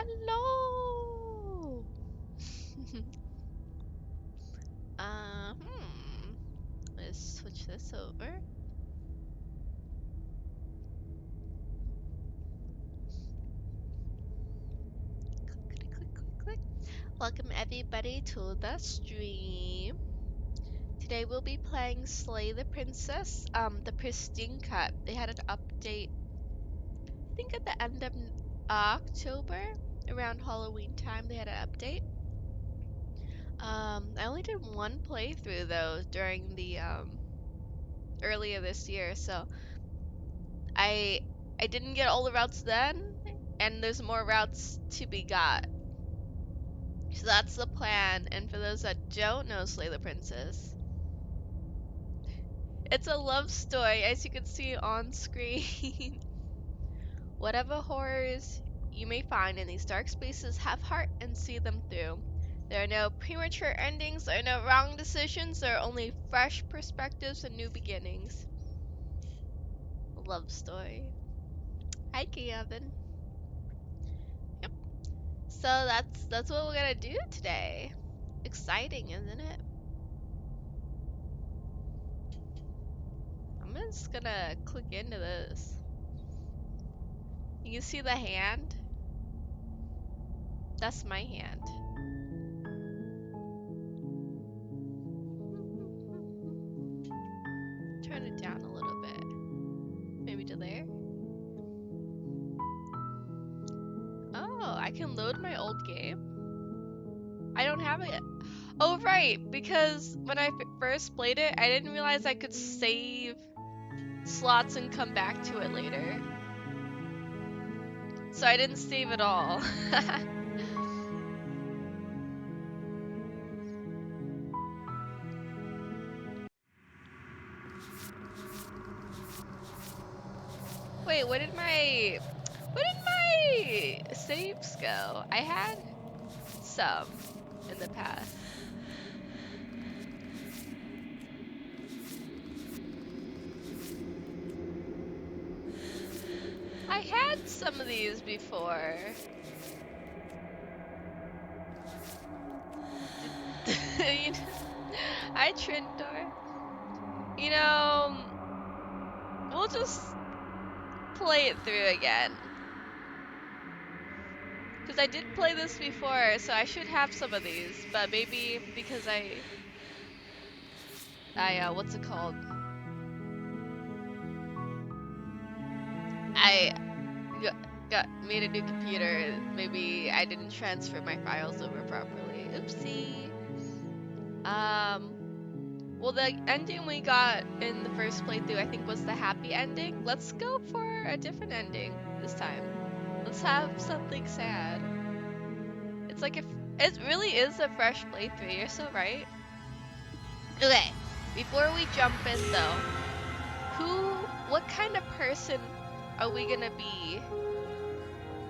Hello. Let's switch this over. Click, click, click, click. Welcome everybody to the stream. Today we'll be playing Slay the Princess, the Pristine cut. They had an update, I think at the end of October, around Halloween time. They had an update. I only did one playthrough though during the earlier this year, so I didn't get all the routes then, and there's more routes to be got. So that's the plan. And for those that don't know Slay the Princess, it's a love story, as you can see on screen. Whatever horrors you may find in these dark spaces, have heart and see them through. There are no premature endings, there are no wrong decisions, there are only fresh perspectives and new beginnings. A love story. Hi, Kevin. Yep. So that's what we're gonna do today. Exciting, isn't it? I'm just gonna click into this. You can see the hand? That's my hand. Turn it down a little bit. Maybe to there. Oh, I can load my old game. I don't have it. Oh, right, because when I first played it, I didn't realize I could save slots and come back to it later. So I didn't save it all. Wait, where did my saves go? I had some in the past. I had some of these before. Hi, Trindor. You know, we'll just play it through again. Because I did play this before, so I should have some of these. But maybe because what's it called? I made a new computer. Maybe I didn't transfer my files over properly. Oopsie. Well, the ending we got in the first playthrough, I think, was the happy ending. Let's go for a different ending this time. Let's have something sad. It's like it really is a fresh playthrough. You're so right. Okay, before we jump in though, what kind of person are we gonna be?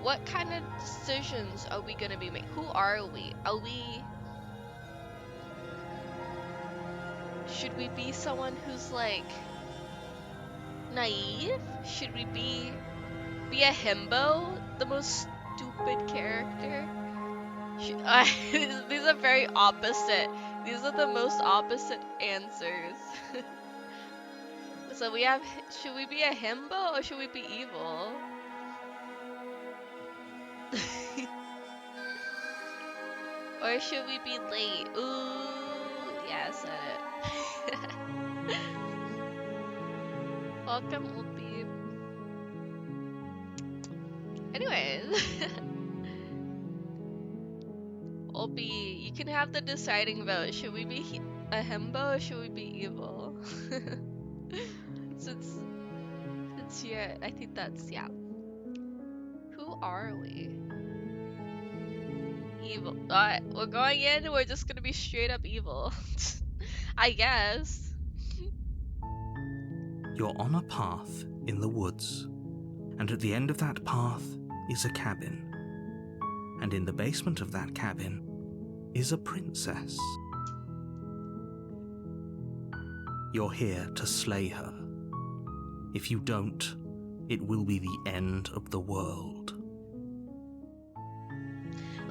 What kind of decisions are we gonna be making? Who are we? Should we be someone who's like naive? Should we be a himbo, the most stupid character? These are very opposite. These are the most opposite answers. So we have, should we be a himbo or should we be evil? Or should we be late? Ooh, yeah, I said it. Welcome, old beep. Anyways. Obi, you can have the deciding vote. Should we be a himbo or should we be evil? since yeah, I think that's, yeah. Who are we? Evil. We're going in, we're just gonna be straight up evil. I guess. You're on a path in the woods, and at the end of that path is a cabin. And in the basement of that cabin is a princess. You're here to slay her. If you don't, it will be the end of the world.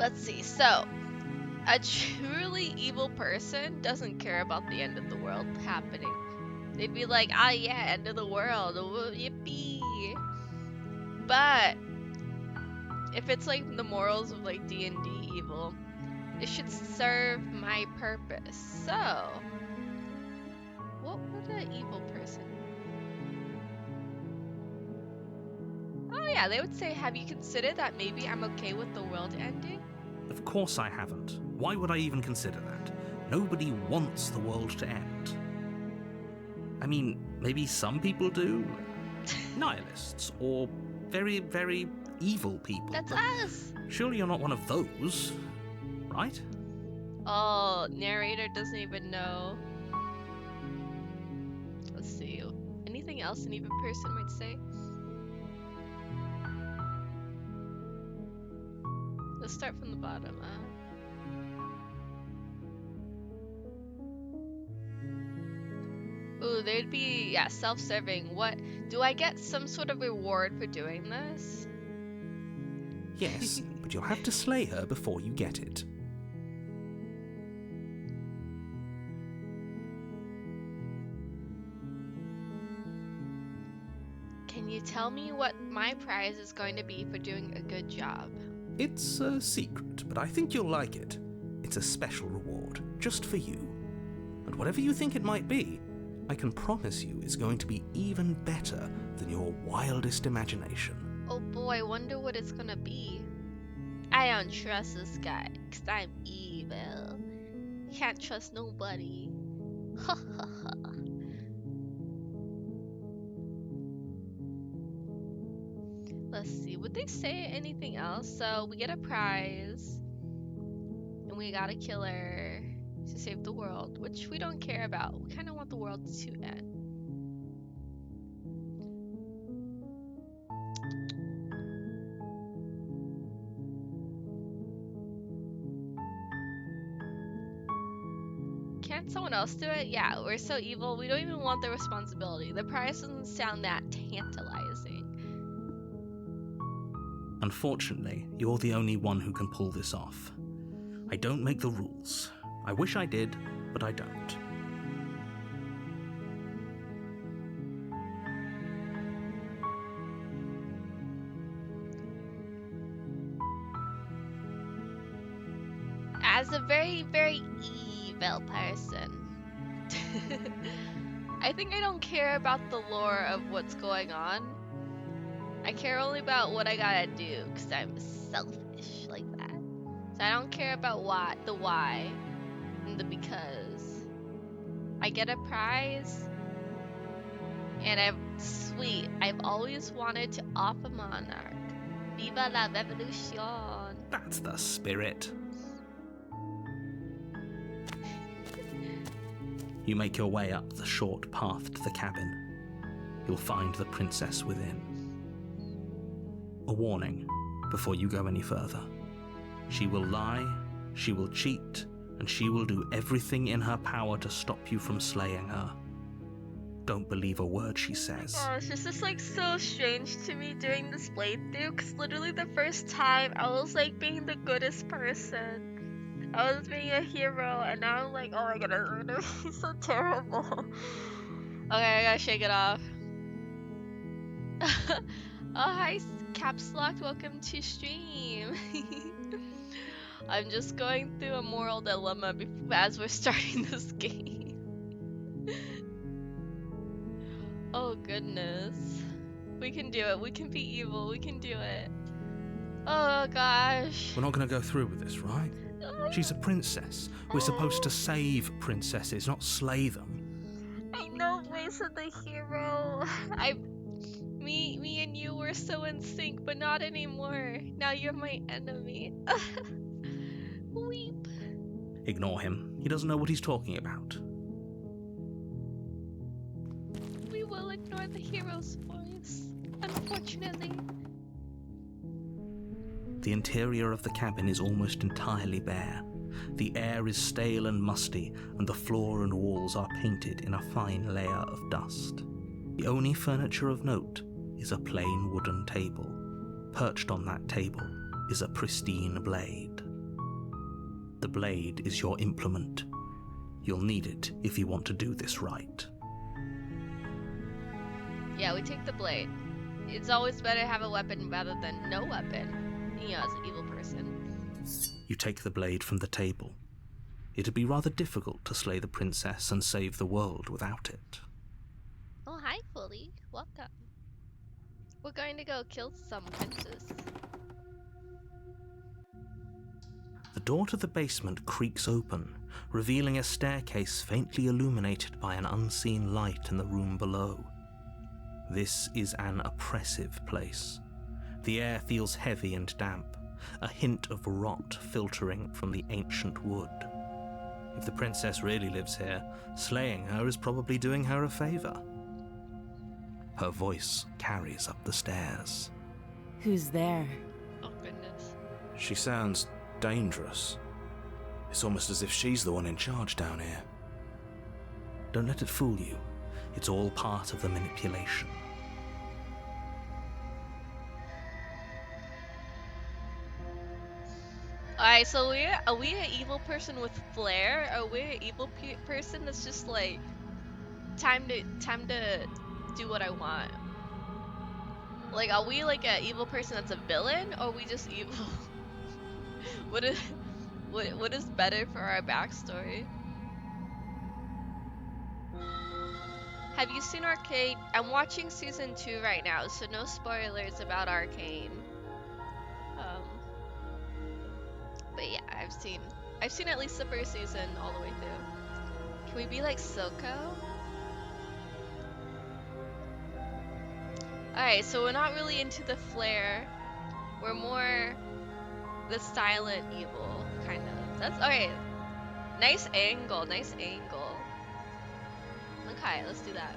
Let's see. So, a truly evil person doesn't care about the end of the world happening. They'd be like, ah, yeah, end of the world, woo, yippee. But if it's like the morals of like D&D evil, it should serve my purpose. So, what would an evil person? Oh yeah, they would say, have you considered that maybe I'm okay with the world ending? Of course I haven't. Why would I even consider that? Nobody wants the world to end. I mean, maybe some people do. Nihilists, or very, very evil people. That's us! Surely you're not one of those, right? Oh, narrator doesn't even know. Let's see. Anything else an evil person might say? Let's start from the bottom. Ooh, they'd be, yeah, self-serving. What? Do I get some sort of reward for doing this? Yes, but you'll have to slay her before you get it. Can you tell me what my prize is going to be for doing a good job? It's a secret, but I think you'll like it. It's a special reward, just for you. And whatever you think it might be, I can promise you it's going to be even better than your wildest imagination. Oh boy, I wonder what it's gonna be. I don't trust this guy, 'cause I'm evil. Can't trust nobody. Ha ha ha. Let's see, would they say anything else? So we get a prize, and we gotta kill her to save the world, which we don't care about. We kind of want the world to end. Can't someone else do it? Yeah, we're so evil, we don't even want the responsibility. The prize doesn't sound that tantalizing. Unfortunately, you're the only one who can pull this off. I don't make the rules. I wish I did, but I don't. As a very, very evil person, I think I don't care about the lore of what's going on. I care only about what I gotta do, because I'm selfish like that. So I don't care about the why and the because. I get a prize, and I've always wanted to off a monarch. Viva la revolution! That's the spirit. You make your way up the short path to the cabin. You'll find the princess within. A warning before you go any further. She will lie, she will cheat, and she will do everything in her power to stop you from slaying her. Don't believe a word she says. Gosh, this is like so strange to me doing this playthrough, because literally the first time I was like being the goodest person. I was being a hero, and now I'm like, oh my goodness, he's so terrible. Okay, I gotta shake it off. Oh, hi, Caps Locked, welcome to stream. I'm just going through a moral dilemma as we're starting this game. Oh goodness. We can do it, we can be evil, we can do it. Oh gosh. We're not going to go through with this, right? She's a princess. We're supposed to save princesses, not slay them. I know, Grace of the hero. Me and you were so in sync, but not anymore. Now you're my enemy. Weep. Ignore him. He doesn't know what he's talking about. We will ignore the hero's voice, unfortunately. The interior of the cabin is almost entirely bare. The air is stale and musty, and the floor and walls are painted in a fine layer of dust. The only furniture of note is a plain wooden table. Perched on that table is a pristine blade. The blade is your implement. You'll need it if you want to do this right. Yeah, we take the blade. It's always better to have a weapon rather than no weapon, as an evil person. You take the blade from the table. It'd be rather difficult to slay the princess and save the world without it. Oh, hi, Fully. Welcome. We're going to go kill some princes. The door to the basement creaks open, revealing a staircase faintly illuminated by an unseen light in the room below. This is an oppressive place. The air feels heavy and damp, a hint of rot filtering from the ancient wood. If the princess really lives here, slaying her is probably doing her a favor. Her voice carries up the stairs. Who's there? Oh, goodness. She sounds dangerous. It's almost as if she's the one in charge down here. Don't let it fool you. It's all part of the manipulation. Alright, so are we an evil person with flair? Or are we an evil person that's just like, time to do what I want? Like, are we like an evil person that's a villain, or are we just evil? what is better for our backstory? Have you seen Arcane? I'm watching season 2 right now, so no spoilers about Arcane. But yeah, I've seen at least the first season all the way through. Can we be like Silco? Alright, so we're not really into the flair. We're more the silent evil, kind of. That's alright. Nice angle, nice angle. Okay, let's do that.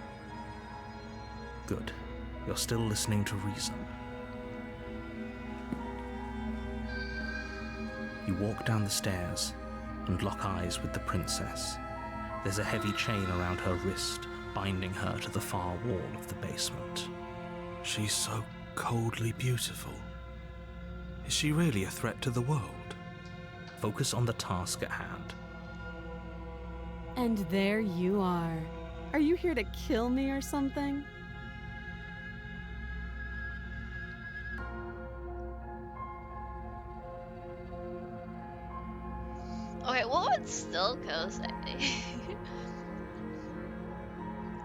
Good. You're still listening to reason. You walk down the stairs and lock eyes with the princess. There's a heavy chain around her wrist, binding her to the far wall of the basement. She's so coldly beautiful. Is she really a threat to the world? Focus on the task at hand. And there you are. Are you here to kill me or something? Okay, what would Stilco say?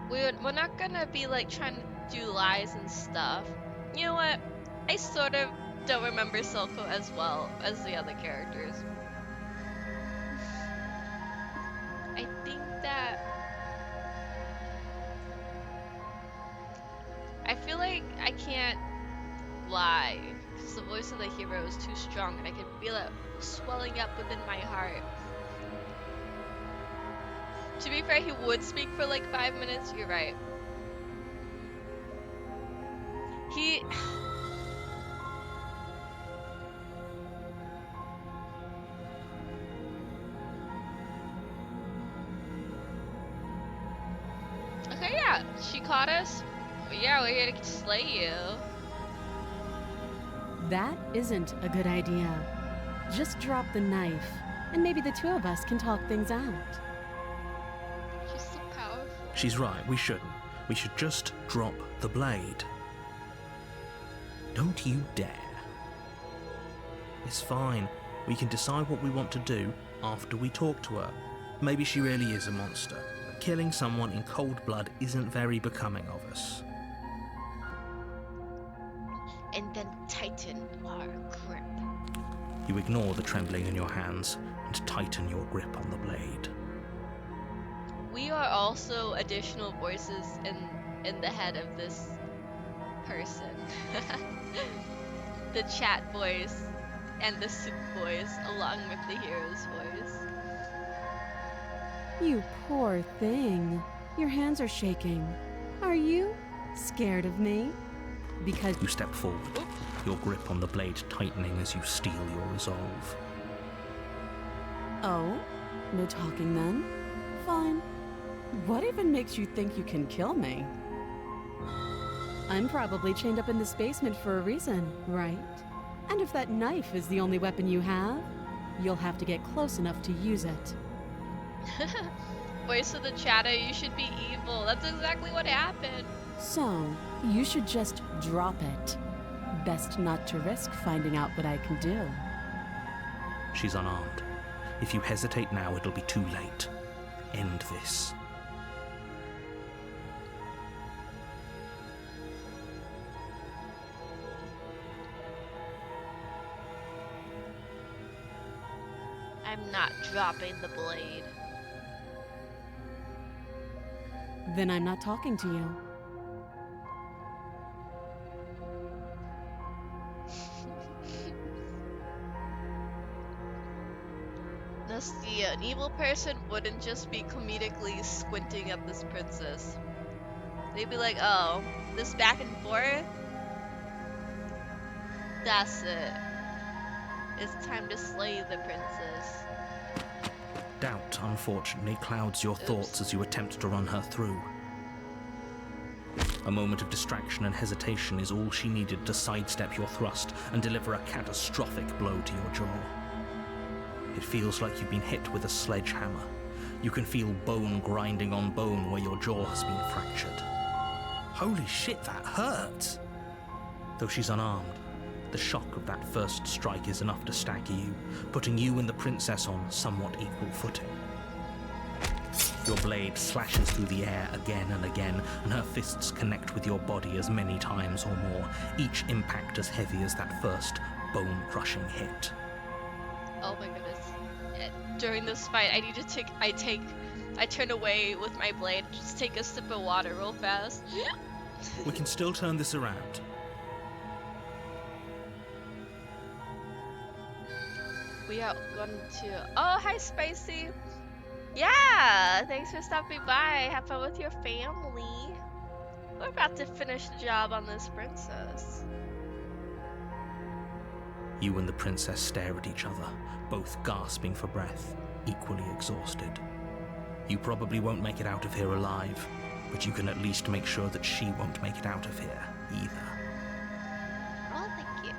We're not gonna be like trying to do lies and stuff. You know what? I sort of don't remember Silco as well as the other characters. I think that I feel like I can't lie because the voice of the hero is too strong and I can feel it swelling up within my heart. To be fair, he would speak for like 5 minutes. You're right. He... Okay, yeah, she caught us. But yeah, we're here to slay you. That isn't a good idea. Just drop the knife, and maybe the two of us can talk things out. She's so powerful. She's right, we shouldn't. We should just drop the blade. Don't you dare. It's fine. We can decide what we want to do after we talk to her. Maybe she really is a monster, but killing someone in cold blood isn't very becoming of us. And then tighten our grip. You ignore the trembling in your hands and tighten your grip on the blade. We are also additional voices in the head of this person. The chat voice and the soup voice along with the hero's voice. You poor thing. Your hands are shaking. Are you scared of me? Because You step forward, your grip on the blade tightening as you steel your resolve. Oh, no talking then? Fine. What even makes you think you can kill me? I'm probably chained up in this basement for a reason, right? And if that knife is the only weapon you have, you'll have to get close enough to use it. Voice of the chatter, you should be evil. That's exactly what happened. So, you should just drop it. Best not to risk finding out what I can do. She's unarmed. If you hesitate now, it'll be too late. End this. I'm not dropping the blade. Then I'm not talking to you. Nastia, an evil person wouldn't just be comedically squinting at this princess. They'd be like, oh, this back and forth? That's it. It's time to slay the princess. Doubt, unfortunately, clouds your thoughts as you attempt to run her through. A moment of distraction and hesitation is all she needed to sidestep your thrust and deliver a catastrophic blow to your jaw. It feels like you've been hit with a sledgehammer. You can feel bone grinding on bone where your jaw has been fractured. Holy shit, that hurts! Though she's unarmed, the shock of that first strike is enough to stagger you, putting you and the princess on somewhat equal footing. Your blade slashes through the air again and again, and her fists connect with your body as many times or more, each impact as heavy as that first bone-crushing hit. Oh my goodness. During this fight, I need to I turn away with my blade, just take a sip of water real fast. We can still turn this around. We are going to... Oh, hi, Spicy. Yeah, thanks for stopping by. Have fun with your family. We're about to finish the job on this princess. You and the princess stare at each other, both gasping for breath, equally exhausted. You probably won't make it out of here alive, but you can at least make sure that she won't make it out of here either. Oh, thank you.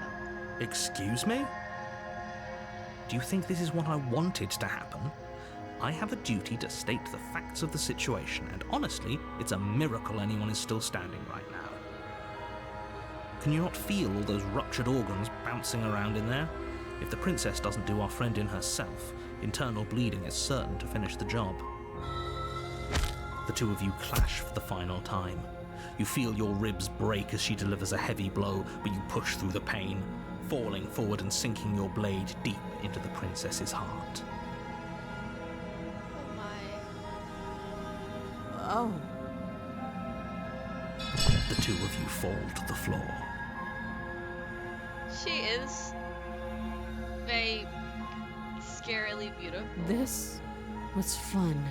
Excuse me? Do you think this is what I wanted to happen? I have a duty to state the facts of the situation, and honestly, it's a miracle anyone is still standing right now. Can you not feel all those ruptured organs bouncing around in there? If the princess doesn't do our friend in herself, internal bleeding is certain to finish the job. The two of you clash for the final time. You feel your ribs break as she delivers a heavy blow, but you push through the pain, falling forward and sinking your blade deep into the princess's heart. Oh my. Oh. The two of you fall to the floor. She is very scarily beautiful. This was fun.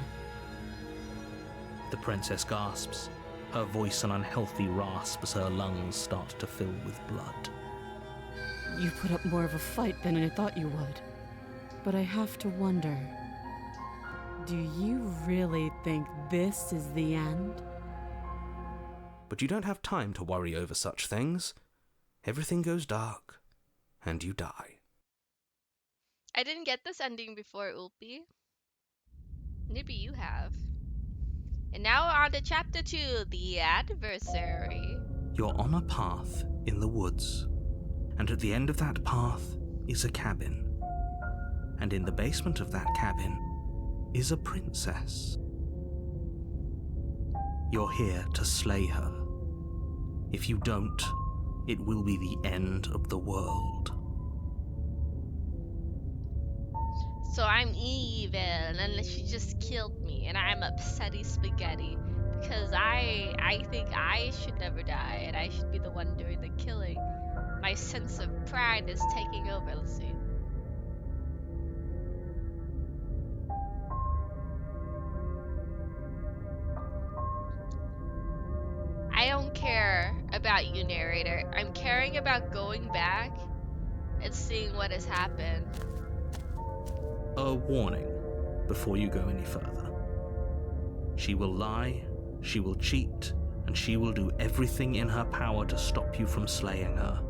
The princess gasps, her voice an unhealthy rasp as her lungs start to fill with blood. You put up more of a fight than I thought you would. But I have to wonder, do you really think this is the end? But you don't have time to worry over such things. Everything goes dark, and you die. I didn't get this ending before, Ulpi. Maybe you have. And now we're on to chapter 2, The Adversary. You're on a path in the woods, and at the end of that path is a cabin. And in the basement of that cabin is a princess. You're here to slay her. If you don't, it will be the end of the world. So I'm evil, and she just killed me, and I'm upsetty spaghetti because I think I should never die, and I should be the one doing the killing. My sense of pride is taking over. Let's see. I don't care about you, narrator. I'm caring about going back and seeing what has happened. A warning before you go any further. She will lie, she will cheat, and she will do everything in her power to stop you from slaying her.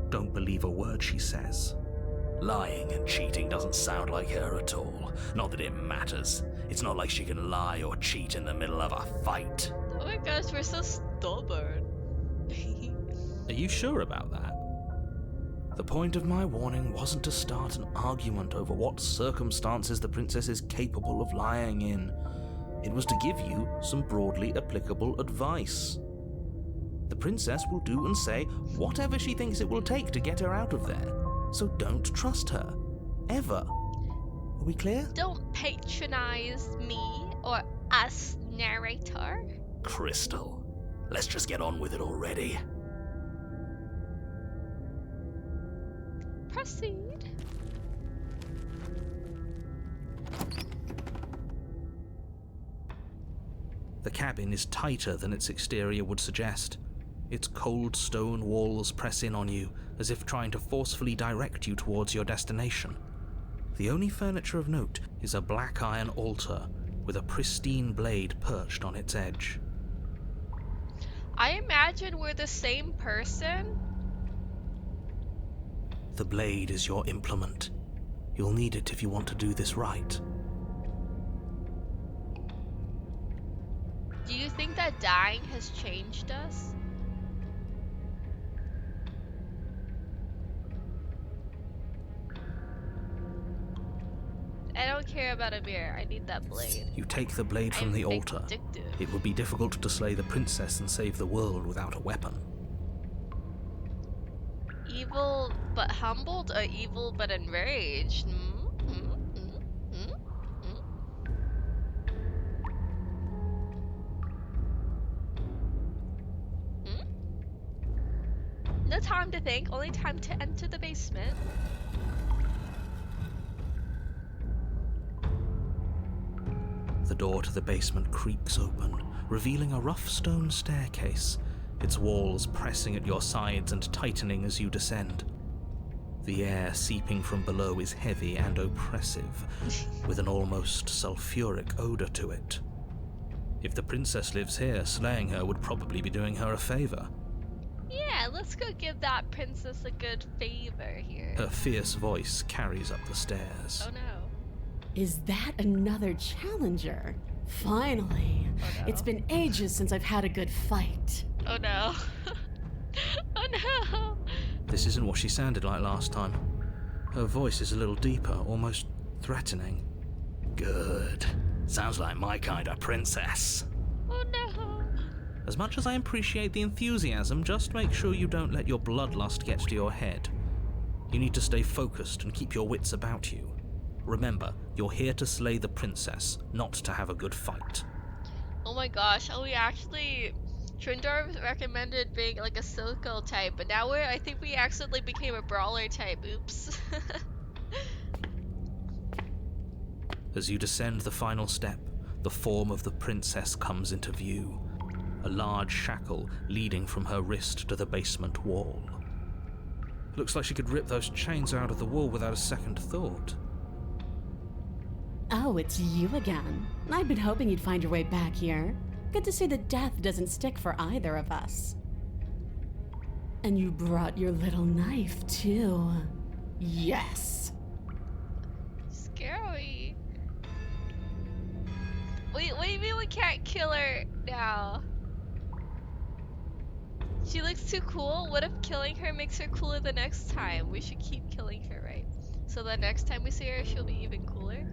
Don't believe a word she says. Lying and cheating doesn't sound like her at all. Not that it matters. It's not like she can lie or cheat in the middle of a fight. Oh my gosh, we're so stubborn. Are you sure about that? The point of my warning wasn't to start an argument over what circumstances the princess is capable of lying in. It was to give you some broadly applicable advice. The princess will do and say whatever she thinks it will take to get her out of there. So don't trust her. Ever. Are we clear? Don't patronize me or us, narrator. Crystal, let's just get on with it already. Proceed. The cabin is tighter than its exterior would suggest. Its cold stone walls press in on you, as if trying to forcefully direct you towards your destination. The only furniture of note is a black iron altar with a pristine blade perched on its edge. I imagine we're the same person. The blade is your implement. You'll need it if you want to do this right. Do you think that dying has changed us? I don't care about a mirror. I need that blade. You take the blade from I'm the altar. vindictive. It would be difficult to slay the princess and save the world without a weapon. Evil but humbled, or evil but enraged? No time to think, only time to enter the basement. The door to the basement creaks open, revealing a rough stone staircase, its walls pressing at your sides and tightening as you descend. The air seeping from below is heavy and oppressive, with an almost sulfuric odor to it. If the princess lives here, slaying her would probably be doing her a favor. Yeah, let's go give that princess a good favor here. Her fierce voice carries up the stairs. Oh no. Is that another challenger? Finally. Oh no. It's been ages since I've had a good fight. Oh no. Oh no. This isn't what she sounded like last time. Her voice is a little deeper, almost threatening. Good. Sounds like my kind of princess. Oh no. As much as I appreciate the enthusiasm, just make sure you don't let your bloodlust get to your head. You need to stay focused and keep your wits about you. Remember, you're here to slay the princess, not to have a good fight. Oh my gosh. Oh, we actually... Trindor recommended being like a Silco type, but now I think we accidentally became a brawler type. Oops. As you descend the final step, the form of the princess comes into view. A large shackle leading from her wrist to the basement wall. Looks like she could rip those chains out of the wall without a second thought. Oh, it's you again. I'd been hoping you'd find your way back here. Good to see that death doesn't stick for either of us. And you brought your little knife, too. Yes. Scary. Wait, what do you mean we can't kill her now? She looks too cool. What if killing her makes her cooler the next time? We should keep killing her, right? So the next time we see her, she'll be even cooler.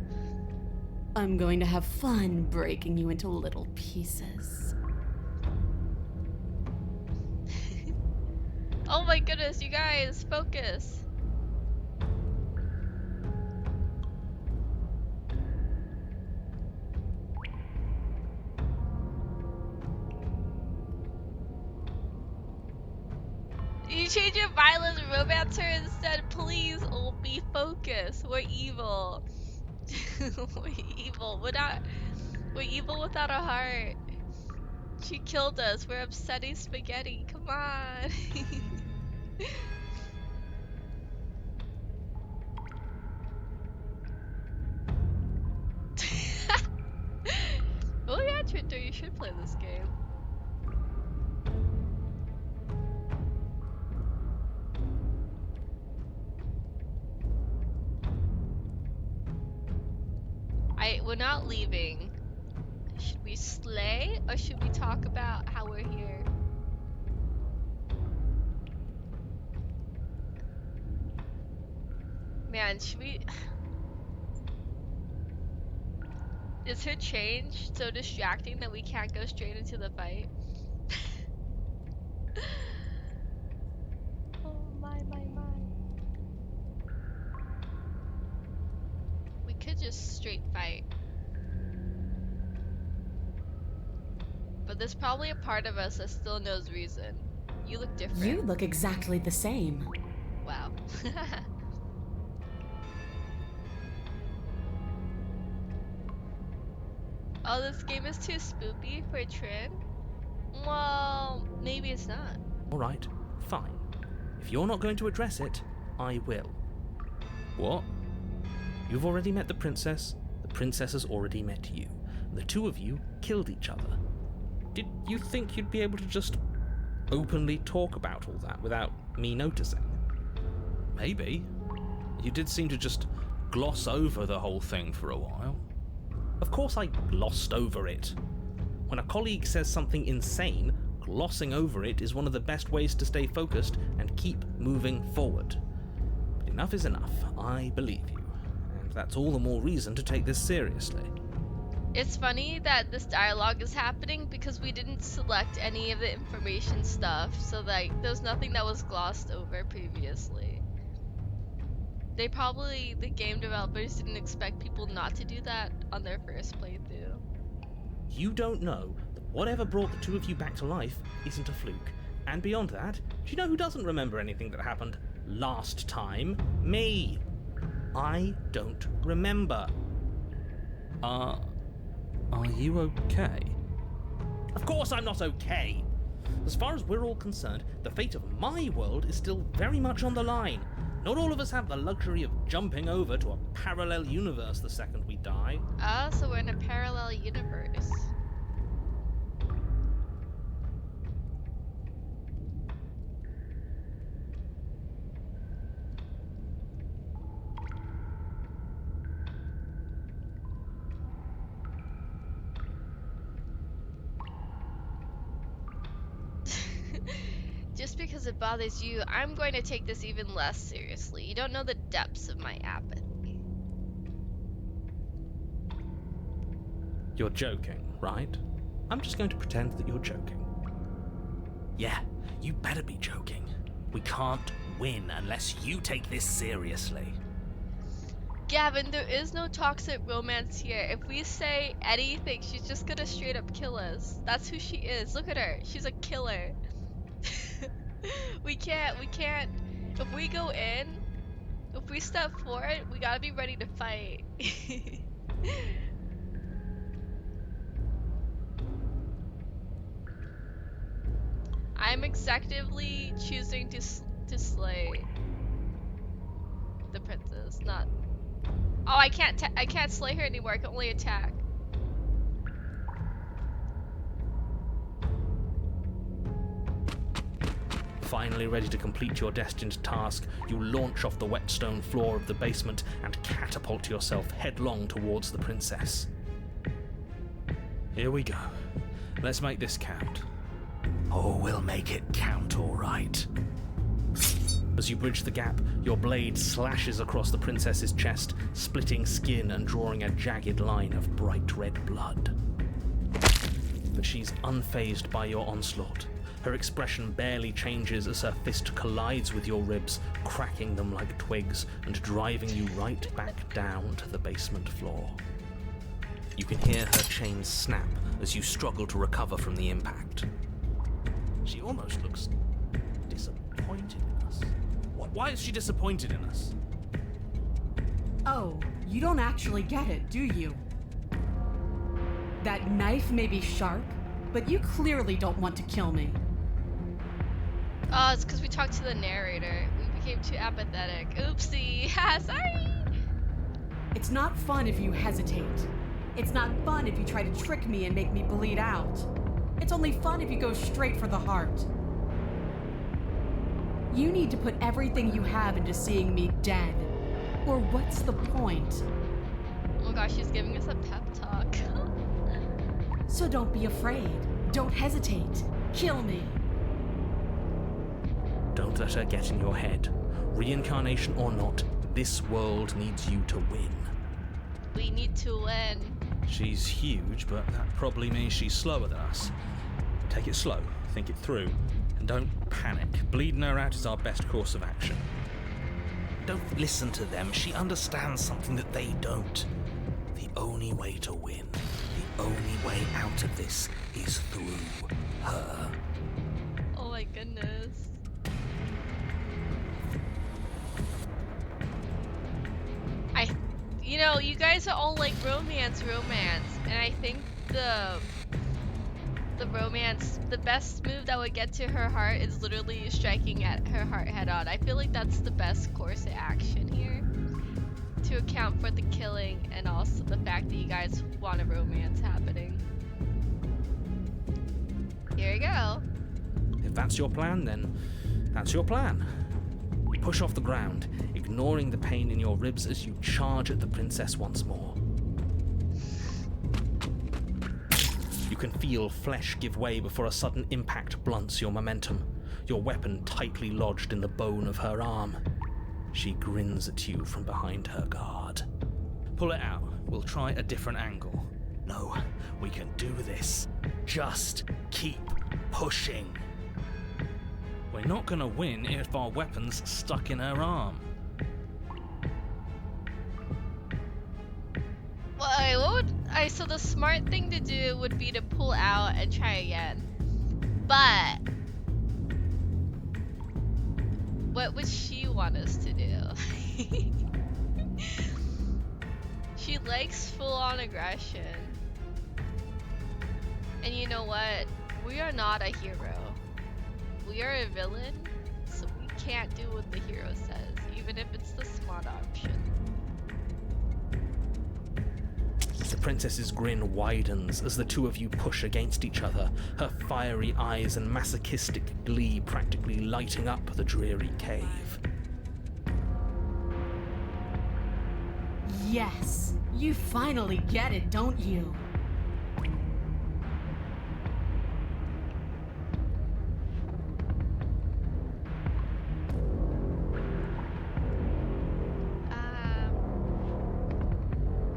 I'm going to have fun breaking you into little pieces. Oh my goodness, you guys, focus. You change your violence and romance her instead, please. Oh, be focused. We're evil. We're evil. We're evil without a heart. She killed us. We're upsetting spaghetti. Come on. Oh yeah, Twitter, you should play this game. We're not leaving. Should we slay or should we talk about how we're here? Man, should we... Is her change so distracting that we can't go straight into the fight? Oh my. We could just straight fight. But there's probably a part of us that still knows reason. You look different. You look exactly the same. Wow. Oh, this game is too spoopy for Trin? Well, maybe it's not. Alright, fine. If you're not going to address it, I will. What? You've already met the princess has already met you. The two of you killed each other. Did you think you'd be able to just openly talk about all that without me noticing? Maybe. You did seem to just gloss over the whole thing for a while. Of course I glossed over it. When a colleague says something insane, glossing over it is one of the best ways to stay focused and keep moving forward. But enough is enough. I believe you. And that's all the more reason to take this seriously. It's funny that this dialogue is happening because we didn't select any of the information stuff, so like there's nothing that was glossed over previously. The game developers didn't expect people not to do that on their first playthrough. You don't know that whatever brought the two of you back to life isn't a fluke. And beyond that, do you know who doesn't remember anything that happened last time? Me! I don't remember. Are you okay? Of course I'm not okay! As far as we're all concerned, the fate of my world is still very much on the line. Not all of us have the luxury of jumping over to a parallel universe the second we die. Ah, so we're in a parallel universe. Just because it bothers you, I'm going to take this even less seriously. You don't know the depths of my apathy. You're joking, right? I'm just going to pretend that you're joking. Yeah, you better be joking. We can't win unless you take this seriously. Gavin, there is no toxic romance here. If we say anything, she's just gonna straight up kill us. That's who she is. Look at her. She's a killer. We can't, if we go in, if we step forward, we gotta be ready to fight. I'm executively choosing to slay the princess, not... Oh, I can't slay her anymore, I can only attack. Finally ready to complete your destined task, you launch off the wet stone floor of the basement and catapult yourself headlong towards the princess. Here we go. Let's make this count. Oh, we'll make it count, all right. As you bridge the gap, your blade slashes across the princess's chest, splitting skin and drawing a jagged line of bright red blood. But she's unfazed by your onslaught. Her expression barely changes as her fist collides with your ribs, cracking them like twigs and driving you right back down to the basement floor. You can hear her chains snap as you struggle to recover from the impact. She almost looks disappointed in us. Why is she disappointed in us? Oh, you don't actually get it, do you? That knife may be sharp, but you clearly don't want to kill me. Oh, it's because we talked to the narrator. We became too apathetic. Oopsie. Ha, sorry. It's not fun if you hesitate. It's not fun if you try to trick me and make me bleed out. It's only fun if you go straight for the heart. You need to put everything you have into seeing me dead. Or what's the point? my gosh, she's giving us a pep talk. So don't be afraid. Don't hesitate. Kill me. Don't let her get in your head. Reincarnation or not, this world needs you to win. We need to win. She's huge, but that probably means she's slower than us. Take it slow, think it through, and don't panic. Bleeding her out is our best course of action. Don't listen to them. She understands something that they don't. The only way to win, the only way out of this is through her. Oh my goodness. You know, you guys are all like romance, and I think the romance, the best move that would get to her heart is literally striking at her heart head on. I feel like that's the best course of action here, to account for the killing and also the fact that you guys want a romance happening. Here you go. If that's your plan, then that's your plan. You push off the ground, ignoring the pain in your ribs as you charge at the princess once more. You can feel flesh give way before a sudden impact blunts your momentum, your weapon tightly lodged in the bone of her arm. She grins at you from behind her guard. Pull it out. We'll try a different angle. No, we can do this. Just keep pushing. We're not gonna win if our weapon's stuck in her arm. Well, so the smart thing to do would be to pull out and try again. But what would she want us to do? She likes full-on aggression. And you know what? We are not a hero. We are a villain, so we can't do what the hero says, even if it's the smart option. The princess's grin widens as the two of you push against each other, her fiery eyes and masochistic glee practically lighting up the dreary cave. Yes, you finally get it, don't you?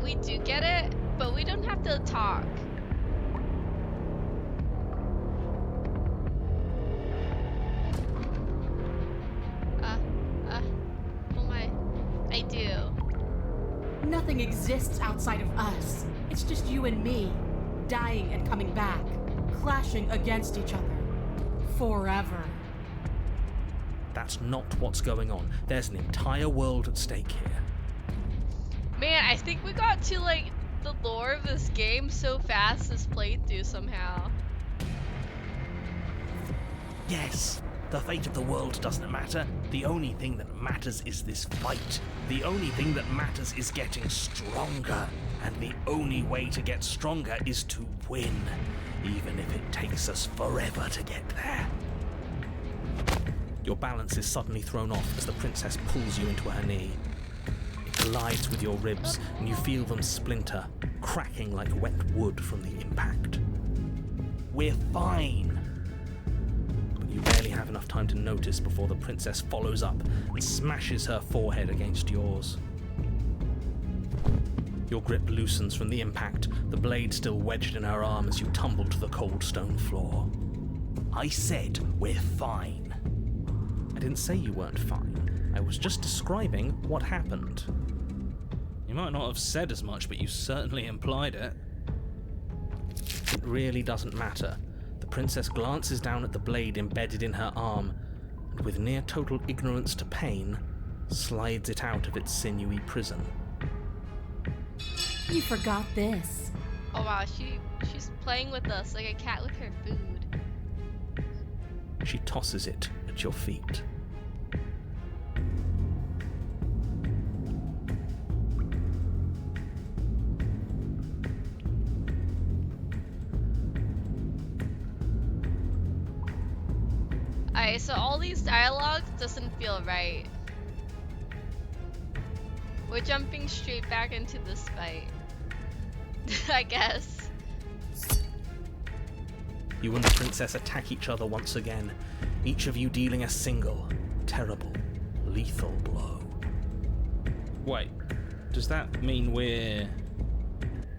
We do get it, but we don't have to talk. Oh my, I do. Nothing exists outside of us. It's just you and me, dying and coming back, clashing against each other. Forever. That's not what's going on. There's an entire world at stake here. Man, I think we got to like the lore of this game so fast this playthrough somehow. Yes, the fate of the world doesn't matter. The only thing that matters is this fight. The only thing that matters is getting stronger. And the only way to get stronger is to win, even if it takes us forever to get there. Your balance is suddenly thrown off as the princess pulls you into her knee. It collides with your ribs, and you feel them splinter, cracking like wet wood from the impact. We're fine. But you barely have enough time to notice before the princess follows up and smashes her forehead against yours. Your grip loosens from the impact, the blade still wedged in her arm as you tumble to the cold stone floor. I said we're fine. I didn't say you weren't fine. I was just describing what happened. You might not have said as much, but you certainly implied it. It really doesn't matter. The princess glances down at the blade embedded in her arm, and with near total ignorance to pain, slides it out of its sinewy prison. You forgot this. Oh wow, she's playing with us like a cat with her food. She tosses it at your feet. Alright, so all these dialogues doesn't feel right. We're jumping straight back into this fight. I guess. You and the princess attack each other once again, each of you dealing a single, terrible, lethal blow. Wait, does that mean we're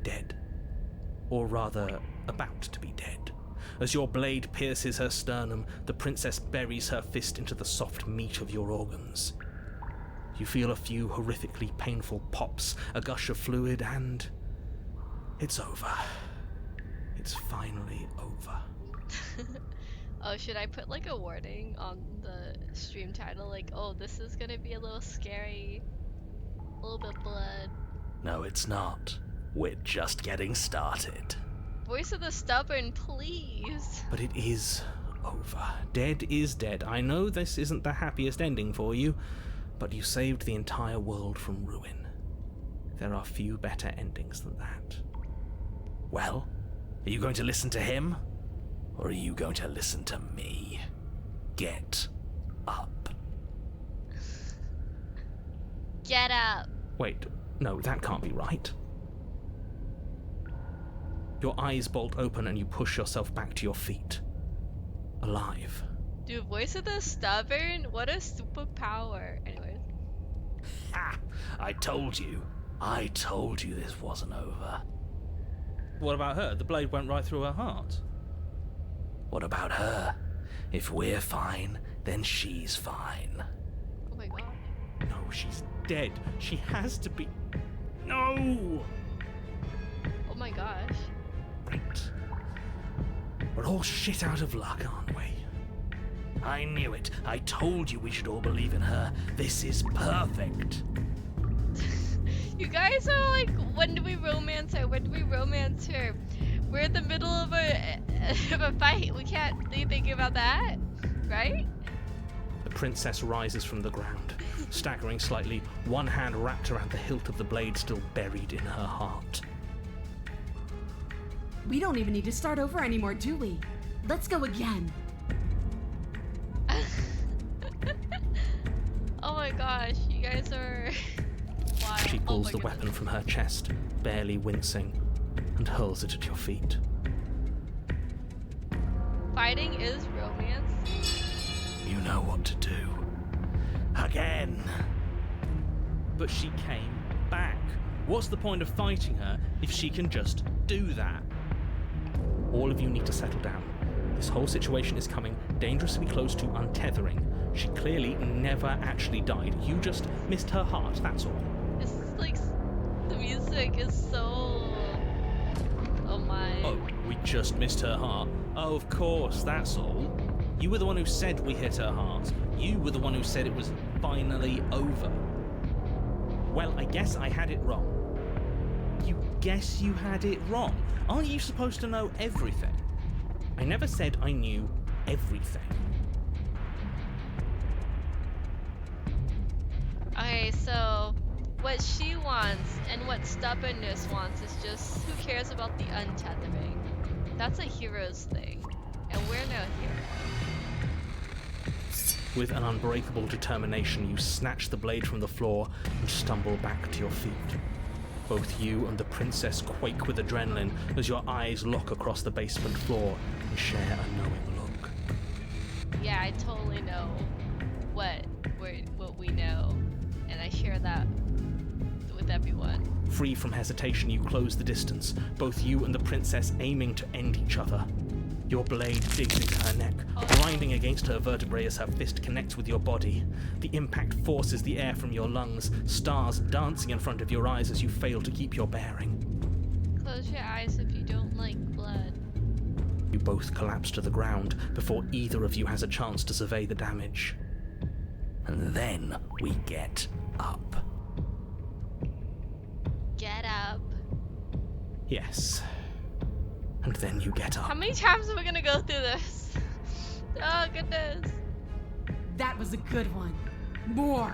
dead? Or rather, about to be dead. As your blade pierces her sternum, the princess buries her fist into the soft meat of your organs. You feel a few horrifically painful pops, a gush of fluid, and it's over. It's finally over. Oh, should I put like a warning on the stream title? Like, oh, this is gonna be a little scary. A little bit blood. No, it's not. We're just getting started. Voice of the Stubborn, please. But it is over. Dead is dead. I know this isn't the happiest ending for you, but you saved the entire world from ruin. There are few better endings than that. Well, are you going to listen to him? Or are you going to listen to me? Get up. Get up. Wait, no, that can't be right. Your eyes bolt open and you push yourself back to your feet. Alive. Dude, Voice of the Stubborn? What a superpower. Anyways. Ha! I told you. I told you this wasn't over. What about her? The blade went right through her heart. What about her? If we're fine, then she's fine. Oh my god. No, she's dead. She has to be. No! Oh my gosh. Right. We're all shit out of luck, aren't we? I knew it. I told you we should all believe in her. This is perfect. You guys are like, when do we romance her? When do we romance her? We're in the middle of a fight. We can't be thinking about that, right? The princess rises from the ground, staggering slightly, one hand wrapped around the hilt of the blade still buried in her heart. We don't even need to start over anymore, do we? Let's go again. Oh my gosh, you guys are wild. She pulls oh the my weapon goodness. from her chest, barely wincing, and hurls it at your feet. Fighting is romance. You know what to do. Again. But she came back. What's the point of fighting her if she can just do that? All of you need to settle down. This whole situation is coming dangerously close to untethering. She clearly never actually died. You just missed her heart, that's all. It's like, the music is so... Oh my. Oh, we just missed her heart. Oh, of course, that's all. You were the one who said we hit her heart. You were the one who said it was finally over. Well, I guess I had it wrong. You guess you had it wrong? Aren't you supposed to know everything? I never said I knew everything. Okay, so what she wants and what stubbornness wants is just who cares about the untethering? That's a hero's thing, and we're no hero. With an unbreakable determination, you snatch the blade from the floor and stumble back to your feet. Both you and the princess quake with adrenaline as your eyes lock across the basement floor and share a knowing look. Yeah, I totally know what we know, and I share that with everyone. Free from hesitation, you close the distance, both you and the princess aiming to end each other. Your blade digs into her neck, grinding against her vertebrae as her fist connects with your body. The impact forces the air from your lungs, stars dancing in front of your eyes as you fail to keep your bearing. Close your eyes if you don't like blood. You both collapse to the ground before either of you has a chance to survey the damage. And then we get up. Get up. Yes. And then you get How up. many times are we gonna go through this? Oh goodness. That was a good one. More.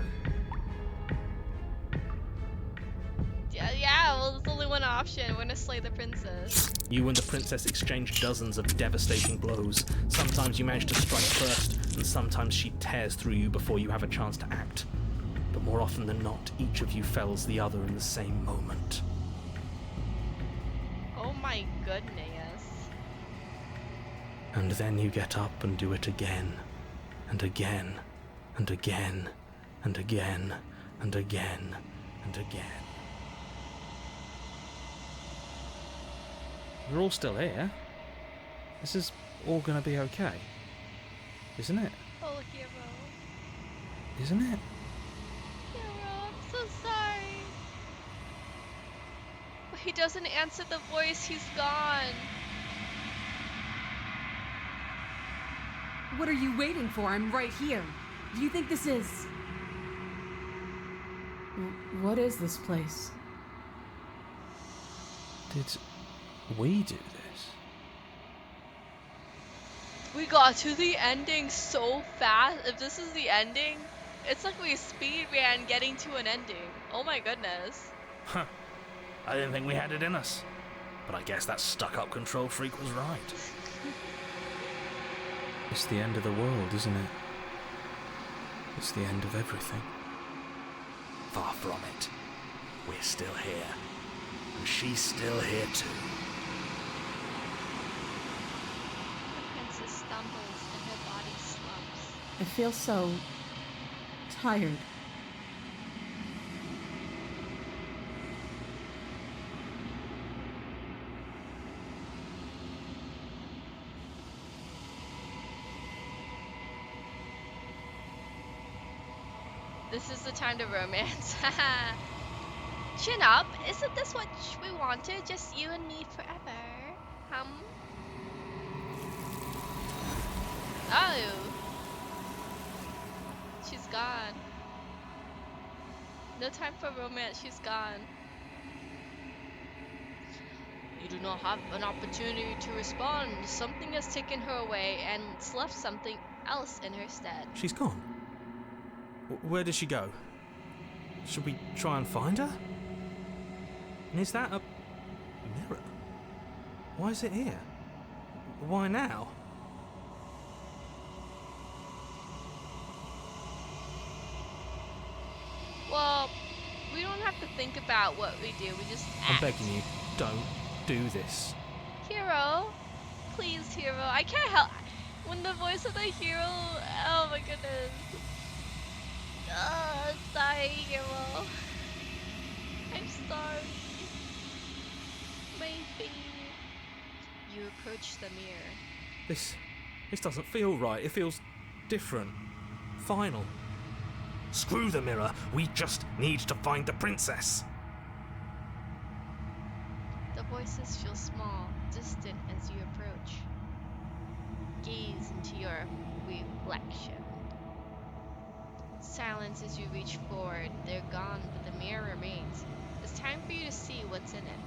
Yeah, well, there's only one option. We're gonna slay the princess. You and the princess exchange dozens of devastating blows. Sometimes you manage to strike first, and sometimes she tears through you before you have a chance to act. But more often than not, each of you fells the other in the same moment. my goodness. And then you get up and do it again, and again, and again, and again, and again, and again. We're all still here. This is all gonna be okay. Isn't it? Oh, hero. Isn't it? Hero, I'm so sorry. He doesn't answer the voice, he's gone. What are you waiting for? I'm right here. Do you think this is... What is this place? Did we do this? We got to the ending so fast. If this is the ending, it's like we speed ran getting to an ending. Oh my goodness. Huh. I didn't think we had it in us. But I guess that stuck-up control freak was right. It's the end of the world, isn't it? It's the end of everything. Far from it. We're still here. And she's still here too. The princess stumbles and her body slumps. I feel so... tired. This is the time to romance. Chin up. Isn't this what we wanted? Just you and me forever. Oh. She's gone. No time for romance. She's gone. You do not have an opportunity to respond. Something has taken her away and left something else in her stead. She's gone. Where did she go? Should we try and find her? And is that a mirror? Why is it here? Why now? Well, we don't have to think about what we do. We just act. I'm begging you, don't do this. Hero, please, hero. I can't help. When the voice of the hero, oh my goodness. Sorry, hero. I'm sorry. Maybe. You approach the mirror. This doesn't feel right. It feels different. Final. Screw the mirror. We just need to find the princess. The voices feel small, distant as you approach. Gaze into your reflection. Silence as you reach forward. They're gone, but the mirror remains. It's time for you to see what's in it.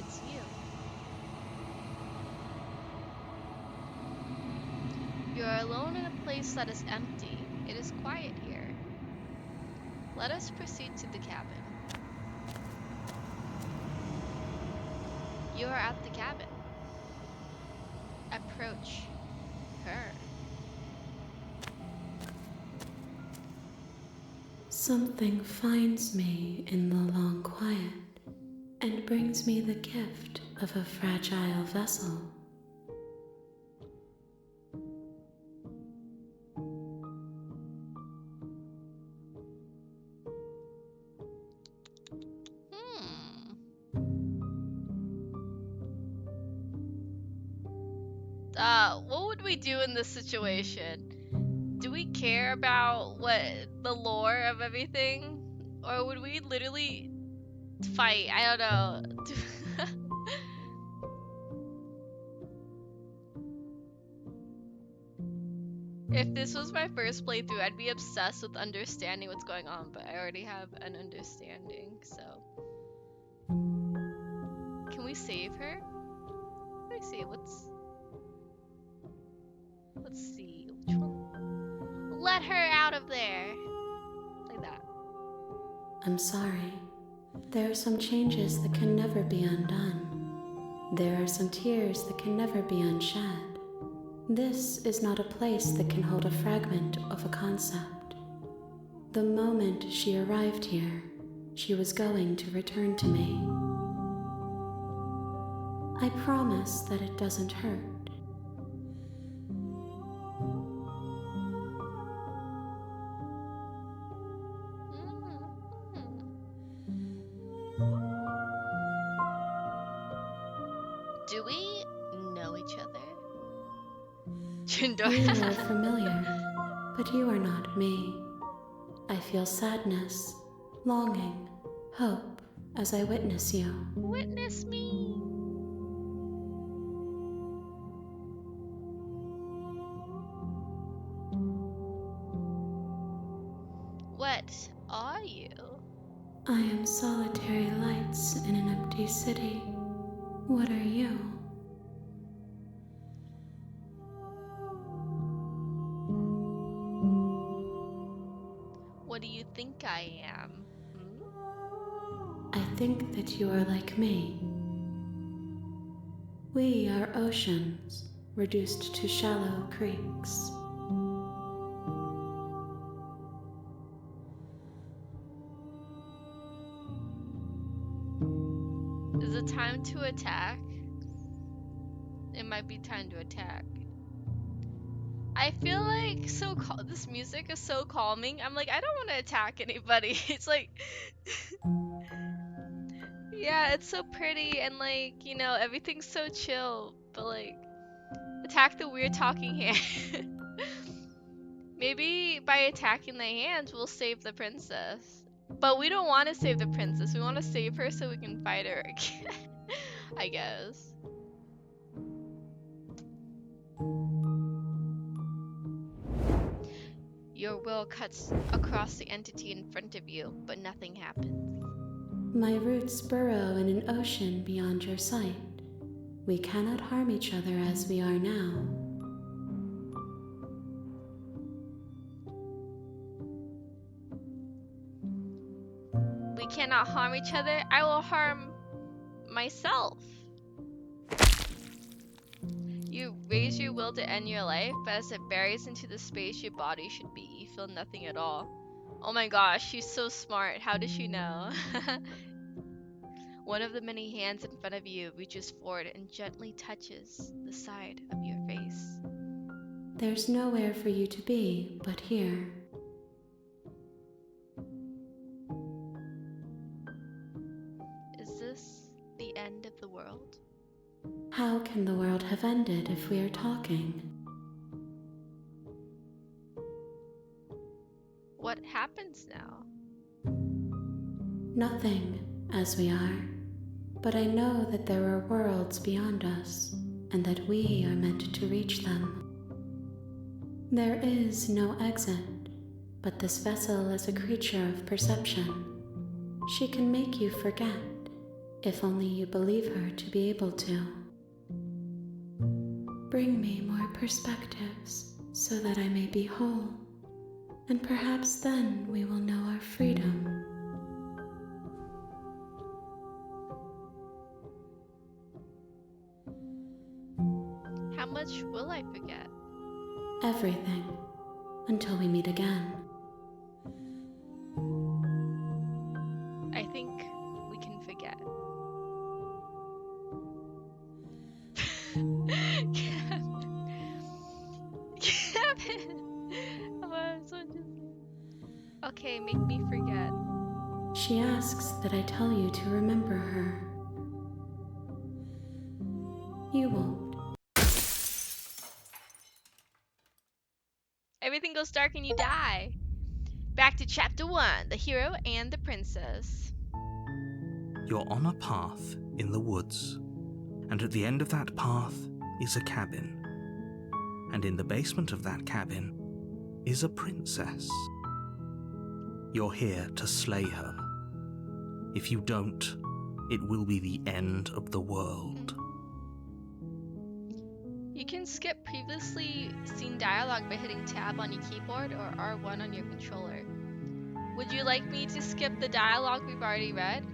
It's you. You're alone in a place that is empty. It is quiet here. Let us proceed to the cabin. You are at the cabin. Approach her. Something finds me in the long quiet and brings me the gift of a fragile vessel. What would we do in this situation? Do we care about what the lore of everything? Or would we literally fight? I don't know. If this was my first playthrough, I'd be obsessed with understanding what's going on, but I already have an understanding, so. Can we save her? Let me see, let's see, which one? Let her out of there! Like that. I'm sorry. There are some changes that can never be undone. There are some tears that can never be unshed. This is not a place that can hold a fragment of a concept. The moment she arrived here, she was going to return to me. I promise that it doesn't hurt. Do we know each other? You are familiar, but you are not me. I feel sadness, longing, hope as I witness you. Witness me. What are you? I am solitary lights in an empty city. What are you? What do you think I am? I think that you are like me. We are oceans, reduced to shallow creeks. Is it time to attack? It might be time to attack. I feel like this music is so calming. I'm like, I don't want to attack anybody. It's like, yeah, it's so pretty and like, you know, everything's so chill. But like, attack the weird talking hand. Maybe by attacking the hands, we'll save the princess. But we don't want to save the princess. We want to save her so we can fight her again. I guess. Your will cuts across the entity in front of you, but nothing happens. My roots burrow in an ocean beyond your sight. We cannot harm each other as we are now. We cannot harm each other. I will harm myself. You raise your will to end your life, but as it buries into the space your body should be, you feel nothing at all. Oh my gosh, she's so smart. How does she know? One of the many hands in front of you reaches forward and gently touches the side of your face. There's nowhere for you to be but here. Is this the end of the world? How can the world have ended if we are talking? What happens now? Nothing, as we are. But I know that there are worlds beyond us, and that we are meant to reach them. There is no exit, but this vessel is a creature of perception. She can make you forget, if only you believe her to be able to. Bring me more perspectives, so that I may be whole, and perhaps then we will know our freedom. How much will I forget? Everything, until we meet again. I think we can forget. Kevin! Okay, make me forget. She asks that I tell you to remember her. You won't. Everything goes dark and you die. Back to chapter 1, the hero and the princess. You're on a path in the woods, and at the end of that path is a cabin. And in the basement of that cabin is a princess. You're here to slay her. If you don't, it will be the end of the world. You can skip previously seen dialogue by hitting tab on your keyboard or R1 on your controller. Would you like me to skip the dialogue we've already read?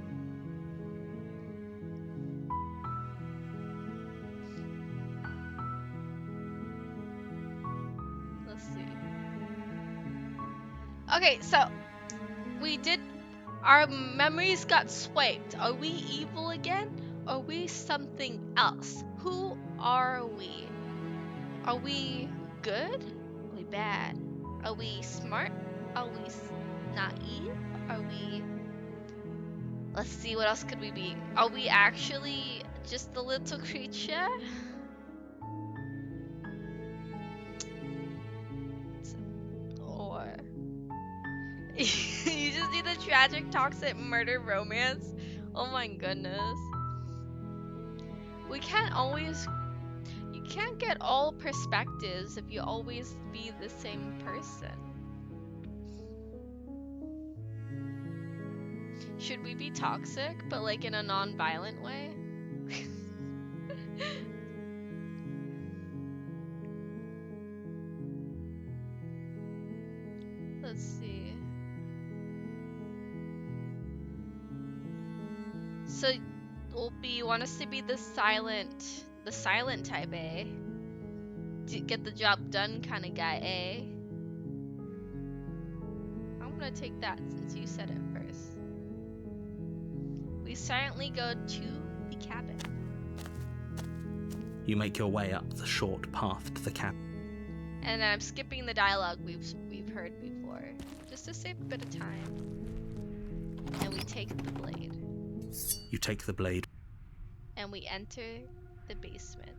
Let's see. Okay, so we did Our memories got swiped. Are we evil again? Are we something else? Who are we? Are we good? Are we bad? Are we smart? Are we naive? Are we... Let's see, what else could we be? Are we actually just a little creature? Or... you just need a tragic, toxic murder romance? Oh my goodness. We can't always... You can't get all perspectives if you always be the same person. Should we be toxic, but like in a non-violent way? Let's see. So, Opie, you want us to be the silent type, eh? Get the job done kind of guy, eh? I'm gonna take that since you said it first. We silently go to the cabin. You make your way up the short path to the cabin. And I'm skipping the dialogue we've heard before, just to save a bit of time. And we take the blade. You take the blade. And we enter the basement.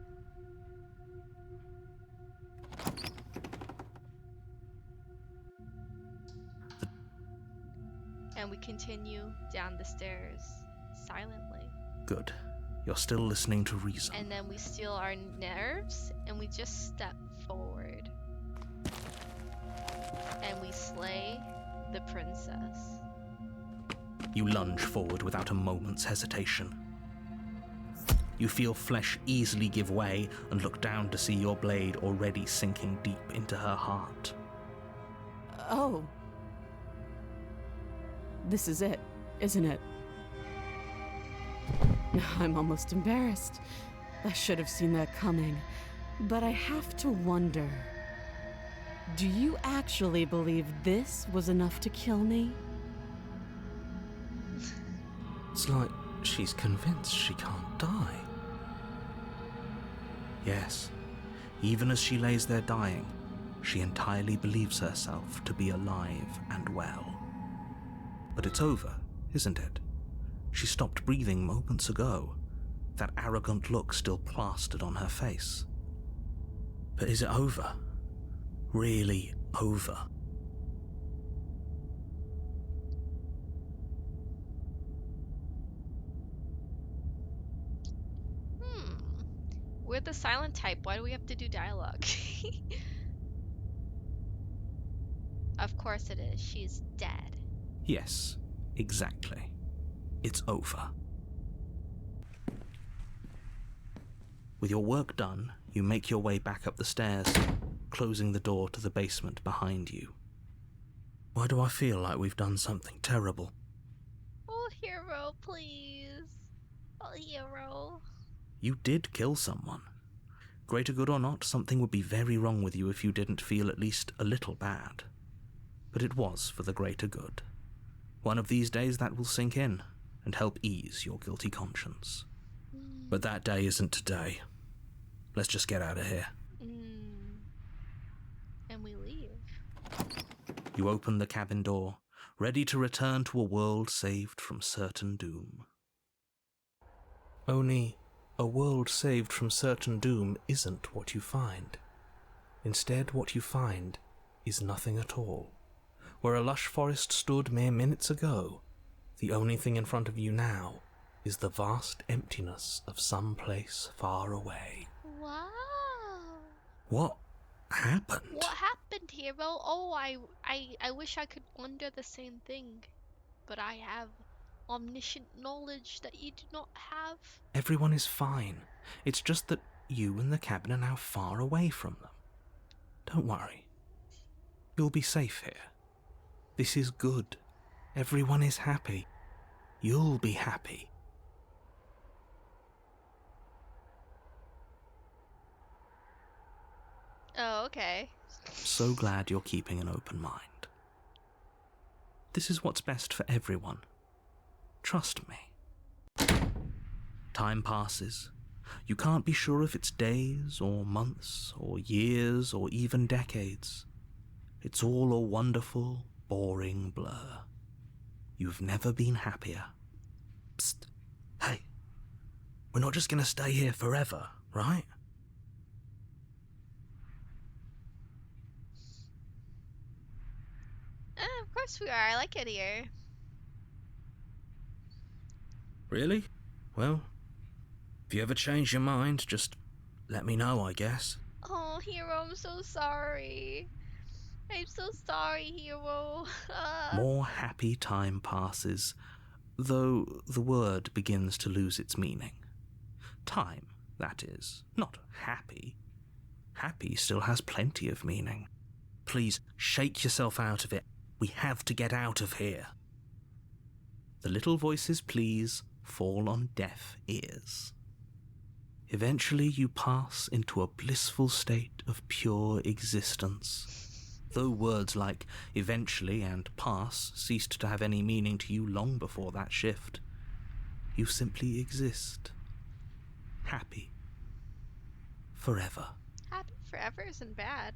And we continue down the stairs silently. Good. You're still listening to reason. And then we steel our nerves and we just step forward. And we slay the princess. You lunge forward without a moment's hesitation. You feel flesh easily give way and look down to see your blade already sinking deep into her heart. Oh. This is it, isn't it? I'm almost embarrassed. I should have seen that coming. But I have to wonder, do you actually believe this was enough to kill me? It's like she's convinced she can't die. Yes, even as she lays there dying, she entirely believes herself to be alive and well. But it's over, isn't it? She stopped breathing moments ago, that arrogant look still plastered on her face. But is it over? Really over? We're the silent type. Why do we have to do dialogue? Of course it is. She's dead. Yes, exactly. It's over. With your work done, you make your way back up the stairs, closing the door to the basement behind you. Why do I feel like we've done something terrible? Oh, hero, please. Oh, hero. You did kill someone. Greater good or not, something would be very wrong with you if you didn't feel at least a little bad. But it was for the greater good. One of these days that will sink in and help ease your guilty conscience. But that day isn't today. Let's just get out of here. And we leave. You open the cabin door, ready to return to a world saved from certain doom. Only, a world saved from certain doom isn't what you find. Instead, what you find is nothing at all. Where a lush forest stood mere minutes ago, the only thing in front of you now is the vast emptiness of some place far away. Wow. What happened? What happened, hero? Oh, I wish I could wonder the same thing. But I have omniscient knowledge that you do not have. Everyone is fine. It's just that you and the cabin are now far away from them. Don't worry. You'll be safe here. This is good. Everyone is happy. You'll be happy. Oh, okay. So glad you're keeping an open mind. This is what's best for everyone, Trust me. Time passes. You can't be sure if it's days or months or years or even decades. It's all a wonderful, boring blur. You've never been happier. Psst. Hey, we're not just going to stay here forever, right? Of course we are. I like it here. Really? Well, if you ever change your mind, just let me know, I guess. Oh, Hero, I'm so sorry. I'm so sorry, Hero. More happy time passes, though the word begins to lose its meaning. Time, that is, not happy. Happy still has plenty of meaning. Please, shake yourself out of it. We have to get out of here. The little voice's pleas fall on deaf ears. Eventually you pass into a blissful state of pure existence. Though words like eventually and pass ceased to have any meaning to you long before that shift, you simply exist. Happy. Forever. Happy forever isn't bad.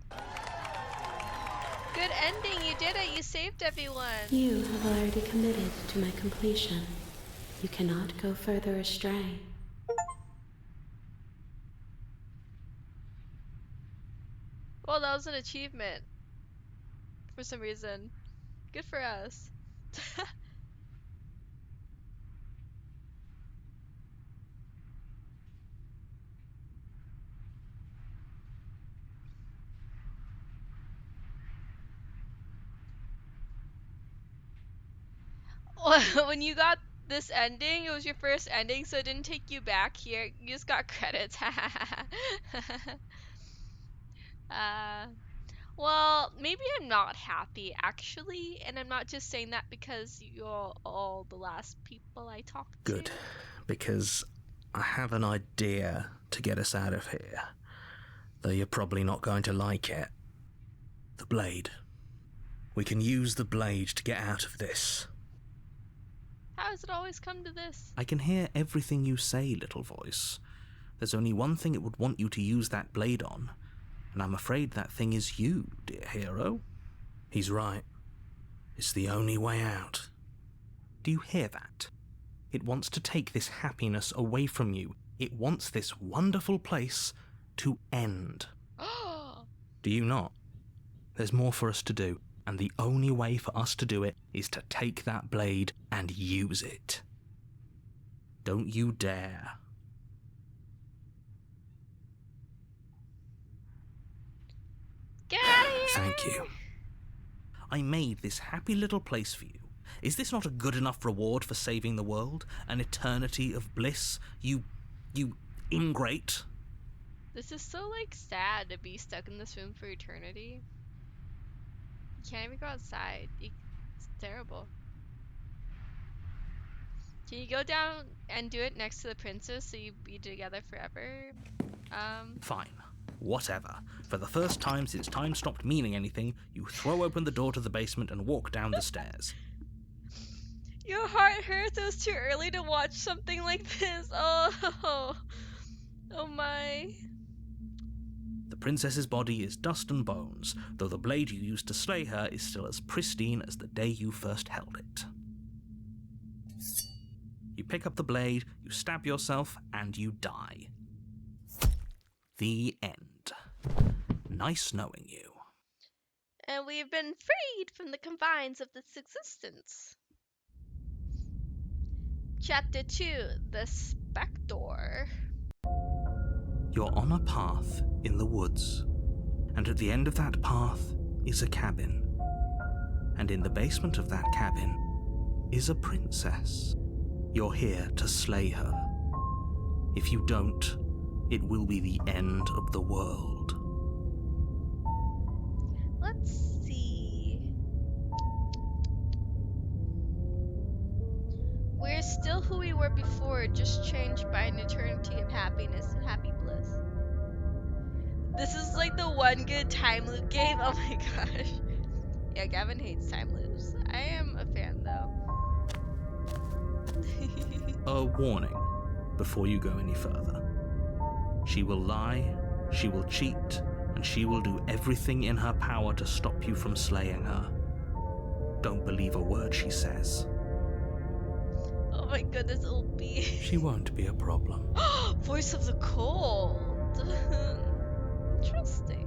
Good ending, you did it, you saved everyone. You have already committed to my completion. You cannot go further astray. Well, that was an achievement. For some reason. Good for us. When you got this ending, it was your first ending, so it didn't take you back here. You just got credits. uh, well, maybe I'm not happy actually, and I'm not just saying that because you're all the last people I talked to. Good, because I have an idea to get us out of here, though you're probably not going to like it. The blade. We can use the blade to get out of this. How has it always come to this? I can hear everything you say, little voice. There's only one thing it would want you to use that blade on, and I'm afraid that thing is you, dear hero. He's right. It's the only way out. Do you hear that? It wants to take this happiness away from you. It wants this wonderful place to end. Do you not? There's more for us to do, and the only way for us to do it is to take that blade and use it. Don't you dare. Get out of here! Thank you. I made this happy little place for you. Is this not a good enough reward for saving the world? An eternity of bliss? You ingrate? This is so, like, sad to be stuck in this room for eternity. You can't even go outside. It's terrible. Can you go down and do it next to the princess so you be together forever? Fine. Whatever. For the first time since time stopped meaning anything, you throw open the door to the basement and walk down the stairs. Your heart hurts. It was too early to watch something like this. Oh, oh my. The princess's body is dust and bones, though the blade you used to slay her is still as pristine as the day you first held it. You pick up the blade, you stab yourself, and you die. The end. Nice knowing you. And we've been freed from the confines of this existence. Chapter 2, The Spectre. You're on a path in the woods, and at the end of that path is a cabin. And in the basement of that cabin is a princess. You're here to slay her. If you don't, it will be the end of the world. Let's see. We're still who we were before, just changed by an eternity of happiness and happy bliss. This is like the one good time loop game. Oh my gosh. Yeah, Gavin hates time loops. I am a fan though. A warning before you go any further. She will lie, she will cheat, and she will do everything in her power to stop you from slaying her. Don't believe a word she says. Oh my goodness, Opie. She won't be a problem. Voice of the cold. Interesting.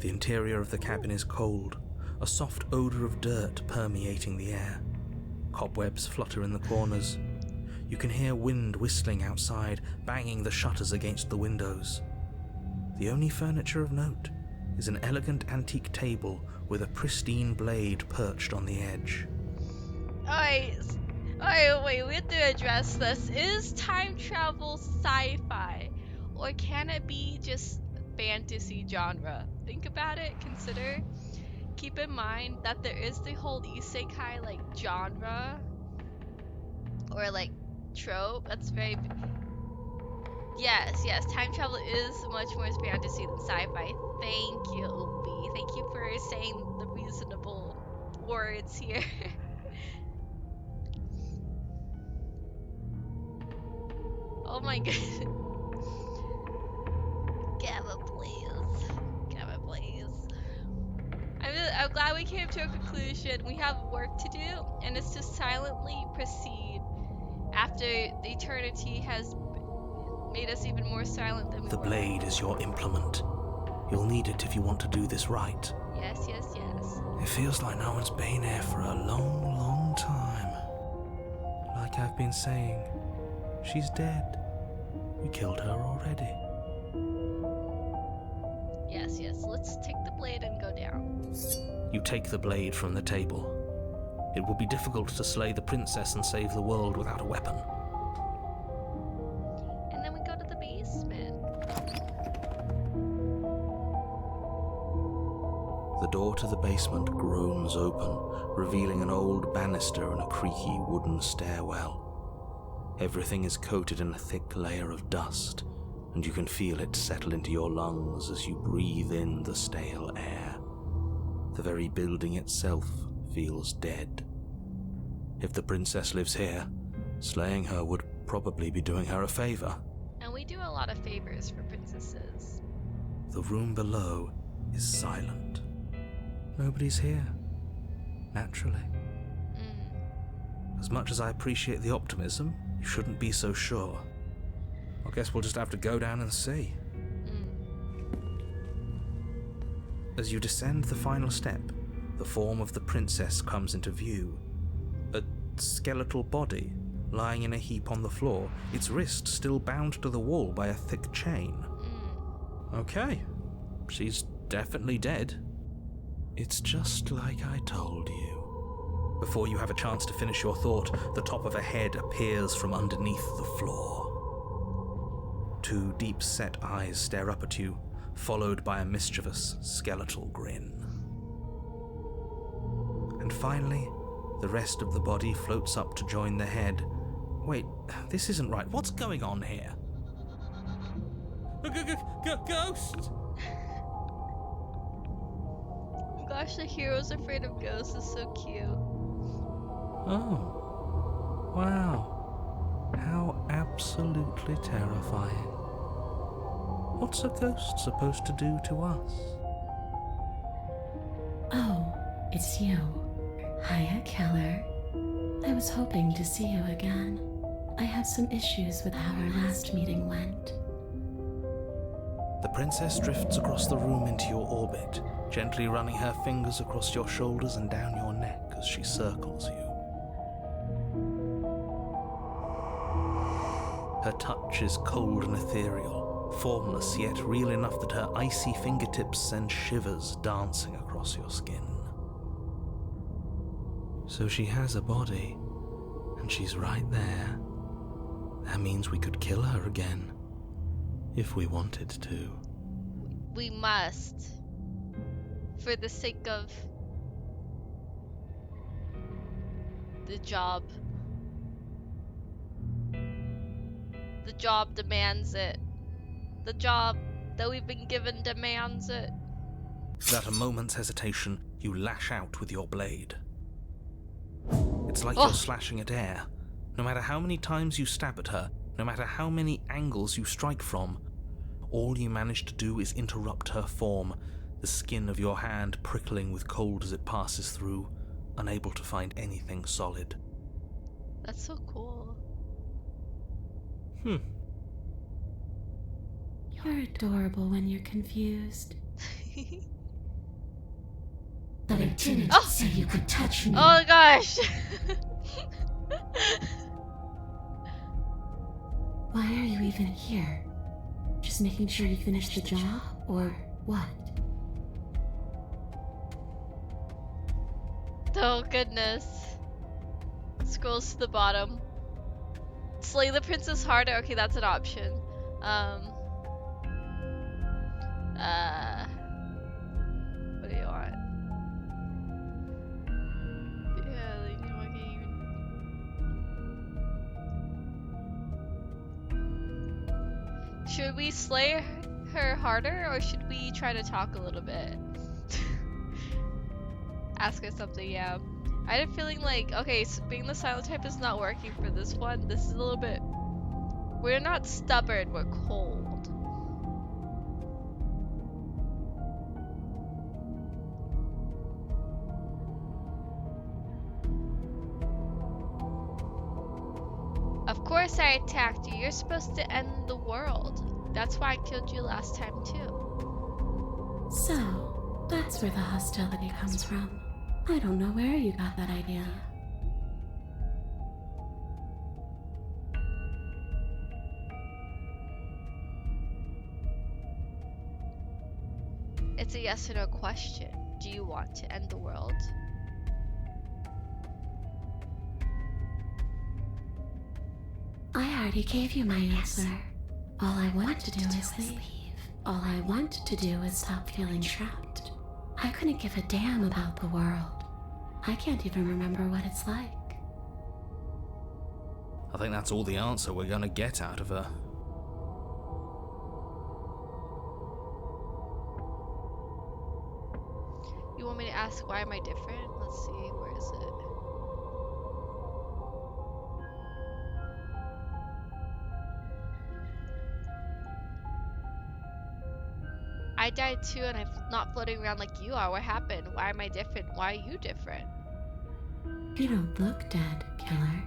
The interior of the cabin is cold, a soft odor of dirt permeating the air. Cobwebs flutter in the corners. You can hear wind whistling outside, banging the shutters against the windows. The only furniture of note is an elegant antique table with a pristine blade perched on the edge. Alright, wait, we have to address this. Is time travel sci-fi? Or can it be just fantasy genre? Think about it, consider. Keep in mind that there is the whole isekai like genre or like trope. That's very yes, time travel is much more fantasy than sci-fi. Thank you, Opie. Thank you for saying the reasonable words here. Oh my god. Gamma, please. Gamma, please. I'm glad we came to a conclusion. We have work to do, and it's to silently proceed after the eternity has made us even more silent than we The were. blade is your implement. You'll need it if you want to do this right. Yes. It feels like no one's been here for a long, long time. Like I've been saying, she's dead. We killed her already. Yes. Let's take the blade and go down. You take the blade from the table. It will be difficult to slay the princess and save the world without a weapon. And then we go to the basement. The door to the basement groans open, revealing an old banister and a creaky wooden stairwell. Everything is coated in a thick layer of dust, and you can feel it settle into your lungs as you breathe in the stale air. The very building itself feels dead. If the princess lives here, slaying her would probably be doing her a favor. And we do a lot of favors for princesses. The room below is silent. Nobody's here. Naturally. As much as I appreciate the optimism, you shouldn't be so sure. I guess we'll just have to go down and see. As you descend the final step, the form of the princess comes into view. A skeletal body lying in a heap on the floor, its wrist still bound to the wall by a thick chain. Okay, she's definitely dead. It's just like I told you. Before you have a chance to finish your thought, the top of a head appears from underneath the floor. Two deep-set eyes stare up at you, followed by a mischievous, skeletal grin. And finally, the rest of the body floats up to join the head. Wait, this isn't right. What's going on here? Ghost! Gosh, the hero's afraid of ghosts is so cute. Oh, wow. How absolutely terrifying. What's a ghost supposed to do to us? Oh, it's you. Hiya, Keller. I was hoping to see you again. I have some issues with how our last meeting went. The princess drifts across the room into your orbit, gently running her fingers across your shoulders and down your neck as she circles you. Her touch is cold and ethereal, formless yet real enough that her icy fingertips send shivers dancing across your skin. So she has a body, and she's right there. That means we could kill her again, if we wanted to. We must. For the sake of the job. The job demands it. The job that we've been given demands it. Without a moment's hesitation, you lash out with your blade. It's like Oh. you're slashing at air. No matter how many times you stab at her, no matter how many angles you strike from, all you manage to do is interrupt her form, the skin of your hand prickling with cold as it passes through, unable to find anything solid. That's so cool. You're adorable when you're confused. But I didn't say you could touch me. Oh gosh! Why are you even here? Just making sure you finish the job, or what? Oh goodness. Scrolls to the bottom. Slay the princess harder. Okay, that's an option. What do you want? Yeah, like, you know, I can't even. Should we slay her harder, or should we try to talk a little bit? Ask her something, yeah. I had a feeling like, okay, so being the silent type is not working for this one. This is a little bit... We're not stubborn, we're cold. Of course I attacked you. You're supposed to end the world. That's why I killed you last time too. So, that's where the hostility comes from. I don't know where you got that idea. It's a yes or no question. Do you want to end the world? I already gave you my answer. All I want to do is leave. All I want to do is stop feeling trapped. I couldn't give a damn about the world. I can't even remember what it's like. I think that's all the answer we're gonna get out of her. You want me to ask why am I different? Let's see, where is it? I died too and I'm not floating around like you are. What happened? Why am I different? Why are you different? You don't look dead, killer.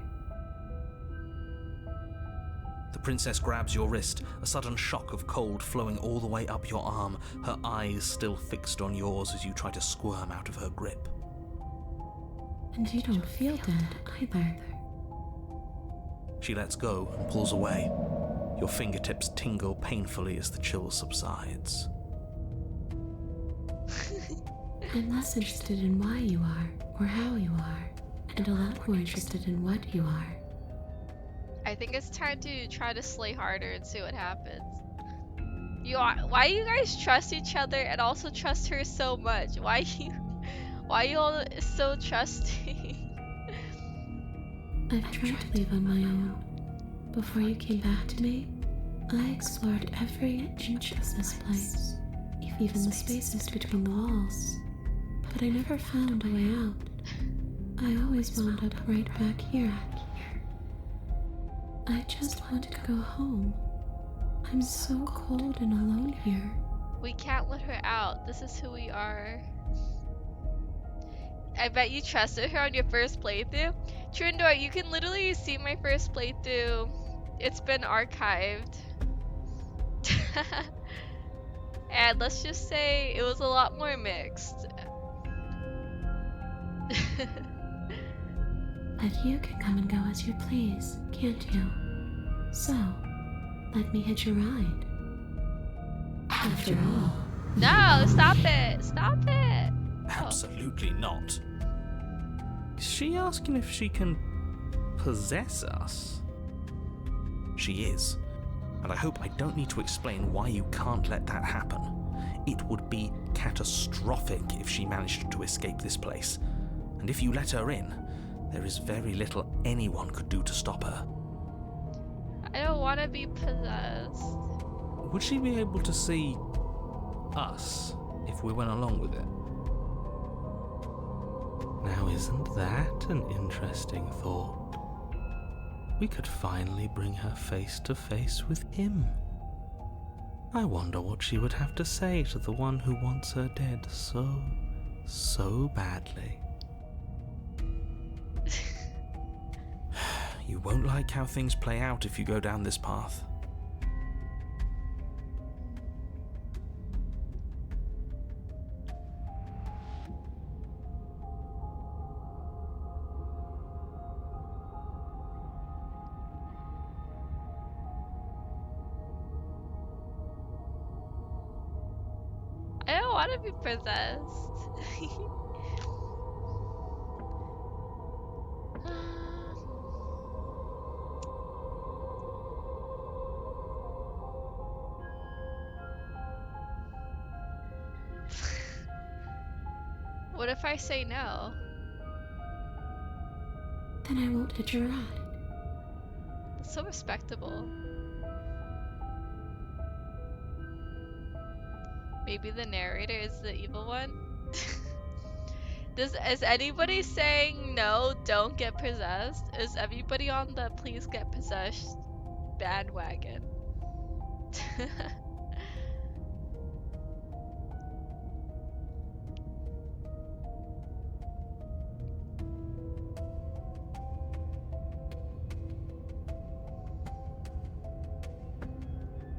The princess grabs your wrist, a sudden shock of cold flowing all the way up your arm, her eyes still fixed on yours as you try to squirm out of her grip. And you don't feel dead either. She lets go and pulls away. Your fingertips tingle painfully as the chill subsides. I'm less interested in why you are, or how you are, and a lot more interested in what you are. I think it's time to try to slay harder and see what happens. Why you guys trust each other and also trust her so much? Why you all so trusting? I've tried to leave on my own. Before you came back to me, I explored every inch of this place, even the spaces between the walls. But I never found a way out. I always wound up right back here. I just want to go home. I'm so cold and alone here. We can't let her out. This is who we are. I bet you trusted her on your first playthrough. Trindor, you can literally see my first playthrough. It's been archived. And let's just say it was a lot more mixed. But you can come and go as you please, can't you? So, let me hitch a ride. After all... No, stop it! Stop it! Absolutely not. Is she asking if she can possess us? She is. And I hope I don't need to explain why you can't let that happen. It would be catastrophic if she managed to escape this place. And if you let her in, there is very little anyone could do to stop her. I don't want to be possessed. would she be able to see us if we went along with it? Now, isn't that an interesting thought? We could finally bring her face to face with him. I wonder what she would have to say to the one who wants her dead so badly. You won't like how things play out if you go down this path. I don't want to be possessed. What if I say no? Then I won't hit your rod. It's so respectable. Maybe the narrator is the evil one? Is anybody saying no, don't get possessed? Is everybody on the please get possessed bandwagon?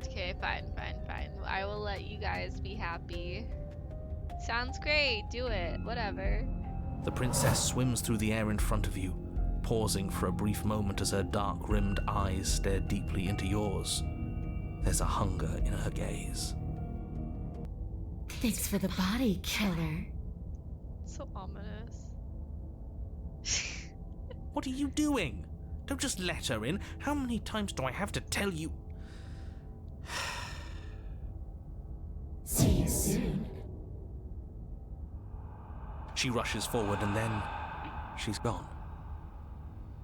Okay, fine. I will let you guys be happy. Sounds great, do it, whatever. The princess swims through the air in front of you, pausing for a brief moment as her dark-rimmed eyes stare deeply into yours. There's a hunger in her gaze. Thanks for the body, killer. So ominous. What are you doing? Don't just let her in. How many times do I have to tell you? See you soon. She rushes forward and then she's gone.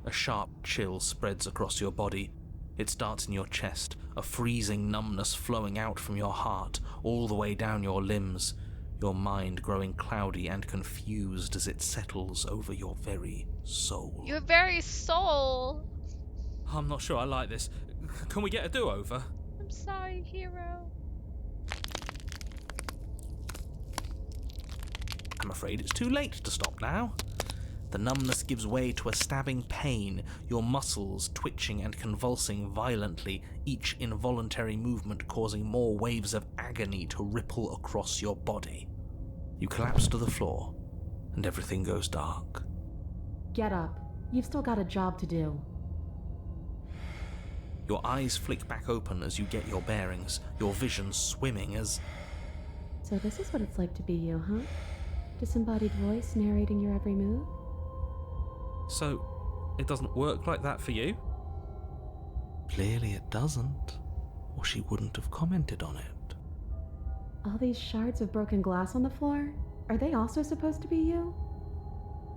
A sharp chill spreads across your body. It starts in your chest, a freezing numbness flowing out from your heart, all the way down your limbs, your mind growing cloudy and confused as it settles over your very soul. Your very soul. I'm not sure I like this. Can we get a do-over? I'm sorry, hero. I'm afraid it's too late to stop now. The numbness gives way to a stabbing pain, your muscles twitching and convulsing violently, each involuntary movement causing more waves of agony to ripple across your body. You collapse to the floor, and everything goes dark. Get up. You've still got a job to do. Your eyes flick back open as you get your bearings, your vision swimming as... So this is what it's like to be you, huh? Disembodied voice narrating your every move? So, it doesn't work like that for you? Clearly it doesn't, or she wouldn't have commented on it. All these shards of broken glass on the floor? Are they also supposed to be you?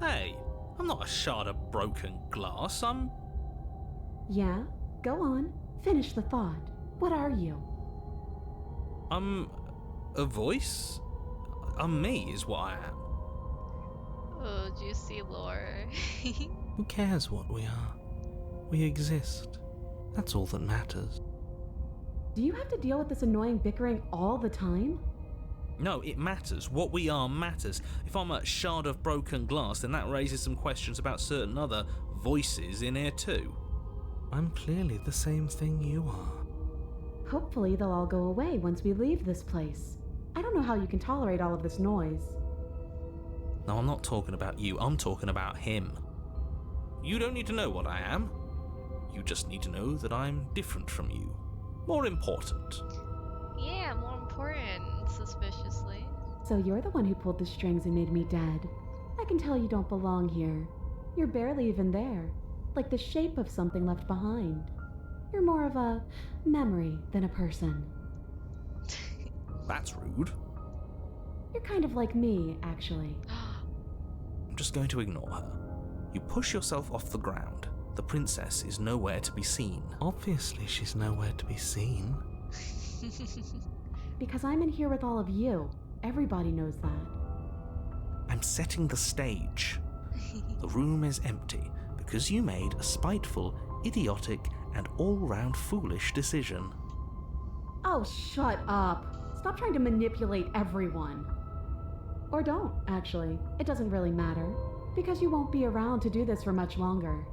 Hey, I'm not a shard of broken glass, I'm... Yeah? Go on. Finish the thought. What are you? I'm... a voice? I'm me, is what I am. Oh, juicy lore. Who cares what we are? We exist. That's all that matters. Do you have to deal with this annoying bickering all the time? No, it matters. What we are matters. If I'm a shard of broken glass, then that raises some questions about certain other voices in here too. I'm clearly the same thing you are. Hopefully they'll all go away once we leave this place. I don't know how you can tolerate all of this noise. No, I'm not talking about you. I'm talking about him. You don't need to know what I am. You just need to know that I'm different from you. More important. Yeah, more important, suspiciously. So you're the one who pulled the strings and made me dead. I can tell you don't belong here. You're barely even there, like the shape of something left behind. You're more of a memory than a person. That's rude. You're kind of like me, actually. I'm just going to ignore her. You push yourself off the ground. The princess is nowhere to be seen. Obviously, she's nowhere to be seen. Because I'm in here with all of you. Everybody knows that. I'm setting the stage. The room is empty because you made a spiteful, idiotic, and all-round foolish decision. Oh, shut up. Stop trying to manipulate everyone. Or don't, actually. It doesn't really matter. Because you won't be around to do this for much longer.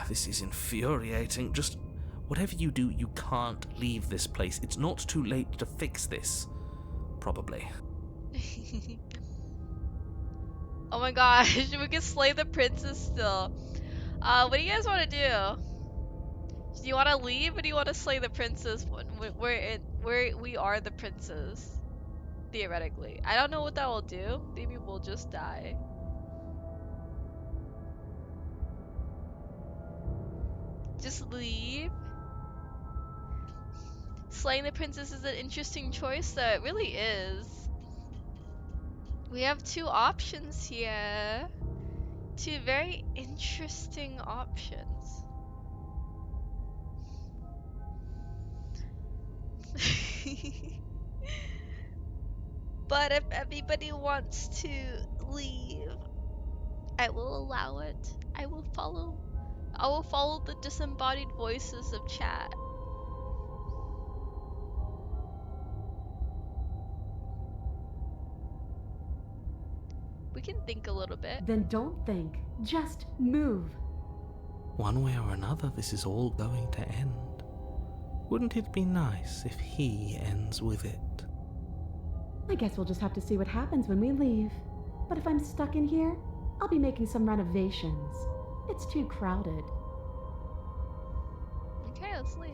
This is infuriating. Just whatever you do, you can't leave this place. It's not too late to fix this. Probably. Oh my gosh, we can slay the princess still. What do you guys want to do? Do you want to leave or do you want to slay the princess when we are the princess? Theoretically. I don't know what that will do. Maybe we'll just die. Just leave? Slaying the princess is an interesting choice though, it really is. We have two options here. Two very interesting options. But if everybody wants to leave, I will allow it. I will follow the disembodied voices of chat. We can think a little bit. Then don't think. Just move. One way or another, this is all going to end. Wouldn't it be nice if he ends with it? I guess we'll just have to see what happens when we leave. But if I'm stuck in here, I'll be making some renovations. It's too crowded. Okay, let's leave.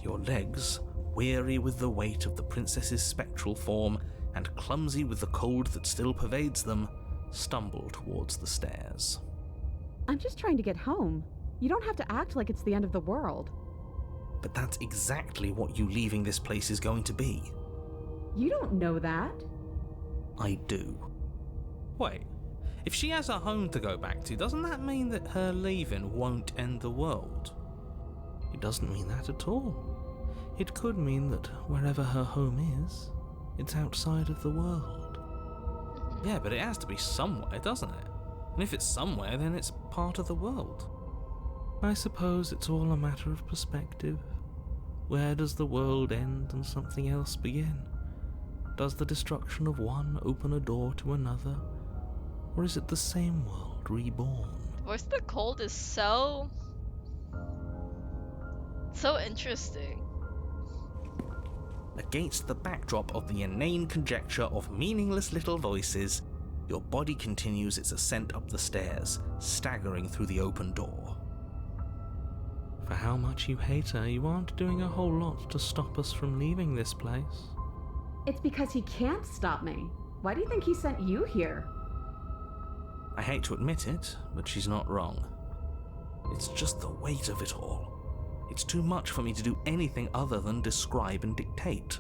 Your legs, weary with the weight of the princess's spectral form and clumsy with the cold that still pervades them, stumble towards the stairs. I'm just trying to get home. You don't have to act like it's the end of the world. But that's exactly what you leaving this place is going to be. You don't know that. I do. Wait, if she has a home to go back to, doesn't that mean that her leaving won't end the world? It doesn't mean that at all. It could mean that wherever her home is, it's outside of the world. Yeah, but it has to be somewhere, doesn't it? And if it's somewhere, then it's part of the world. I suppose it's all a matter of perspective. Where does the world end and something else begin? Does the destruction of one open a door to another? Or is it the same world reborn? Voice of the Cold is so interesting. Against the backdrop of the inane conjecture of meaningless little voices, your body continues its ascent up the stairs, staggering through the open door. For how much you hate her, you aren't doing a whole lot to stop us from leaving this place. It's because he can't stop me. Why do you think he sent you here? I hate to admit it, but she's not wrong. It's just the weight of it all. It's too much for me to do anything other than describe and dictate.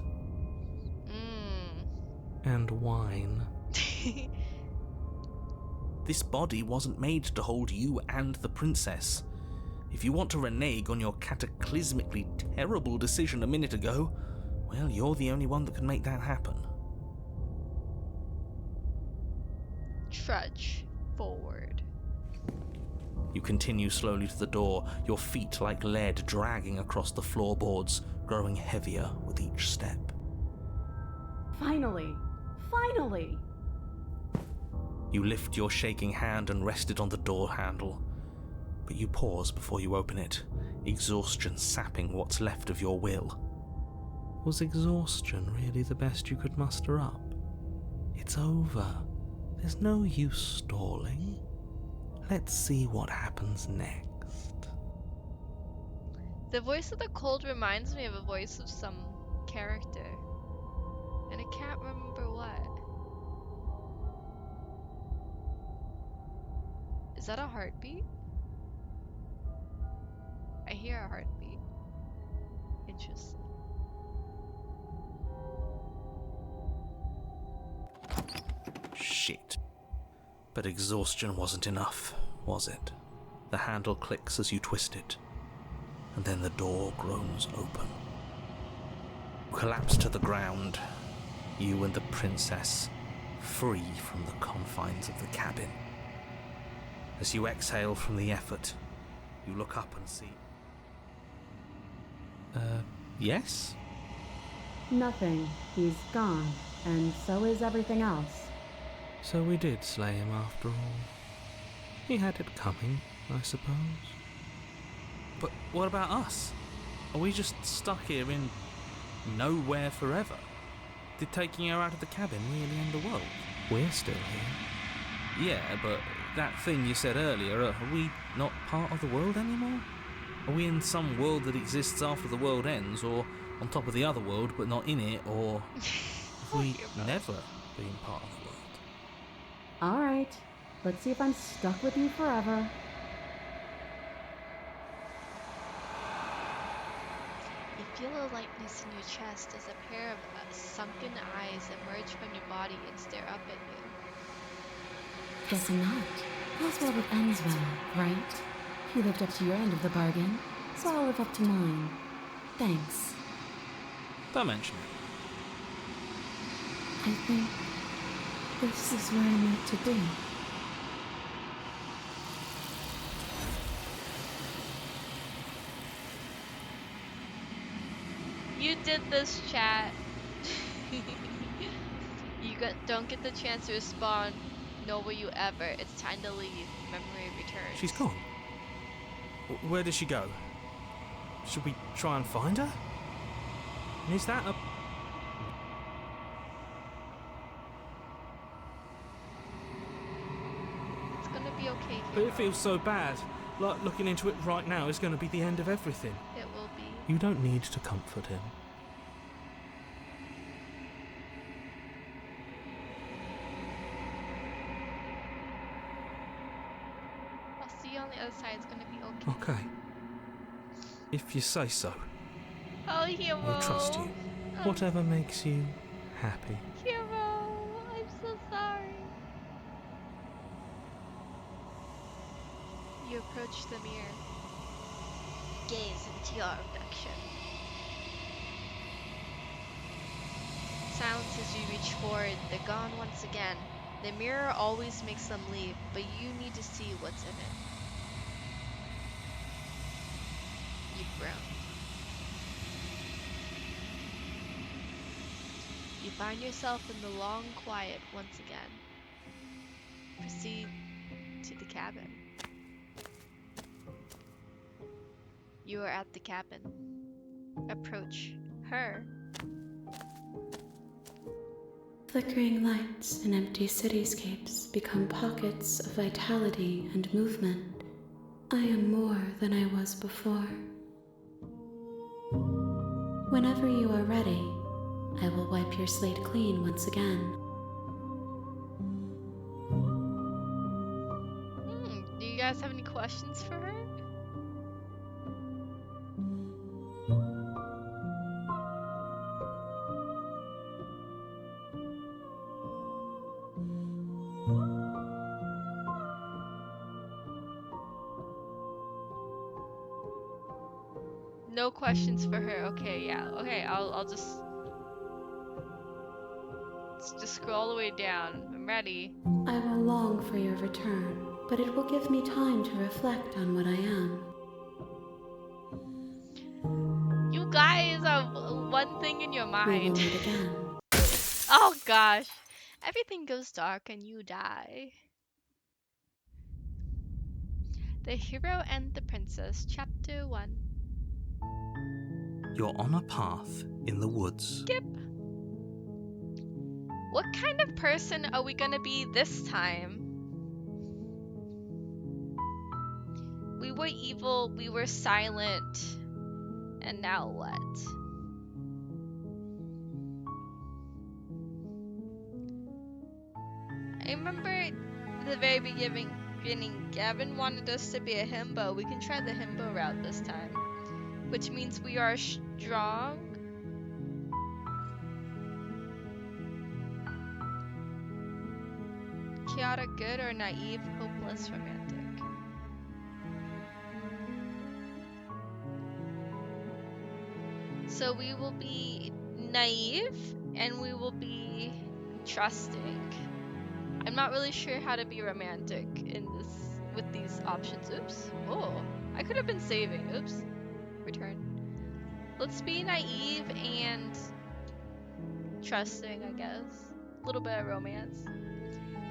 And whine. This body wasn't made to hold you and the princess. If you want to renege on your cataclysmically terrible decision a minute ago, well, you're the only one that can make that happen. Trudge forward. You continue slowly to the door, your feet like lead dragging across the floorboards, growing heavier with each step. Finally! Finally! You lift your shaking hand and rest it on the door handle, but you pause before you open it, exhaustion sapping what's left of your will. Was exhaustion really the best you could muster up? It's over. There's no use stalling. Let's see what happens next. The voice of the cold reminds me of a voice of some character. And I can't remember what. Is that a heartbeat? I hear a heartbeat. Interesting. Shit. But exhaustion wasn't enough, was it? The handle clicks as you twist it. and then the door groans open. Collapse to the ground, you and the princess, free from the confines of the cabin. As you exhale from the effort, you look up and see... yes? Nothing. He's gone, and so is everything else. So we did slay him after all. He had it coming, I suppose. But what about us? Are we just stuck here in nowhere forever? Did taking her out of the cabin really end the world? We're still here. Yeah, but that thing you said earlier, are we not part of the world anymore? Are we in some world that exists after the world ends, or on top of the other world but not in it, or have we never been part of the world? Alright, let's see if I'm stuck with you forever. You feel a lightness in your chest as a pair of sunken eyes emerge from your body and stare up at you. Guessing not. All's well that ends well, right? You lived up to your end of the bargain, so I'll live up to mine. Thanks. Don't mention it. I think this is where I'm meant to be. You did this, chat. Don't get the chance to respond, nor will you ever. It's time to leave. Memory returns. She's gone. Where did she go? Should we try and find her? And is that a... It's gonna be okay, But hero. it feels so bad. Like looking into it right now is going to be the end of everything. It will be. You don't need to comfort him. I'll see you on the other side. It's gonna be okay. Okay. If you say so. Oh, hero. We'll trust you. Whatever makes you happy. Hero, I'm so sorry. You approach the mirror. Gaze into your reflection. Silence as you reach forward. They're gone once again. The mirror always makes them leave, but you need to see what's in it. You groan. You find yourself in the long quiet once again. Proceed to the cabin. You are at the cabin. Approach her. Flickering lights and empty cityscapes become pockets of vitality and movement. I am more than I was before. Whenever you are ready, I will wipe your slate clean once again. Do you guys have any questions for her? No questions for her. Okay, yeah. Okay, I'll just scroll all the way down. I'm ready. I will long for your return, but it will give me time to reflect on what I am. You guys are one thing in your We will mind. meet again. Oh gosh. Everything goes dark and you die. The Hero and the Princess, Chapter 1. You're on a path in the woods. Skip. What kind of person are we gonna be this time? We were evil, we were silent, and now what? I remember at the very beginning, Gavin wanted us to be a himbo. We can try the himbo route this time, which means we are strong. Chaotic good or naive, hopeless romantic. So we will be naive and we will be trusting. I'm not really sure how to be romantic in this with these options. Oops. Oh, I could have been saving. Oops. Return. Let's be naive and trusting, I guess. A little bit of romance.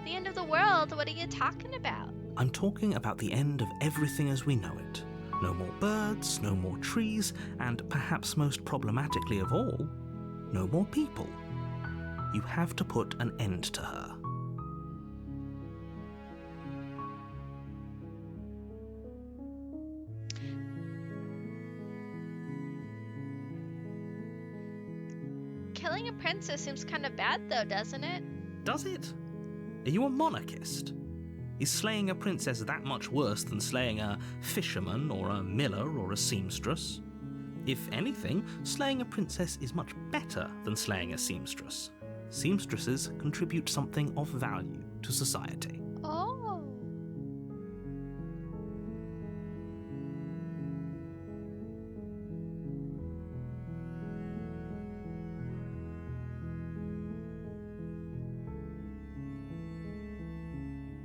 The end of the world? What are you talking about? I'm talking about the end of everything as we know it. No more birds, no more trees, and perhaps most problematically of all, no more people. You have to put an end to her. Killing a princess seems kind of bad though, doesn't it? Does it? Are you a monarchist? Is slaying a princess that much worse than slaying a fisherman or a miller or a seamstress? If anything, slaying a princess is much better than slaying a seamstress. Seamstresses contribute something of value to society. Oh.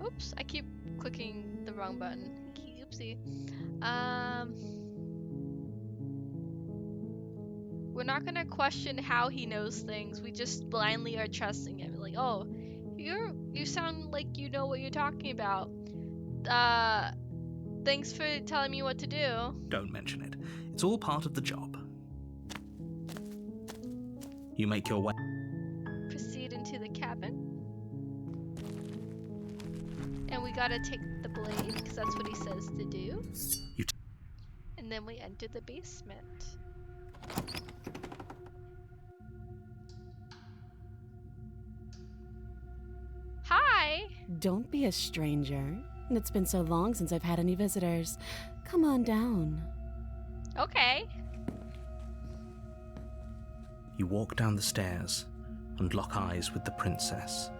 Oops, I keep clicking the wrong button. Oopsie. We're not gonna question how he knows things. We just blindly are trusting him. Like, oh, you sound like you know what you're talking about. Thanks for telling me what to do. Don't mention it. It's all part of the job. You make your way. Proceed into the cabin. And we gotta take the blade, because that's what he says to do. And then we enter the basement. Hi! Don't be a stranger. It's been so long since I've had any visitors. Come on down. Okay. You walk down the stairs and lock eyes with the princess.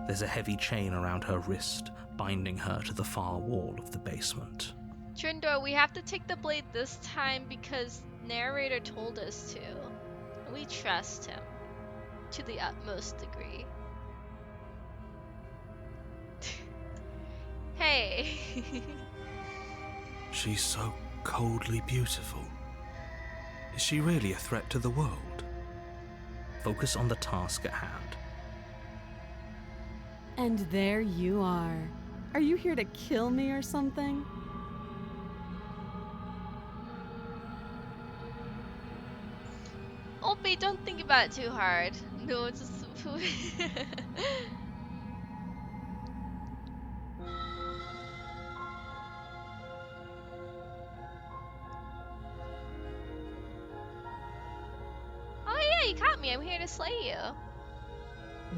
There's a heavy chain around her wrist, binding her to the far wall of the basement. Trindor, we have to take the blade this time because narrator told us to. And we trust him to the utmost degree. Hey. She's so coldly beautiful. Is she really a threat to the world? Focus on the task at hand. And there you are. Are you here to kill me or something? Opie, don't think about it too hard. No, it's just... Oh yeah, you caught me. I'm here to slay you.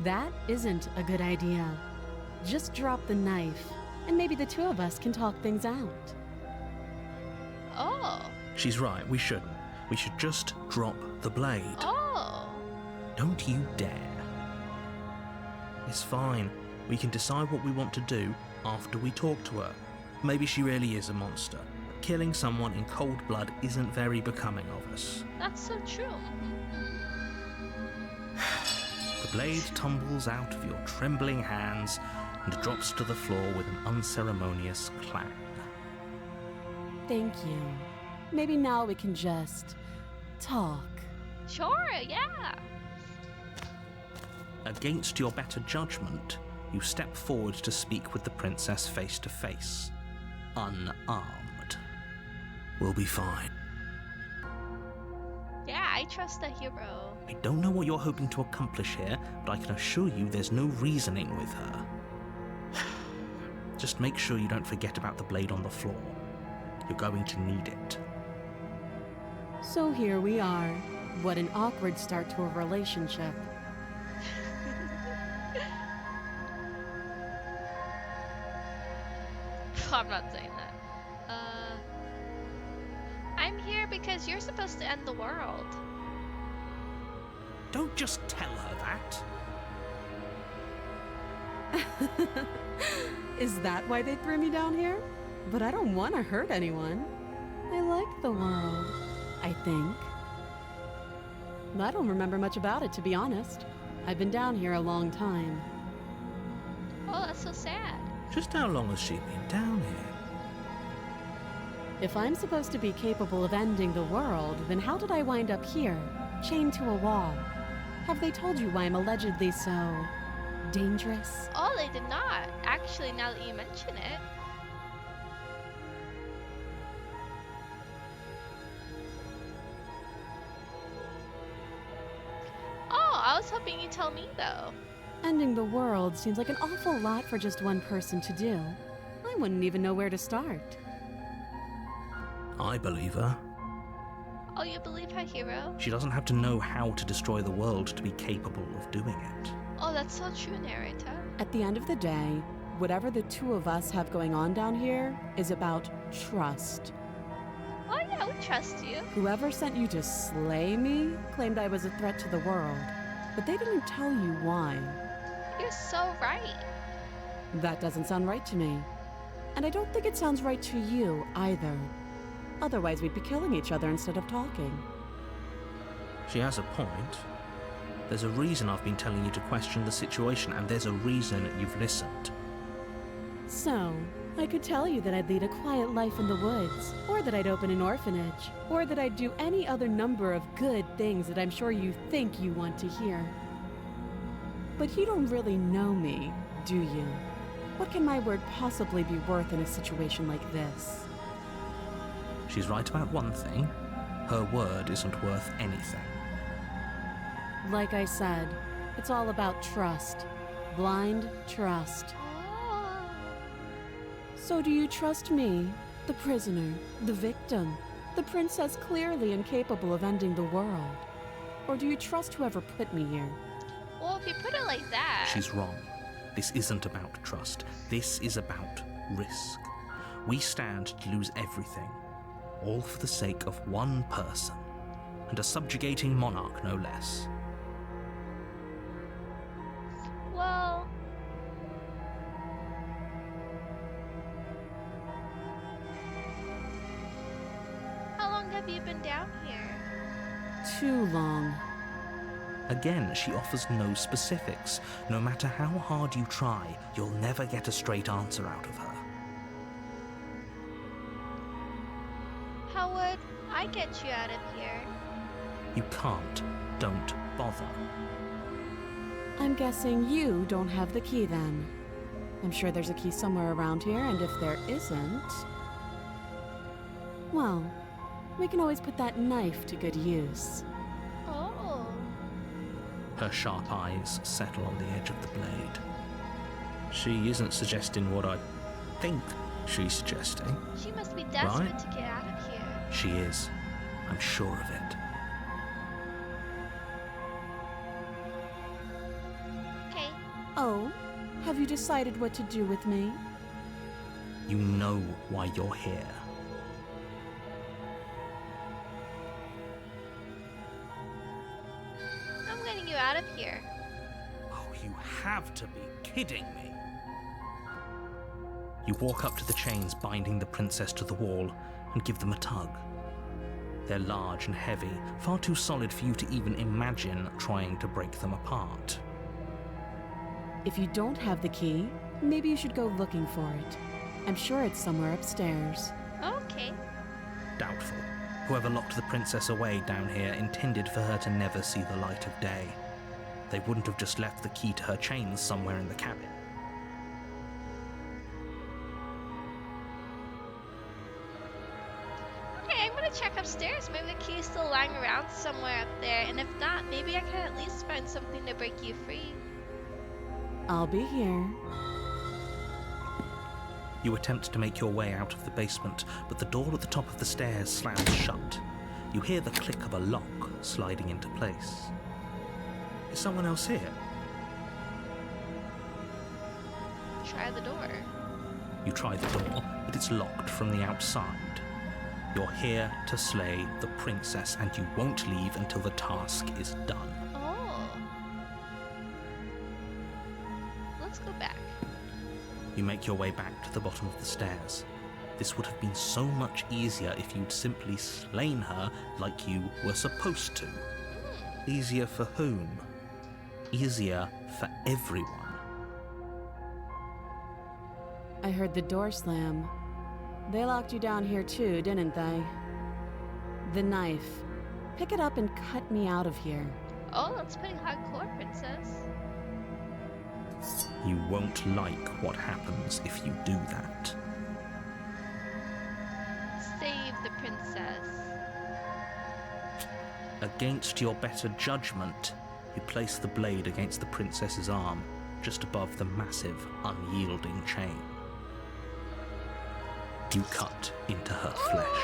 That isn't a good idea. Just drop the knife, and maybe the two of us can talk things out. Oh. She's right, we shouldn't. We should just drop the blade. Oh. Don't you dare. It's fine. We can decide what we want to do after we talk to her. Maybe she really is a monster. Killing someone in cold blood isn't very becoming of us. That's so true. The blade tumbles out of your trembling hands and drops to the floor with an unceremonious clang. Thank you. Maybe now we can just talk. Sure, yeah. Against your better judgment, you step forward to speak with the princess face to face, unarmed. We'll be fine. Yeah, I trust the hero. I don't know what you're hoping to accomplish here, but I can assure you there's no reasoning with her. Just make sure you don't forget about the blade on the floor. You're going to need it. So here we are. What an awkward start to a relationship. I'm not saying that. I'm here because you're supposed to end the world. Don't just tell her that. Is that why they threw me down here? But I don't want to hurt anyone. I like the world, I think. I don't remember much about it, to be honest. I've been down here a long time. Oh, that's so sad. Just how long has she been down here? If I'm supposed to be capable of ending the world, then how did I wind up here, chained to a wall? Have they told you why I'm allegedly so dangerous? Oh, they did not. Actually, now that you mention it. Oh, I was hoping you'd tell me, though. Ending the world seems like an awful lot for just one person to do. I wouldn't even know where to start. I believe her. Oh, you believe her, hero? She doesn't have to know how to destroy the world to be capable of doing it. Oh, that's so true, narrator. At the end of the day, whatever the two of us have going on down here is about trust. Oh, yeah, we trust you. Whoever sent you to slay me claimed I was a threat to the world, but they didn't tell you why. You're so right. That doesn't sound right to me. And I don't think it sounds right to you either. Otherwise, we'd be killing each other instead of talking. She has a point. There's a reason I've been telling you to question the situation, and there's a reason you've listened. So, I could tell you that I'd lead a quiet life in the woods, or that I'd open an orphanage, or that I'd do any other number of good things that I'm sure you think you want to hear. But you don't really know me, do you? What can my word possibly be worth in a situation like this? She's right about one thing. Her word isn't worth anything. Like I said, it's all about trust. Blind trust. Oh. So do you trust me, the prisoner, the victim, the princess clearly incapable of ending the world? Or do you trust whoever put me here? Well, if you put it like that... She's wrong. This isn't about trust. This is about risk. We stand to lose everything, all for the sake of one person, and a subjugating monarch no less. Well... How long have you been down here? Too long. Again, she offers no specifics. No matter how hard you try, you'll never get a straight answer out of her. How would I get you out of here? You can't. Don't bother. I'm guessing you don't have the key then. I'm sure there's a key somewhere around here, and if there isn't... well, we can always put that knife to good use. Oh. Her sharp eyes settle on the edge of the blade. She isn't suggesting what I think she's suggesting. She must be desperate Right? to get out of here. She is. I'm sure of it. Okay. Oh, have you decided what to do with me? You know why you're here. I'm getting you out of here. Oh, you have to be kidding me. You walk up to the chains binding the princess to the wall and give them a tug. They're large and heavy, far too solid for you to even imagine trying to break them apart. If you don't have the key, maybe you should go looking for it. I'm sure it's somewhere upstairs. Okay. Doubtful. Whoever locked the princess away down here intended for her to never see the light of day. They wouldn't have just left the key to her chains somewhere in the cabin. Okay, I'm gonna check upstairs. Maybe the key's still lying around somewhere up there. And if not, maybe I can at least find something to break you free. I'll be here. You attempt to make your way out of the basement, but the door at the top of the stairs slams shut. You hear the click of a lock sliding into place. Is someone else here? Try the door. You try the door, but it's locked from the outside. You're here to slay the princess, and you won't leave until the task is done. Oh. Let's go back. You make your way back to the bottom of the stairs. This would have been so much easier if you'd simply slain her like you were supposed to. Easier for whom? Easier for everyone. I heard the door slam. They locked you down here too, didn't they? The knife. Pick it up and cut me out of here. Oh, that's pretty hardcore, princess. You won't like what happens if you do that. Save the princess. Against your better judgment, you place the blade against the princess's arm, just above the massive, unyielding chain. You cut into her flesh.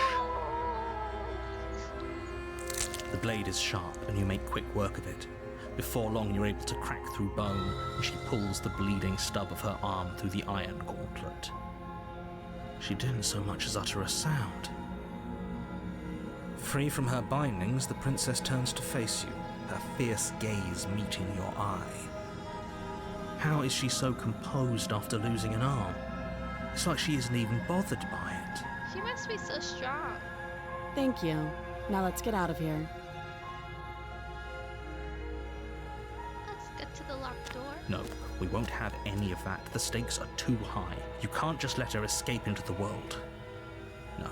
The blade is sharp, and you make quick work of it. Before long, you're able to crack through bone, and she pulls the bleeding stub of her arm through the iron gauntlet. She didn't so much as utter a sound. Free from her bindings, the princess turns to face you, her fierce gaze meeting your eye. How is she so composed after losing an arm? It's like she isn't even bothered by it. She must be so strong. Thank you. Now let's get out of here. Let's get to the locked door. No, we won't have any of that. The stakes are too high. You can't just let her escape into the world. No,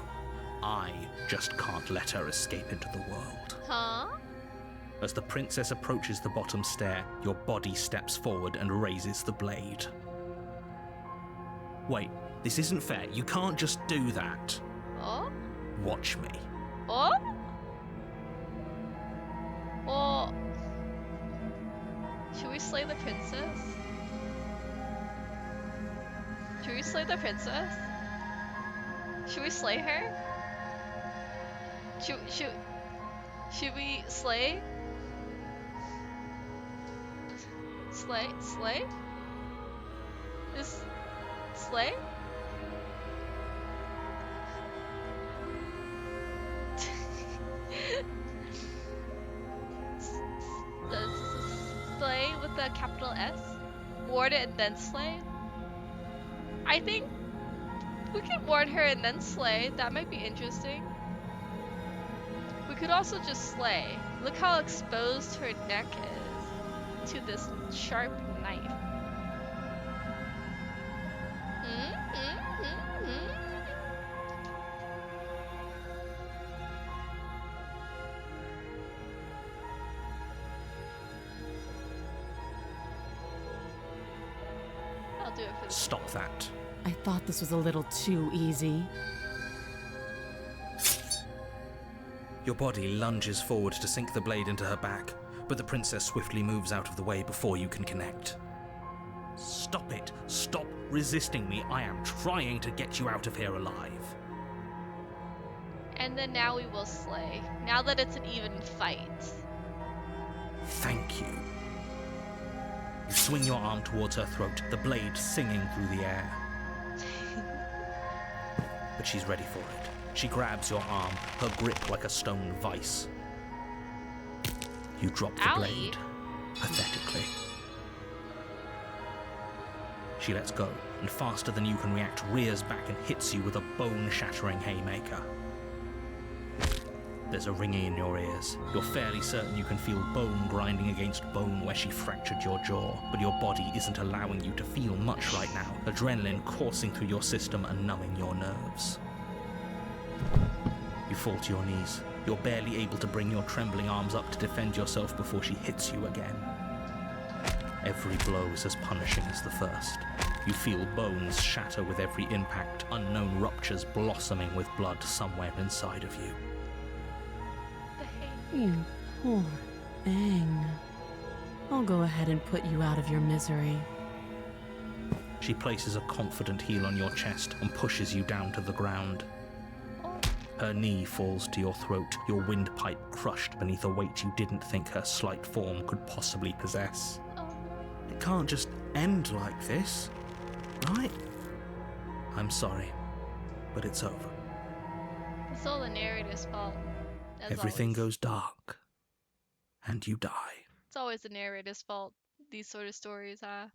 I just can't let her escape into the world. Huh? As the princess approaches the bottom stair, your body steps forward and raises the blade. Wait, this isn't fair. You can't just do that. Oh? Watch me. Oh? Oh. Should we slay the princess? Should we slay the princess? Should we slay her? Should we slay? Slay? This slay? Slay with a capital S? Ward it and then slay? I think we could ward her and then slay. That might be interesting. We could also just slay. Look how exposed her neck is to this sharp knife. I'll do it for the Stop that. I thought this was a little too easy. Your body lunges forward to sink the blade into her back, but the princess swiftly moves out of the way before you can connect. Stop it! Stop resisting me! I am trying to get you out of here alive. And then now we will slay. Now that it's an even fight. Thank you. You swing your arm towards her throat, the blade singing through the air. But she's ready for it. She grabs your arm, her grip like a stone vice. You drop the Owie. blade, pathetically. She lets go, and faster than you can react, rears back and hits you with a bone-shattering haymaker. There's a ringing in your ears. You're fairly certain you can feel bone grinding against bone where she fractured your jaw, but your body isn't allowing you to feel much right now, adrenaline coursing through your system and numbing your nerves. You fall to your knees. You're barely able to bring your trembling arms up to defend yourself before she hits you again. Every blow is as punishing as the first. You feel bones shatter with every impact, unknown ruptures blossoming with blood somewhere inside of you. You poor thing. I'll go ahead and put you out of your misery. She places a confident heel on your chest and pushes you down to the ground. Her knee falls to your throat, your windpipe crushed beneath a weight you didn't think her slight form could possibly possess. It can't just end like this, right? I'm sorry, but it's over. It's all the narrator's fault. As Everything always. goes dark, and you die. It's always the narrator's fault, these sort of stories, huh?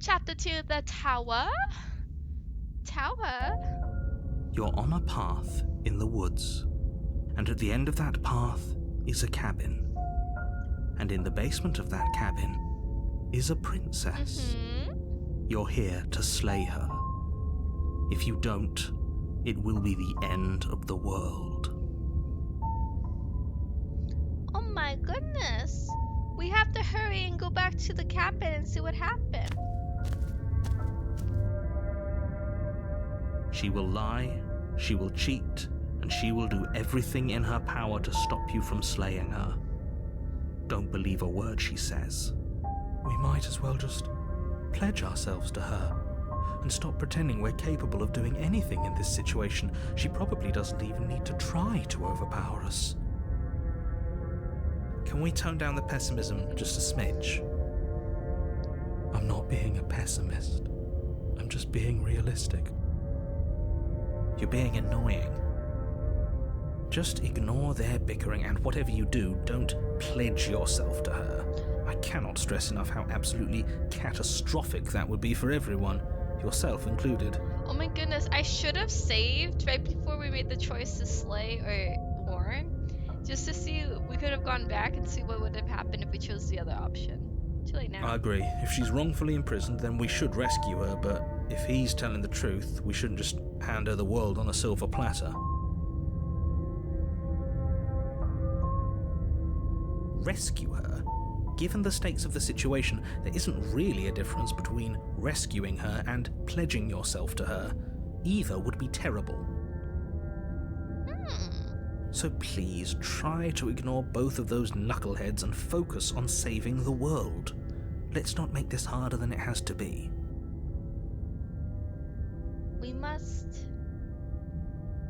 Chapter 2, The Tower. You're on a path in the woods, and at the end of that path is a cabin. And in the basement of that cabin is a princess. You're here to slay her. If you don't, it will be the end of the world. Oh my goodness. We have to hurry and go back to the cabin and see what happened. She will lie, she will cheat, and she will do everything in her power to stop you from slaying her. Don't believe a word she says. We might as well just pledge ourselves to her and stop pretending we're capable of doing anything in this situation. She probably doesn't even need to try to overpower us. Can we tone down the pessimism just a smidge? I'm not being a pessimist. I'm just being realistic. You're being annoying. Just ignore their bickering, and whatever you do, don't pledge yourself to her. I cannot stress enough how absolutely catastrophic that would be for everyone, yourself included. Oh my goodness, I should have saved right before we made the choice to slay or warn. Just to see, we could have gone back and see what would have happened if we chose the other option. Too late now. I agree. If she's wrongfully imprisoned, then we should rescue her, but if he's telling the truth, we shouldn't just hand her the world on a silver platter. Rescue her? Given the stakes of the situation, there isn't really a difference between rescuing her and pledging yourself to her. Either would be terrible. So please try to ignore both of those knuckleheads and focus on saving the world. Let's not make this harder than it has to be. We must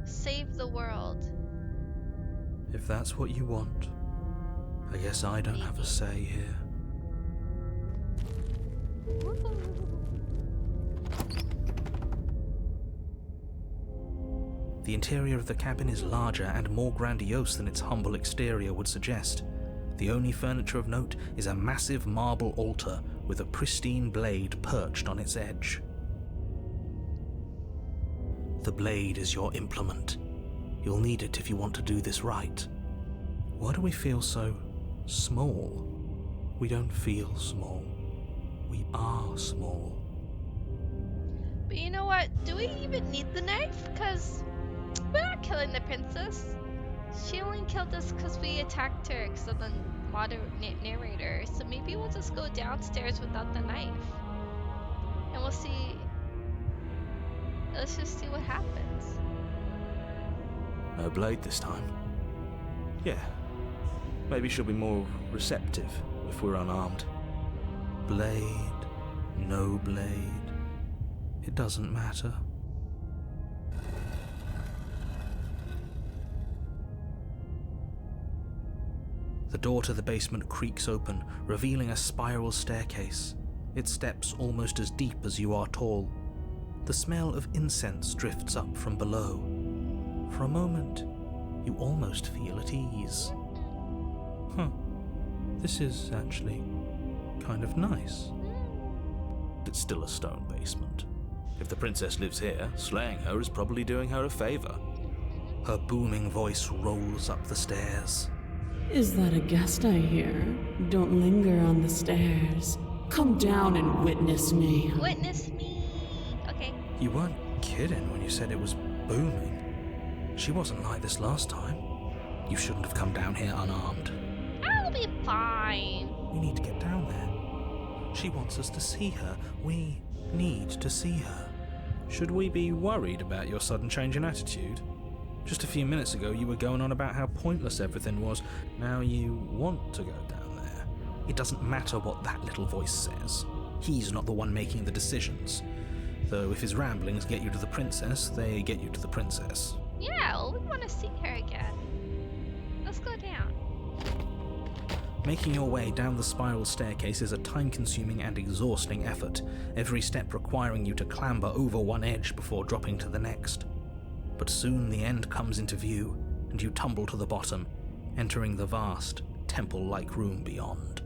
save the world. If that's what you want, I guess I don't have a say here. The interior of the cabin is larger and more grandiose than its humble exterior would suggest. The only furniture of note is a massive marble altar with a pristine blade perched on its edge. The blade is your implement. You'll need it if you want to do this right. Why do we feel so small? We don't feel small. We are small. But you know what? Do we even need the knife? Because we're not killing the princess. She only killed us because we attacked her because of the narrator. So maybe we'll just go downstairs without the knife. And we'll see. Let's just see what happens. No blade this time. Yeah. Maybe she'll be more receptive if we're unarmed. Blade, no blade. It doesn't matter. The door to the basement creaks open, revealing a spiral staircase. Its steps almost as deep as you are tall. The smell of incense drifts up from below. For a moment, you almost feel at ease. This is actually kind of nice. It's still a stone basement. If the princess lives here, slaying her is probably doing her a favor. Her booming voice rolls up the stairs. Is that a guest I hear? Don't linger on the stairs. Come down and witness me. Witness me. Okay. You weren't kidding when you said it was booming. She wasn't like this last time. You shouldn't have come down here unarmed. I'll be fine. We need to get down there. She wants us to see her. We need to see her. Should we be worried about your sudden change in attitude? Just a few minutes ago, you were going on about how pointless everything was. Now you want to go down there. It doesn't matter what that little voice says. He's not the one making the decisions. Though if his ramblings get you to the princess, they get you to the princess. Yeah, well, we want to see her again. Let's go down. Making your way down the spiral staircase is a time-consuming and exhausting effort, every step requiring you to clamber over one edge before dropping to the next. But soon the end comes into view, and you tumble to the bottom, entering the vast, temple-like room beyond.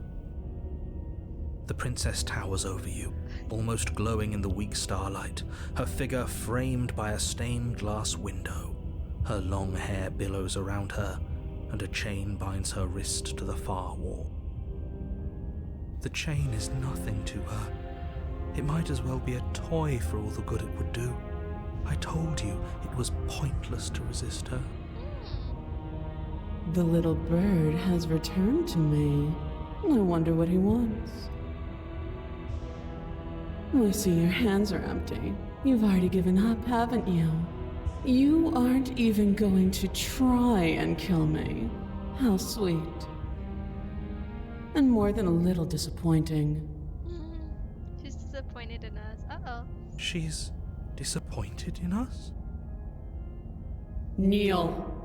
The princess towers over you, almost glowing in the weak starlight, her figure framed by a stained glass window. Her long hair billows around her, and a chain binds her wrist to the far wall. The chain is nothing to her. It might as well be a toy for all the good it would do. I told you it was pointless to resist her. The little bird has returned to me. I wonder what he wants. I see your hands are empty. You've already given up, haven't you? You aren't even going to try and kill me. How sweet. And more than a little disappointing. She's disappointed in us. Uh-oh. She's disappointed in us? Kneel.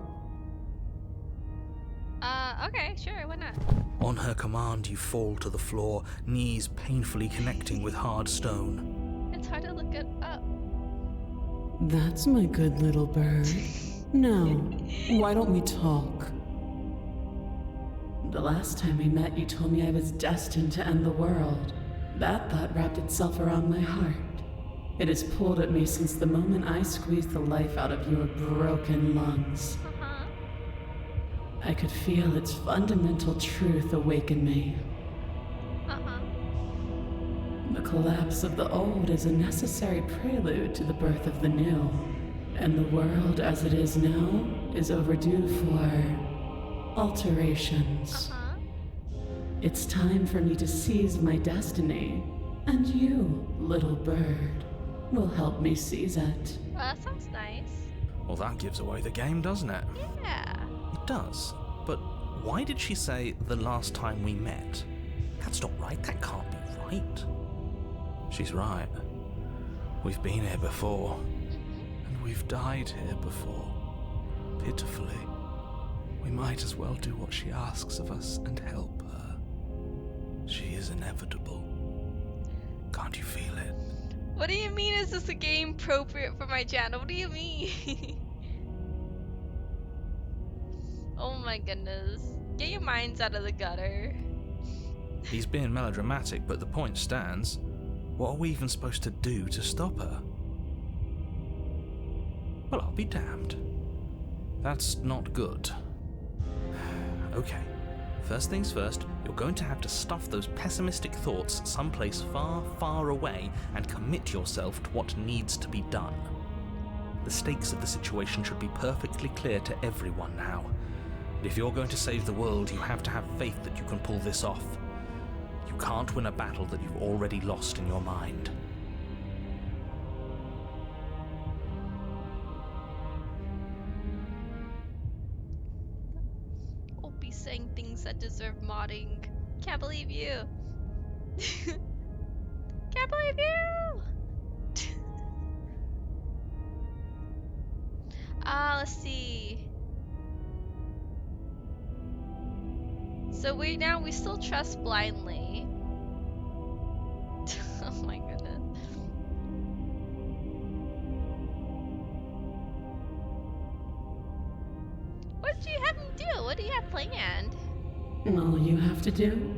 Okay, sure, why not? On her command, you fall to the floor, knees painfully connecting with hard stone. It's hard to look it up. That's my good little bird. Now, why don't we talk? The last time we met, you told me I was destined to end the world. That thought wrapped itself around my heart. It has pulled at me since the moment I squeezed the life out of your broken lungs. Uh-huh. I could feel its fundamental truth awaken me. Uh-huh. The collapse of the old is a necessary prelude to the birth of the new. And the world as it is now is overdue for alterations. Uh-huh. It's time for me to seize my destiny. And you, little bird, will help me seize it. Well, that sounds nice. Well, that gives away the game, doesn't it? Yeah. It does. But why did she say the last time we met? That's not right. That can't be right. She's right. We've been here before. And we've died here before. Pitifully. We might as well do what she asks of us and help her. She is inevitable. Can't you feel it? What do you mean, is this a game appropriate for my channel? What do you mean? Oh my goodness. Get your minds out of the gutter. He's being melodramatic, but the point stands. What are we even supposed to do to stop her? Well, I'll be damned. That's not good. Okay, first things first, you're going to have to stuff those pessimistic thoughts someplace far, far away and commit yourself to what needs to be done. The stakes of the situation should be perfectly clear to everyone now. And if you're going to save the world, you have to have faith that you can pull this off. You can't win a battle that you've already lost in your mind. I'll be saying things that deserve modding. Can't believe you. Can't believe you. Let's see. So we still trust blindly. Oh my goodness. What do you have him do? What do you have planned? All you have to do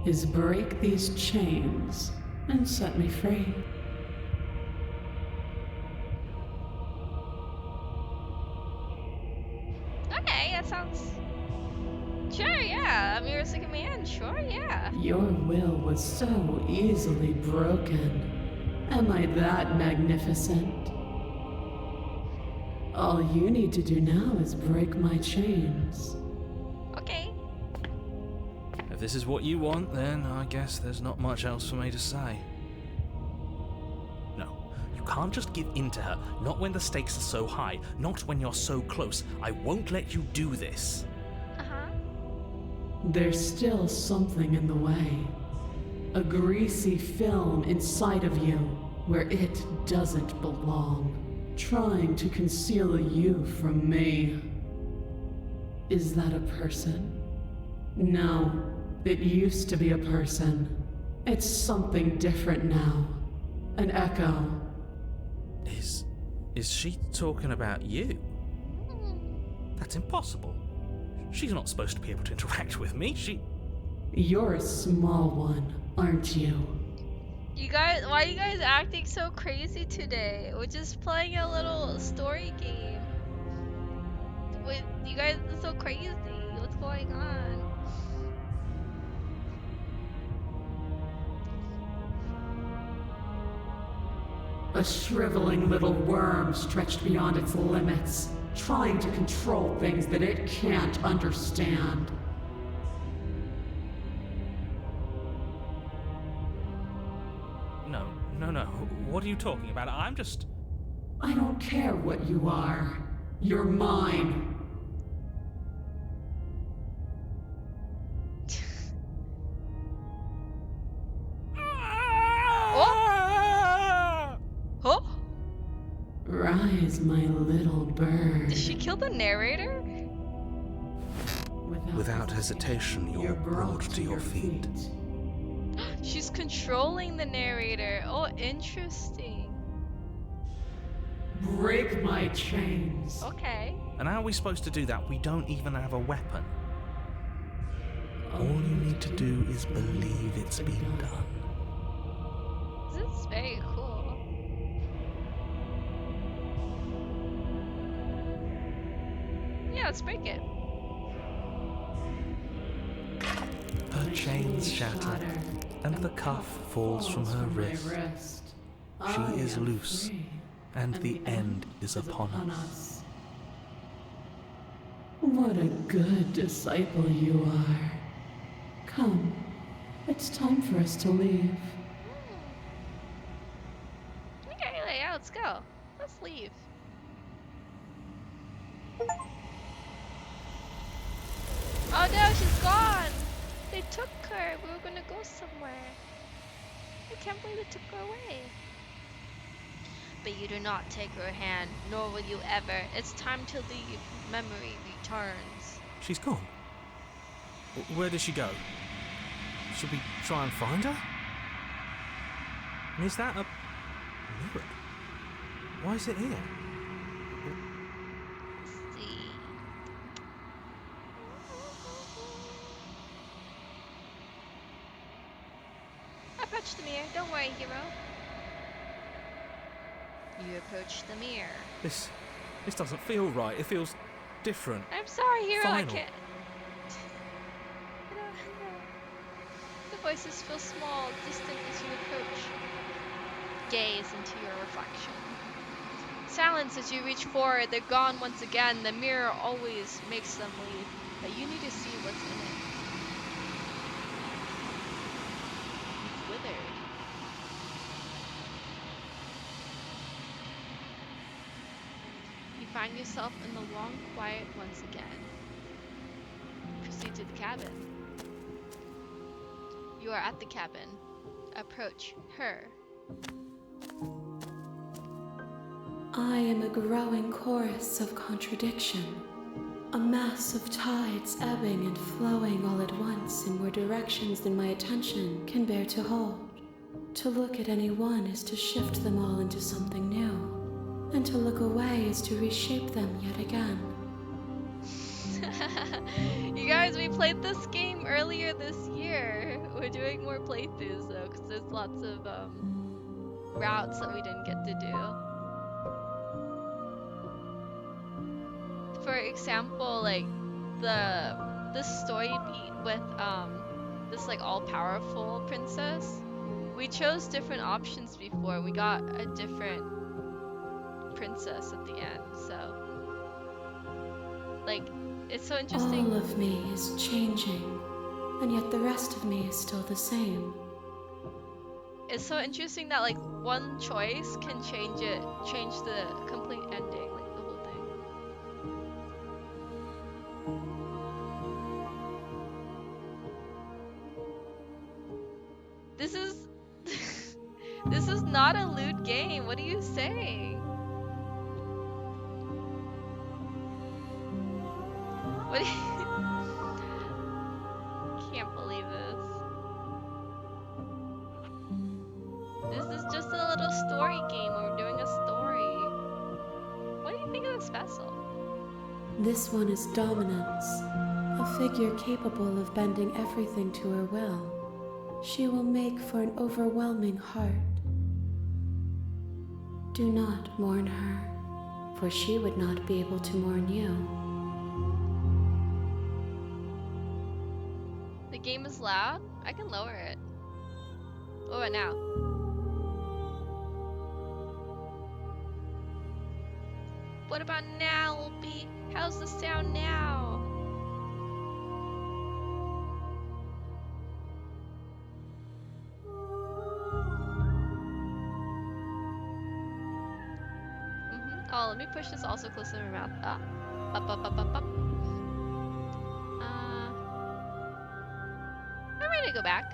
is break these chains and set me free. Okay, that sounds... Sure, yeah. I'm your second man. Sure, yeah. Your will was so easily broken. Am I that magnificent? All you need to do now is break my chains. Okay. If this is what you want, then I guess there's not much else for me to say. No, you can't just give in to her. Not when the stakes are so high. Not when you're so close. I won't let you do this. Uh-huh. There's still something in the way. A greasy film inside of you where it doesn't belong, trying to conceal you from me. Is that a person? No, it used to be a person. It's something different now. An echo. Is she talking about you? That's impossible. She's not supposed to be able to interact with me. You're a small one, aren't you? You guys, why are you guys acting so crazy today? We're just playing a little story game. You guys are so crazy. What's going on? A shriveling little worm stretched beyond its limits, trying to control things that it can't understand. No. What are you talking about? I'm just... I don't care what you are. You're mine. Oh! Oh! Rise, my little bird. Did she kill the narrator? Without hesitation, you're brought to your feet. She's controlling the narrator. Oh, interesting. Break my chains. Okay. And how are we supposed to do that? We don't even have a weapon. All you need to do is believe it's been done. This is very cool. Yeah, let's break it. Her chains shatter, and the cuff falls from her wrist. She is loose, and the end is upon us. What a good disciple you are. Come, it's time for us to leave. Okay, yeah, let's go. Let's leave. Oh no, she's gone! They took her. We were gonna go somewhere. I can't believe they took her away. But you do not take her hand, nor will you ever. It's time to leave. Memory returns. She's gone. Where did she go? Should we try and find her? And is that a mirror? Why is it here? Let's see. Approach the mirror. Don't worry, hero. You approach the mirror. This doesn't feel right. It feels different. I'm sorry, hero. I Final. can't. I don't know. The voices feel small, distant as you approach. Gaze into your reflection. Silence as you reach forward. They're gone once again. The mirror always makes them leave, but you need to see what's in it. You've withered. You find yourself in the long quiet once again. Proceed to the cabin. You are at the cabin. Approach her. I am a growing chorus of contradiction, a mass of tides ebbing and flowing all at once in more directions than my attention can bear to hold. To look at any one is to shift them all into something new, and to look away is to reshape them yet again. You guys, we played this game earlier this year. We're doing more playthroughs though, because there's lots of routes that we didn't get to do. For example, like this story beat with this like all-powerful princess. We chose different options before. We got a different princess at the end, so like it's so interesting. All of me is changing, and yet the rest of me is still the same. It's so interesting that like one choice can change the complete ending, like the whole thing. This is this is not a lewd game. What are you saying? What? Can't believe this. This is just a little story game. We're doing a story. What do you think of this vessel? This one is dominance, a figure capable of bending everything to her will. She will make for an overwhelming heart. Do not mourn her, for she would not be able to mourn you. game is loud? I can lower it. What about now? What about now, LB? How's the sound now? Oh, let me push this also closer to my mouth. Up. I'm ready to go back.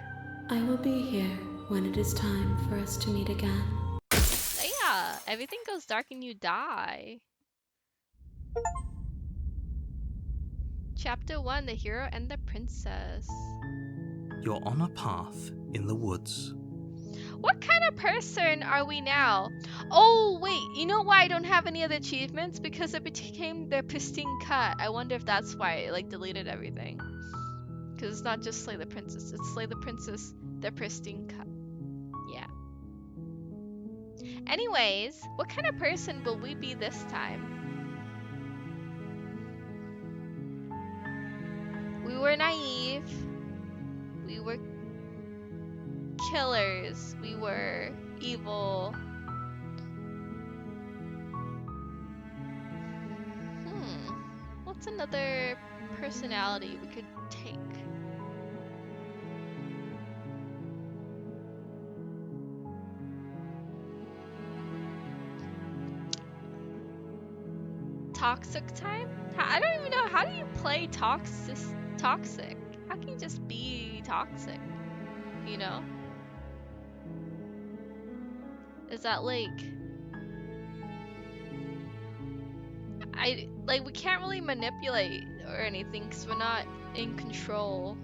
I will be here when it is time for us to meet again. Yeah, everything goes dark and you die. Chapter 1, The Hero and the Princess. You're on a path in the woods. What kind of person are we now? Oh, wait, you know why I don't have any other achievements? Because it became the Pristine cut. I wonder if that's why it like deleted everything. Because it's not just Slay the Princess, it's Slay the Princess, the Pristine cut. Yeah. Anyways, what kind of person will we be this time? We were naive. We were killers. We were evil. What's another personality we could take? Toxic time? I don't even know. How do you play toxic? How can you just be toxic? You know? Is that like... we can't really manipulate or anything because we're not in control.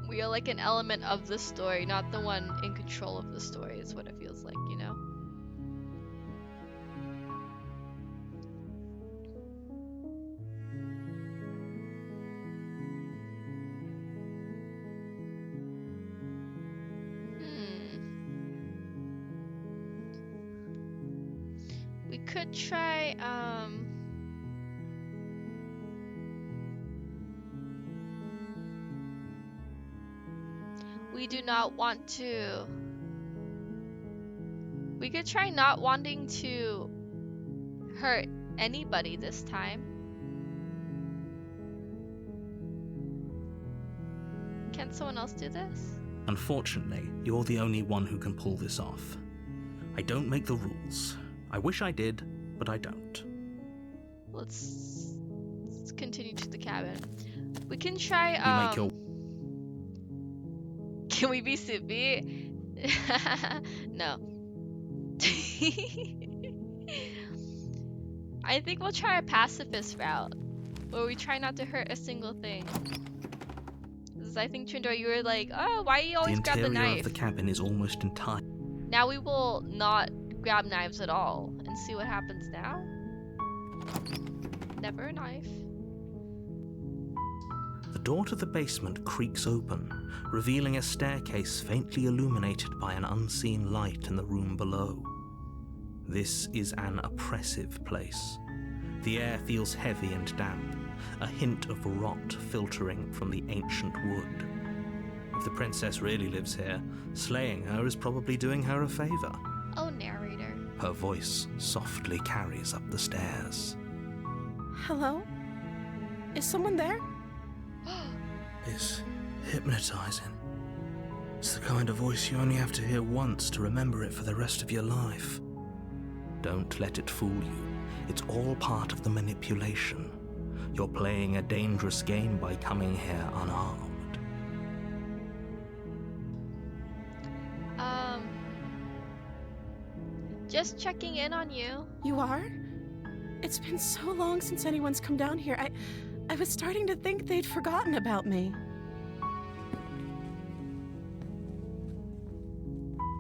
We are like an element of the story, not the one in control of the story is what it feels like, you know? We could try, we do not want to. We could try not wanting to hurt anybody this time. Can someone else do this? Unfortunately, you're the only one who can pull this off. I don't make the rules. I wish I did, but I don't. Let's continue to the cabin. We can try, You make your... Can we be Sippy? No. I think we'll try a pacifist route, where we try not to hurt a single thing. Because I think, Trindor, you were like, oh, why do you always grab the interior knife? of the cabin is almost entire. Now we will not grab knives at all, and see what happens now. Never a knife. The door to the basement creaks open, revealing a staircase faintly illuminated by an unseen light in the room below. This is an oppressive place. The air feels heavy and damp, a hint of rot filtering from the ancient wood. If the princess really lives here, slaying her is probably doing her a favor. Oh, narrator. Her voice softly carries up the stairs. Hello? Is someone there? It's hypnotizing. It's the kind of voice you only have to hear once to remember it for the rest of your life. Don't let it fool you. It's all part of the manipulation. You're playing a dangerous game by coming here unarmed. Just checking in on you. You are? It's been so long since anyone's come down here. I was starting to think they'd forgotten about me.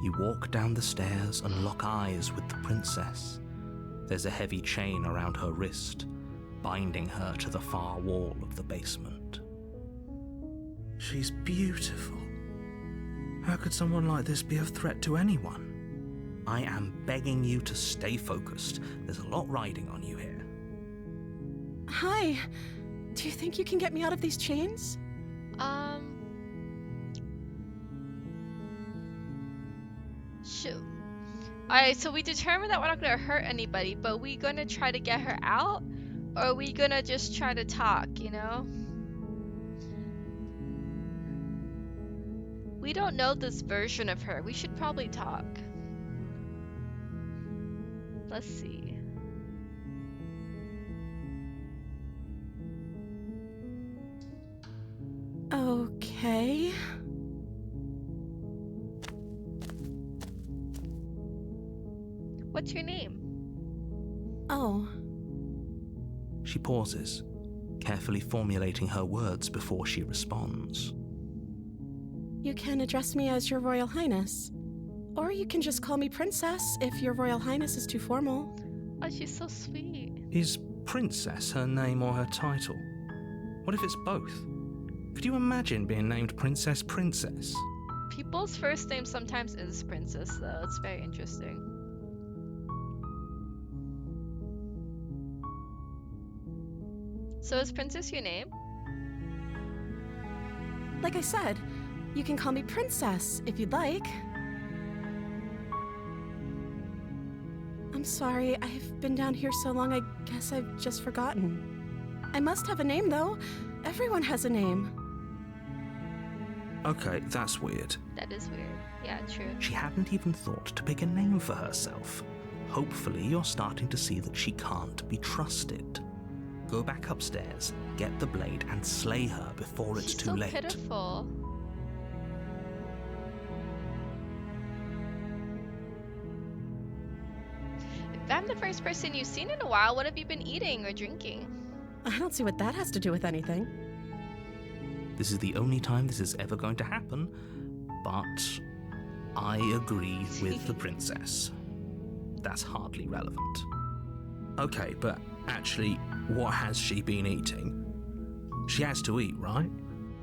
You walk down the stairs and lock eyes with the princess. There's a heavy chain around her wrist, binding her to the far wall of the basement. She's beautiful. How could someone like this be a threat to anyone? I am begging you to stay focused. There's a lot riding on you here. Hi. Do you think you can get me out of these chains? Shoot. Alright, so we determined that we're not gonna hurt anybody, but we gonna try to get her out? Or are we gonna just try to talk, you know? We don't know this version of her. We should probably talk. Let's see. Okay. What's your name? Oh, She pauses, carefully formulating her words before she responds. you can address me as Your Royal Highness. Or you can just call me Princess if Your Royal Highness is too formal. Oh, she's so sweet. Is Princess her name or her title? What if it's both? Could you imagine being named Princess Princess? People's first name sometimes is Princess, though. It's very interesting. So is Princess your name? Like I said, you can call me Princess if you'd like. I'm sorry, I've been down here so long, I guess I've just forgotten. I must have a name, though. Everyone has a name. Okay, that's weird. That is weird. Yeah, true. She hadn't even thought to pick a name for herself. Hopefully, you're starting to see that she can't be trusted. Go back upstairs, get the blade, and slay her before it's She's too so late. pitiful. If I'm the first person you've seen in a while, what have you been eating or drinking? I don't see what that has to do with anything. This is the only time this is ever going to happen, but I agree with the princess. That's hardly relevant. Okay, but actually, what has she been eating? She has to eat, right?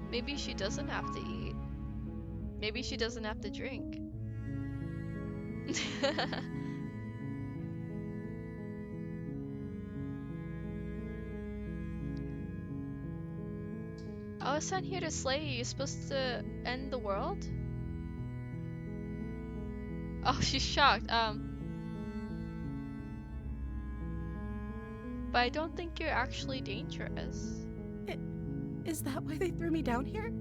Maybe she doesn't have to eat. Maybe she doesn't have to drink. I was sent here to slay you. You're supposed to end the world? Oh, she's shocked. But I don't think you're actually dangerous. Is that why they threw me down here?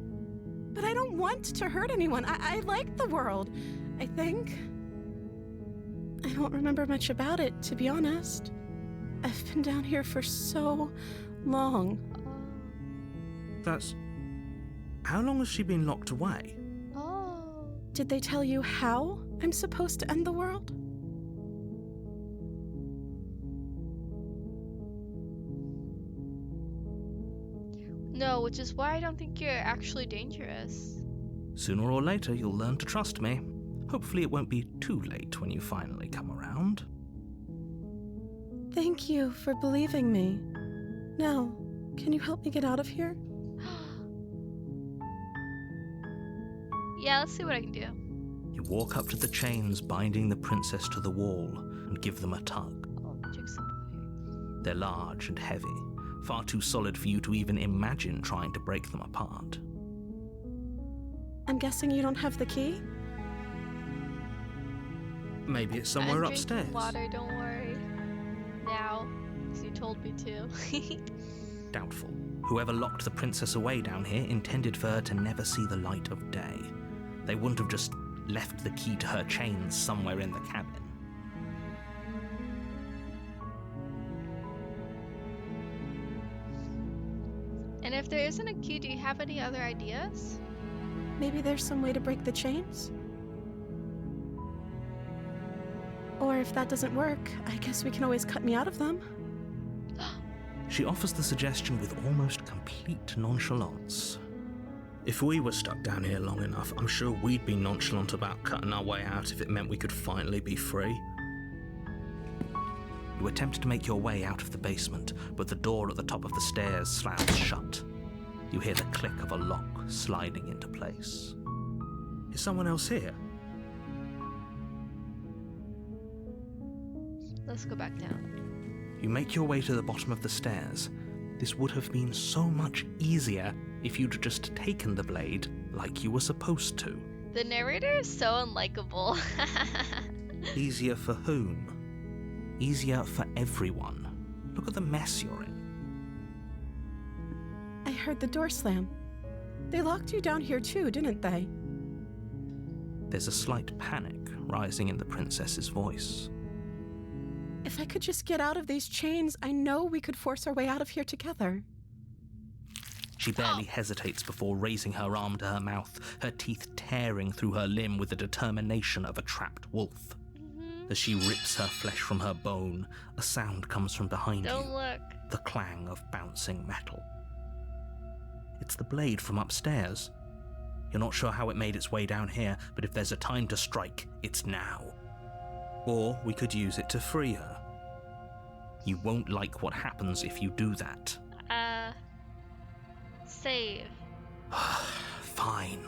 But I don't want to hurt anyone. I like the world, I think. I don't remember much about it, to be honest. I've been down here for so long. That's... How long has she been locked away? Oh. Did they tell you how I'm supposed to end the world? No, which is why I don't think you're actually dangerous. Sooner or later, you'll learn to trust me. Hopefully it won't be too late when you finally come around. Thank you for believing me. Now, can you help me get out of here? Yeah, let's see what I can do. You walk up to the chains binding the princess to the wall and give them a tug. Oh, drink some water. They're large and heavy, far too solid for you to even imagine trying to break them apart. I'm guessing you don't have the key? Maybe it's I'm somewhere drinking upstairs. water, don't worry. Now, because you told me to. Doubtful. Whoever locked the princess away down here intended for her to never see the light of day. They wouldn't have just left the key to her chains somewhere in the cabin. And if there isn't a key, do you have any other ideas? Maybe there's some way to break the chains? Or if that doesn't work, I guess we can always cut me out of them. She offers the suggestion with almost complete nonchalance. If we were stuck down here long enough, I'm sure we'd be nonchalant about cutting our way out if it meant we could finally be free. You attempt to make your way out of the basement, but the door at the top of the stairs slams shut. You hear the click of a lock sliding into place. Is someone else here? Let's go back down. You make your way to the bottom of the stairs, This would have been so much easier if you'd just taken the blade like you were supposed to. The narrator is so unlikable. Easier for whom? Easier for everyone. Look at the mess you're in. I heard the door slam. They locked you down here too, didn't they? There's a slight panic rising in the princess's voice. If I could just get out of these chains, I know we could force our way out of here together. She barely hesitates before raising her arm to her mouth, her teeth tearing through her limb with the determination of a trapped wolf. As she rips her flesh from her bone, a sound comes from behind Don't you, look. the clang of bouncing metal. It's the blade from upstairs. You're not sure how it made its way down here, but if there's a time to strike, it's now. Or we could use it to free her. You won't like what happens if you do that. Save. Fine.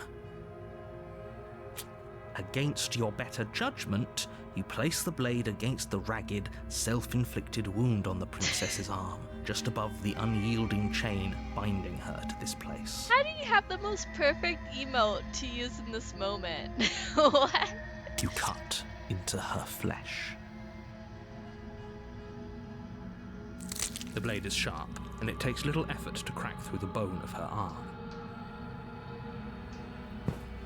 Against your better judgment, you place the blade against the ragged, self-inflicted wound on the princess's arm, just above the unyielding chain binding her to this place. How do you have the most perfect emote to use in this moment? What? You cut into her flesh. The blade is sharp, and it takes little effort to crack through the bone of her arm.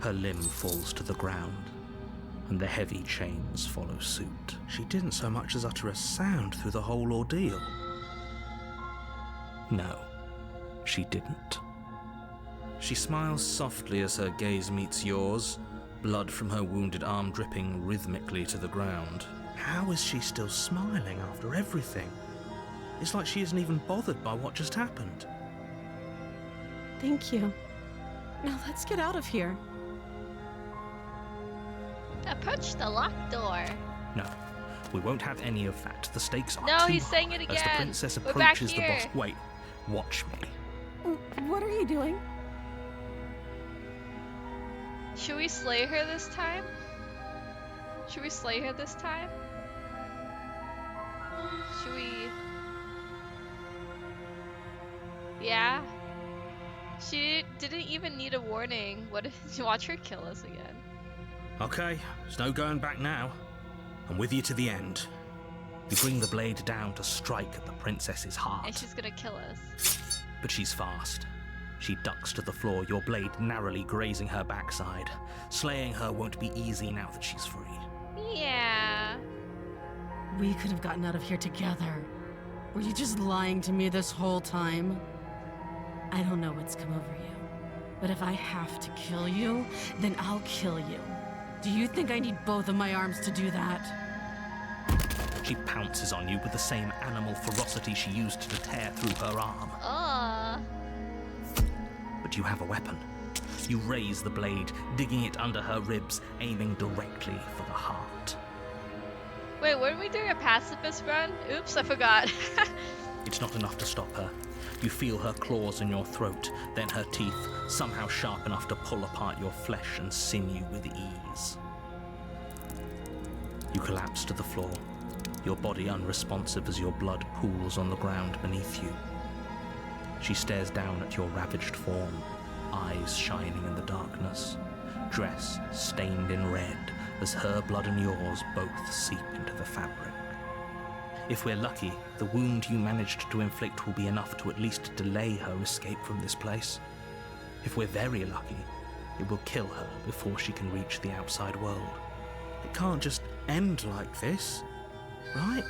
Her limb falls to the ground, and the heavy chains follow suit. She didn't so much as utter a sound through the whole ordeal. No, she didn't. She smiles softly as her gaze meets yours, blood from her wounded arm dripping rhythmically to the ground. How is she still smiling after everything? It's like she isn't even bothered by what just happened. Thank you. Now let's get out of here. Approach the locked door. No, we won't have any of that. The stakes are No, too he's saying high it as the again. princess We're back approaches the here. boss. Wait, watch me. What are you doing? Should we slay her this time? Should we slay her this time? Should we... Yeah? She didn't even need a warning. What if... Watch her kill us again. Okay, there's no going back now. I'm with you to the end. You bring the blade down to strike at the princess's And heart. she's gonna kill us. But she's fast. She ducks to the floor, your blade narrowly grazing her backside. Slaying her won't be easy now that she's free. Yeah. We could have gotten out of here together. Were you just lying to me this whole time? I don't know what's come over you, but if I have to kill you, then I'll kill you. Do you think I need both of my arms to do that? She pounces on you with the same animal ferocity she used to tear through her arm. But you have a weapon. You raise the blade, digging it under her ribs, aiming directly for the heart. Wait, weren't we doing a pacifist run? Oops, I forgot. It's not enough to stop her. You feel her claws in your throat, then her teeth, somehow sharp enough to pull apart your flesh and sinew with ease. You collapse to the floor, your body unresponsive as your blood pools on the ground beneath you. She stares down at your ravaged form, eyes shining in the darkness, dress stained in red as her blood and yours both seep into the fabric. If we're lucky, the wound you managed to inflict will be enough to at least delay her escape from this place. If we're very lucky, it will kill her before she can reach the outside world. It can't just end like this, right?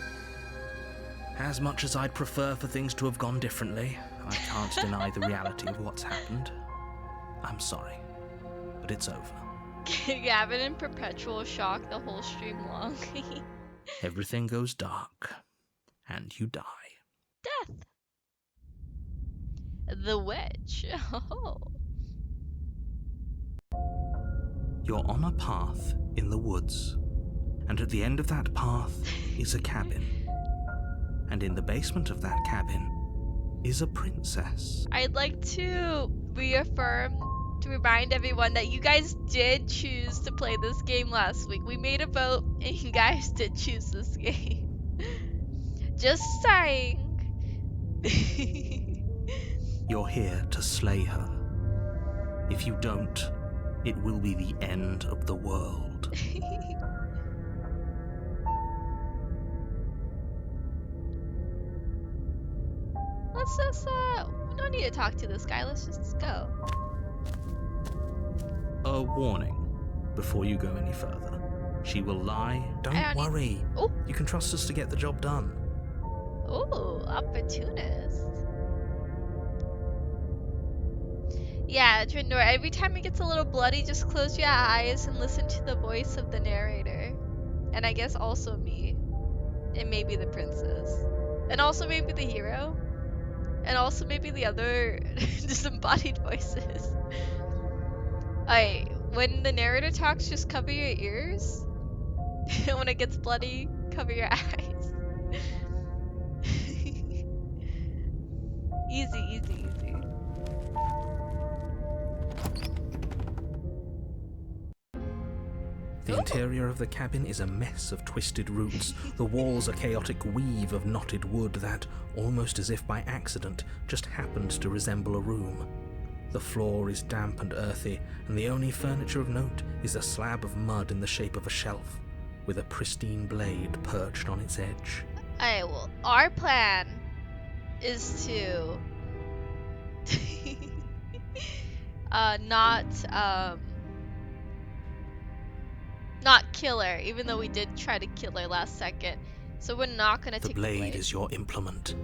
As much as I'd prefer for things to have gone differently, I can't deny the reality of what's happened. I'm sorry, but it's over. Gavin in perpetual shock the whole stream long. Everything goes dark, and you die. Death. The witch. Oh. You're on a path in the woods, and at the end of that path is a cabin. And in the basement of that cabin is a princess. I'd like to remind everyone that you guys did choose to play this game last week. We made a vote, and you guys did choose this game. Just saying. You're here to slay her. If you don't, it will be the end of the world. Let's just, we don't need to talk to this guy. Let's just go. A warning before you go any further. She will lie. Don't worry. Oh. You can trust us to get the job done. Ooh, opportunist. Yeah, Drindor, every time it gets a little bloody, just close your eyes and listen to the voice of the narrator. And I guess also me. And maybe the princess. And also maybe the hero. And also maybe the other disembodied voices. Alright, when the narrator talks, just cover your ears. And when it gets bloody, cover your eyes. Easy, easy, easy. The interior of the cabin is a mess of twisted roots. The walls a chaotic weave of knotted wood that, almost as if by accident, just happened to resemble a room. The floor is damp and earthy, and the only furniture of note is a slab of mud in the shape of a shelf, with a pristine blade perched on its edge. Alright, well, our plan is to not kill her, even though we did try to kill her last second. So we're not gonna The take blade the blade. is your implement.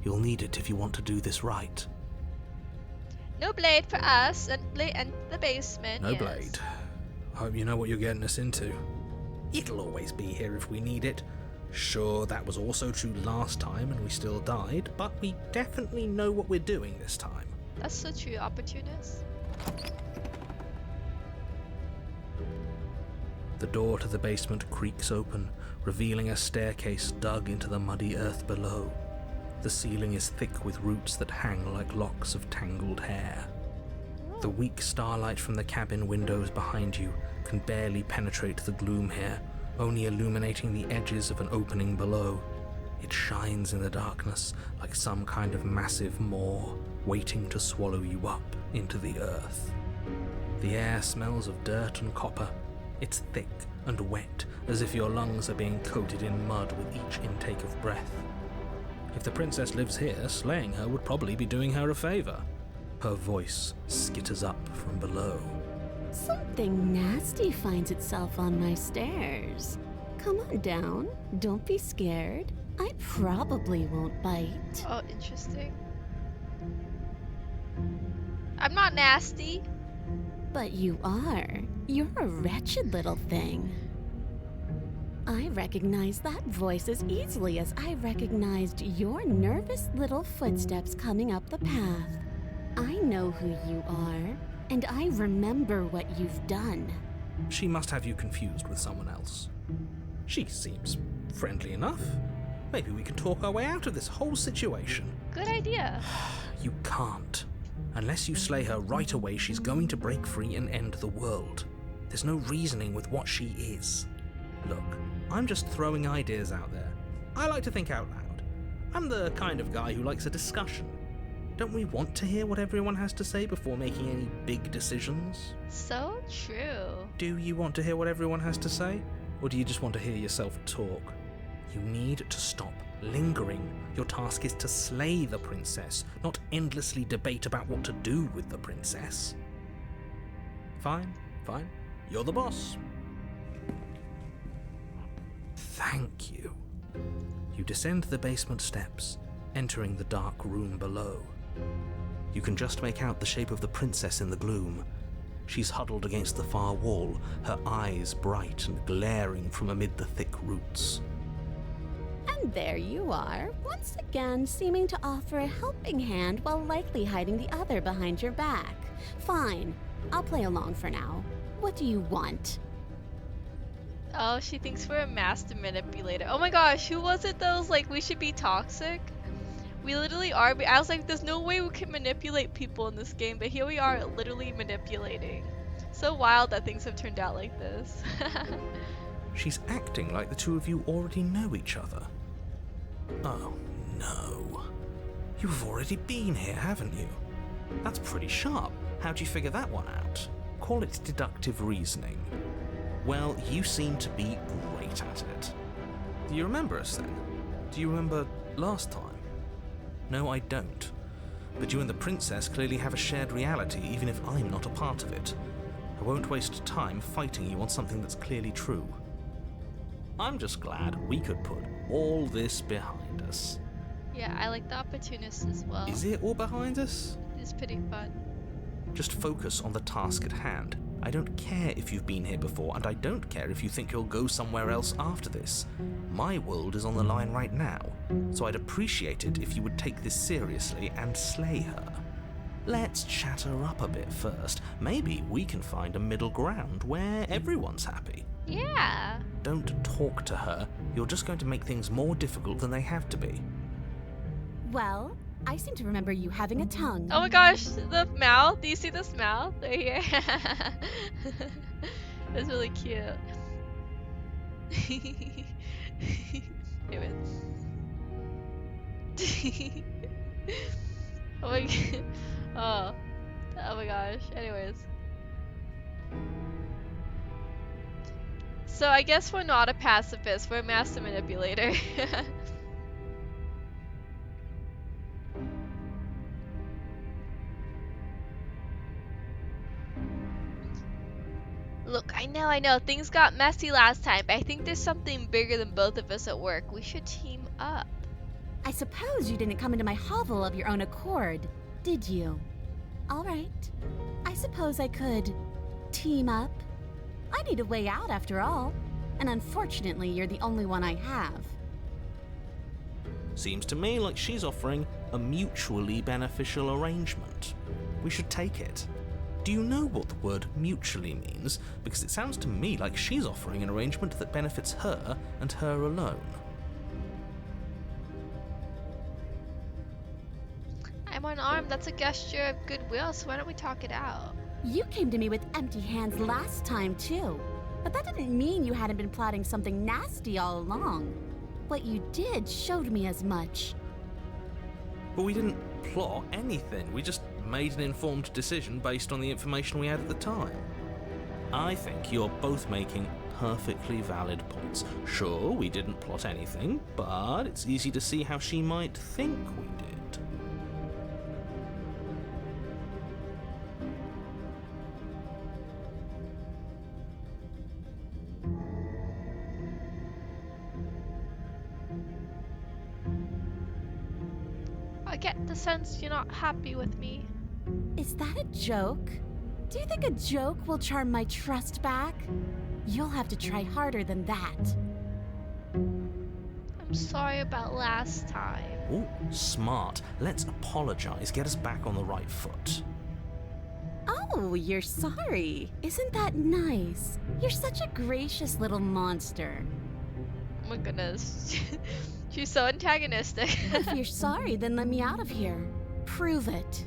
You'll need it if you want to do this right. No blade for us, and the basement. No yes. blade. I hope you know what you're getting us into. It'll always be here if we need it. Sure, that was also true last time and we still died, but we definitely know what we're doing this time. That's so true, opportunist. The door to the basement creaks open, revealing a staircase dug into the muddy earth below. The ceiling is thick with roots that hang like locks of tangled hair. The weak starlight from the cabin windows behind you can barely penetrate the gloom here, only illuminating the edges of an opening below. It shines in the darkness like some kind of massive maw, waiting to swallow you up into the earth. The air smells of dirt and copper. It's thick and wet, as if your lungs are being coated in mud with each intake of breath. If the princess lives here, slaying her would probably be doing her a favor. Her voice skitters up from below. Something nasty finds itself on my stairs. Come on down. Don't be scared. I probably won't bite. Oh, interesting. I'm not nasty. But you are. You're a wretched little thing. I recognize that voice as easily as I recognized your nervous little footsteps coming up the path. I know who you are, and I remember what you've done. She must have you confused with someone else. She seems friendly enough. Maybe we can talk our way out of this whole situation. Good idea. You can't. Unless you slay her right away, she's going to break free and end the world. There's no reasoning with what she is. Look, I'm just throwing ideas out there. I like to think out loud. I'm the kind of guy who likes a discussion. Don't we want to hear what everyone has to say before making any big decisions? So true. Do you want to hear what everyone has to say? Or do you just want to hear yourself talk? You need to stop lingering. Your task is to slay the princess, not endlessly debate about what to do with the princess. Fine. You're the boss. Thank you. You descend the basement steps, entering the dark room below. You can just make out the shape of the princess in the gloom. She's huddled against the far wall, her eyes bright and glaring from amid the thick roots. And there you are, once again seeming to offer a helping hand while likely hiding the other behind your back. Fine, I'll play along for now. What do you want? Oh, she thinks we're a master manipulator. Oh my gosh, who was it that was like, we should be toxic? We literally are. I was like, there's no way we can manipulate people in this game, but here we are literally manipulating. So wild that things have turned out like this. She's acting like the two of you already know each other. Oh, no. You've already been here, haven't you? That's pretty sharp. How'd you figure that one out? Call it deductive reasoning. Well, you seem to be great at it. Do you remember us then? Do you remember last time? No, I don't. But you and the princess clearly have a shared reality, even if I'm not a part of it. I won't waste time fighting you on something that's clearly true. I'm just glad we could put all this behind us. Yeah, I like the opportunist as well. Is it all behind us? It's pretty fun. Just focus on the task at hand. I don't care if you've been here before, and I don't care if you think you'll go somewhere else after this. My world is on the line right now, so I'd appreciate it if you would take this seriously and slay her. Let's chat her up a bit first. Maybe we can find a middle ground where everyone's happy. Yeah. Don't talk to her. You're just going to make things more difficult than they have to be. Well, I seem to remember you having a tongue. Oh my gosh, the mouth. Do you see this mouth right here? That's really cute. Wait. Oh my god. Oh my gosh. Anyways. So I guess we're not a pacifist, we're a master manipulator. Look, I know, things got messy last time, but I think there's something bigger than both of us at work. We should team up. I suppose you didn't come into my hovel of your own accord, did you? All right. I suppose I could team up. I need a way out after all, and unfortunately, you're the only one I have. Seems to me like she's offering a mutually beneficial arrangement. We should take it. Do you know what the word mutually means? Because it sounds to me like she's offering an arrangement that benefits her and her alone. I'm unarmed, that's a gesture of goodwill, so why don't we talk it out? You came to me with empty hands last time, too. But that didn't mean you hadn't been plotting something nasty all along. What you did showed me as much. But we didn't plot anything. We just made an informed decision based on the information we had at the time. I think you're both making perfectly valid points. Sure, we didn't plot anything, but it's easy to see how she might think we did. I get the sense you're not happy with me. Is that a joke? Do you think a joke will charm my trust back? You'll have to try harder than that. I'm sorry about last time. Ooh, smart. Let's apologize, get us back on the right foot. Oh, you're sorry. Isn't that nice? You're such a gracious little monster. Oh my goodness. She's so antagonistic. If you're sorry, then let me out of here. Prove it.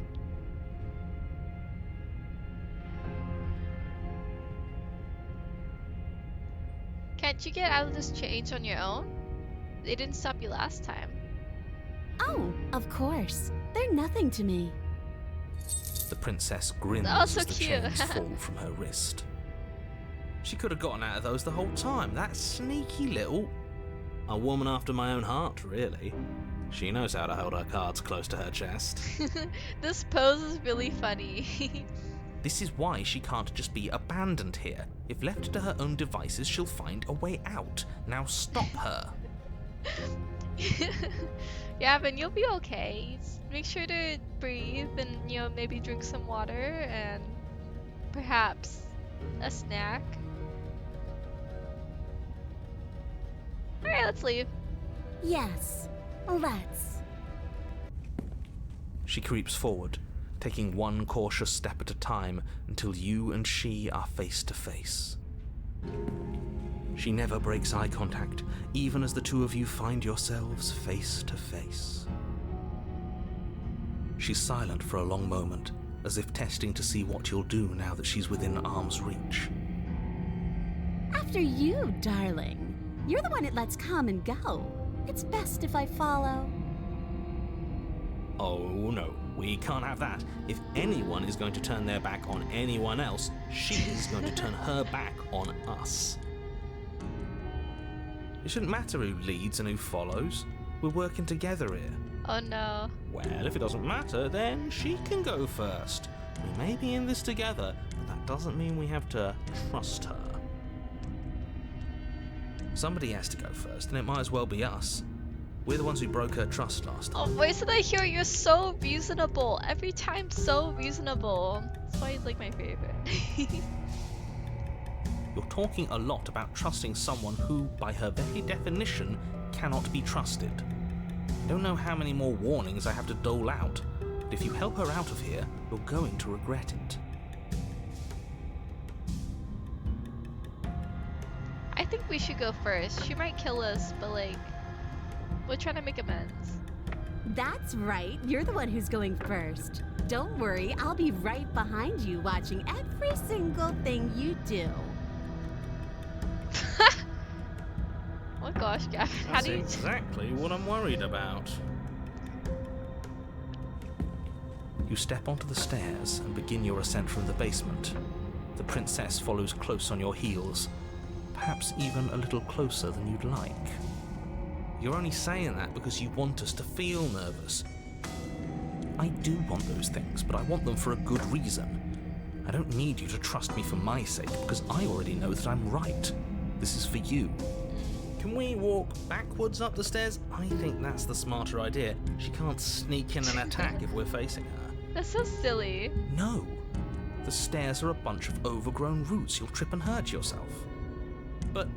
Can't you get out of this change on your own? They didn't stop you last time. Oh, of course. They're nothing to me. The princess grins Oh, so as the cute. chains fall from her wrist. She could have gotten out of those the whole time. That sneaky little... A woman after my own heart, really. She knows how to hold her cards close to her chest. This pose is really funny. This is why she can't just be abandoned here. If left to her own devices, she'll find a way out. Now stop her. Yeah, but you'll be okay. Just make sure to breathe and, maybe drink some water and perhaps a snack. Alright, let's leave. Yes, let's. She creeps forward, taking one cautious step at a time until you and she are face to face. She never breaks eye contact, even as the two of you find yourselves face to face. She's silent for a long moment, as if testing to see what you'll do now that she's within arm's reach. After you, darling. You're the one it lets come and go. It's best if I follow. Oh no, we can't have that. If anyone is going to turn their back on anyone else, she's going to turn her back on us. It shouldn't matter who leads and who follows. We're working together here. Oh no. Well, if it doesn't matter, then she can go first. We may be in this together, but that doesn't mean we have to trust her. Somebody has to go first, and it might as well be us. We're the ones who broke her trust last time. Oh, wait till I hear you're so reasonable. Every time so reasonable. That's why he's like my favorite. You're talking a lot about trusting someone who, by her very definition, cannot be trusted. I don't know how many more warnings I have to dole out, but if you help her out of here, you're going to regret it. I think we should go first. She might kill us, but like, we're trying to make amends. That's right. You're the one who's going first. Don't worry, I'll be right behind you watching every single thing you do. Oh gosh, Gavin, how That's do you... exactly what I'm worried about. You step onto the stairs and begin your ascent from the basement. The princess follows close on your heels, perhaps even a little closer than you'd like. You're only saying that because you want us to feel nervous. I do want those things, but I want them for a good reason. I don't need you to trust me for my sake, because I already know that I'm right. This is for you. Can we walk backwards up the stairs? I think that's the smarter idea. She can't sneak in and attack if we're facing her. That's so silly. No. The stairs are a bunch of overgrown roots. You'll trip and hurt yourself. But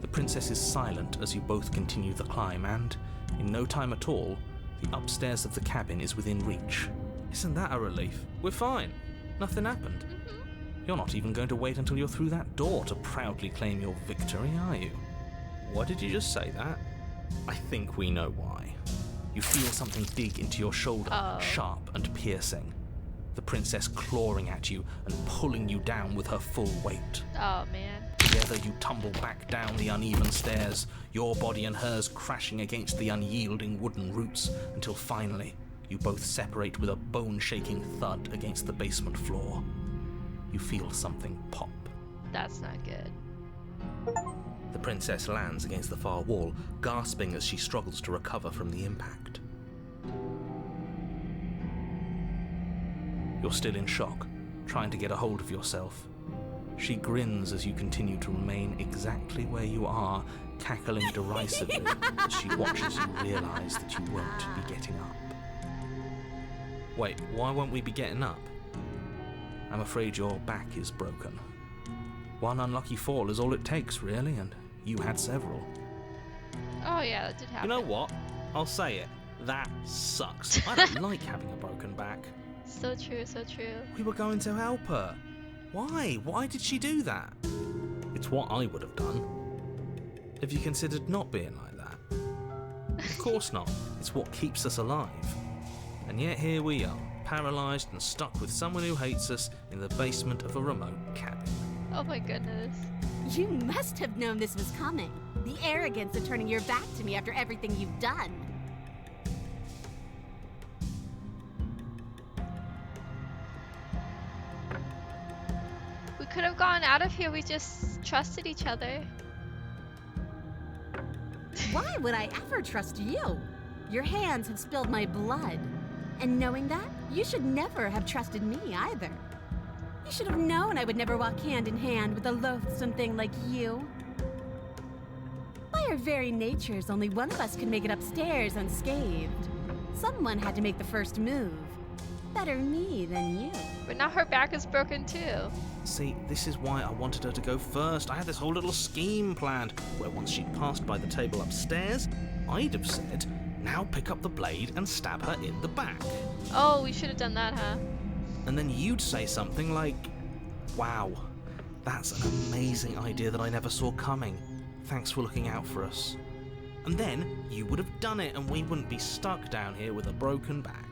the princess is silent as you both continue the climb, and in no time at all, the upstairs of the cabin is within reach. Isn't that a relief? We're fine. Nothing happened. You're not even going to wait until you're through that door to proudly claim your victory, are you? Why did you just say that? I think we know why. You feel something dig into your shoulder, sharp and piercing. The princess clawing at you and pulling you down with her full weight. Oh man. Together you tumble back down the uneven stairs, your body and hers crashing against the unyielding wooden roots, until finally you both separate with a bone-shaking thud against the basement floor. You feel something pop. That's not good. The princess lands against the far wall, gasping as she struggles to recover from the impact. You're still in shock, trying to get a hold of yourself. She grins as you continue to remain exactly where you are, cackling derisively as she watches you realize that you won't be getting up. Wait, why won't we be getting up? I'm afraid your back is broken. One unlucky fall is all it takes, really, and you had several. Oh yeah, that did happen. You know what? I'll say it. That sucks. I don't like having a broken back. So true, so true. We were going to help her. Why? Why did she do that? It's what I would have done. Have you considered not being like that? Of course not. It's what keeps us alive. And yet here we are, paralysed and stuck with someone who hates us in the basement of a remote cabin. Oh my goodness. You must have known this was coming. The arrogance of turning your back to me after everything you've done. We could have gone out of here. We just trusted each other. Why would I ever trust you? Your hands have spilled my blood. And knowing that, you should never have trusted me either. You should have known I would never walk hand in hand with a loathsome thing like you. By our very natures, only one of us could make it upstairs unscathed. Someone had to make the first move. Better me than you. But now her back is broken too. See, this is why I wanted her to go first. I had this whole little scheme planned, where once she'd passed by the table upstairs, I'd have said, now pick up the blade and stab her in the back. Oh, we should have done that, huh? And then you'd say something like, wow, that's an amazing idea that I never saw coming. Thanks for looking out for us. And then you would have done it and we wouldn't be stuck down here with a broken back.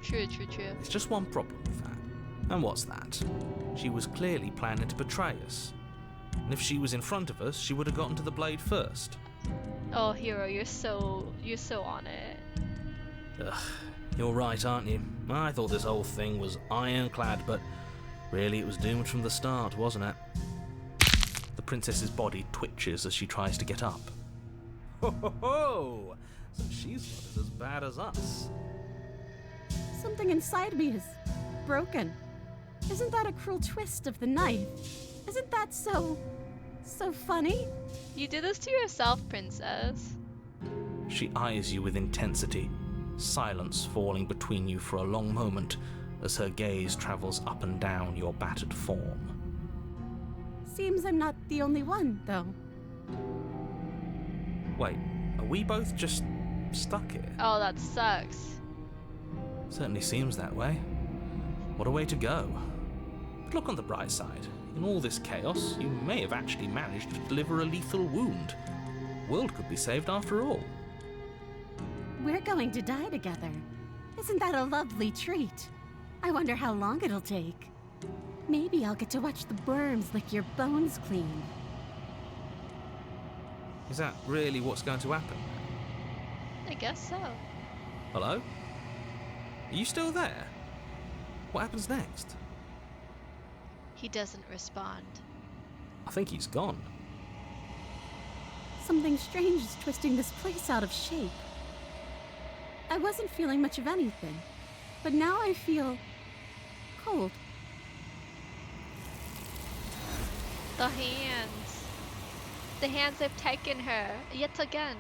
True, true, true. There's just one problem with that. And what's that? She was clearly planning to betray us. And if she was in front of us, she would have gotten to the blade first. Oh, Hero, you're so on it. Ugh, You're right, aren't you? I thought this whole thing was ironclad, but really it was doomed from the start, wasn't it? The princess's body twitches as she tries to get up. Ho ho ho! So she's not as bad as us. Something inside me is broken. Isn't that a cruel twist of the knife? Isn't that so funny? You did this to yourself, princess. She eyes you with intensity, silence falling between you for a long moment as her gaze travels up and down your battered form. Seems I'm not the only one, though. Wait, are we both just stuck here? Oh, that sucks. Certainly seems that way. What a way to go. But look on the bright side. In all this chaos, you may have actually managed to deliver a lethal wound. The world could be saved after all. We're going to die together. Isn't that a lovely treat? I wonder how long it'll take. Maybe I'll get to watch the worms lick your bones clean. Is that really what's going to happen? I guess so. Hello? Are you still there? What happens next? He doesn't respond. I think he's gone. Something strange is twisting this place out of shape. I wasn't feeling much of anything, but now I feel cold. The hands. The hands have taken her, yet again.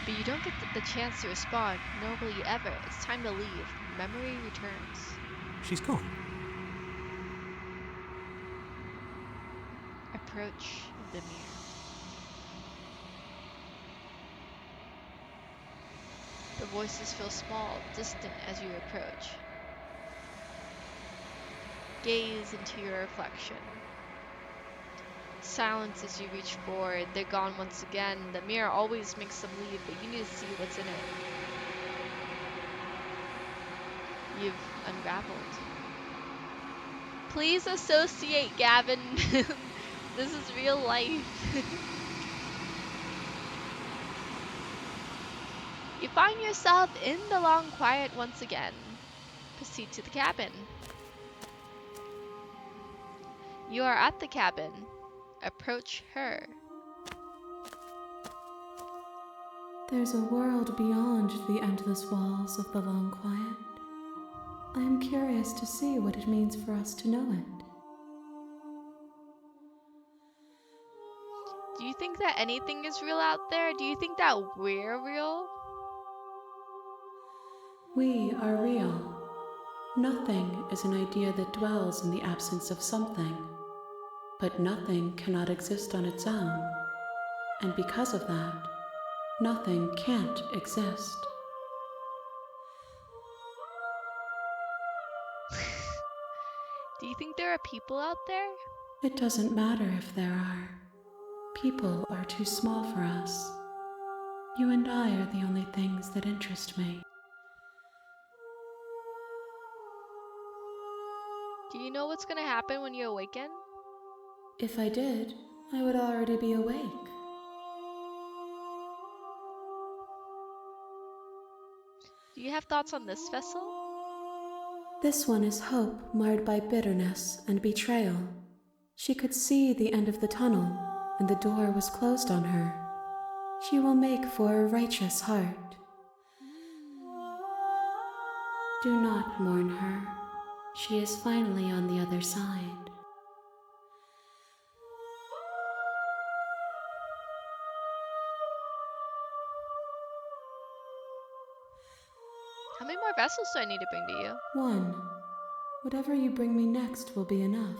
But you don't get the chance to respond, nor will you ever. It's time to leave. Memory returns. She's gone. Approach the mirror. The voices feel small, distant as you approach. Gaze into your reflection. Silence as you reach forward. They're gone once again. The mirror always makes them leave, but you need to see what's in it. You've unraveled. Please associate, Gavin. This is real life. You find yourself in the long quiet once again. Proceed to the cabin. You are at the cabin. Approach her. There's a world beyond the endless walls of the long quiet. I am curious to see what it means for us to know it. Do you think that anything is real out there? Do you think that we're real? We are real. Nothing is an idea that dwells in the absence of something. But nothing cannot exist on its own. And because of that, nothing can't exist. Do you think there are people out there? It doesn't matter if there are. People are too small for us. You and I are the only things that interest me. Do you know what's gonna happen when you awaken? If I did, I would already be awake. Do you have thoughts on this vessel? This one is hope marred by bitterness and betrayal. She could see the end of the tunnel, and the door was closed on her. She will make for a righteous heart. Do not mourn her. She is finally on the other side. How many more vessels do I need to bring to you? One. Whatever you bring me next will be enough,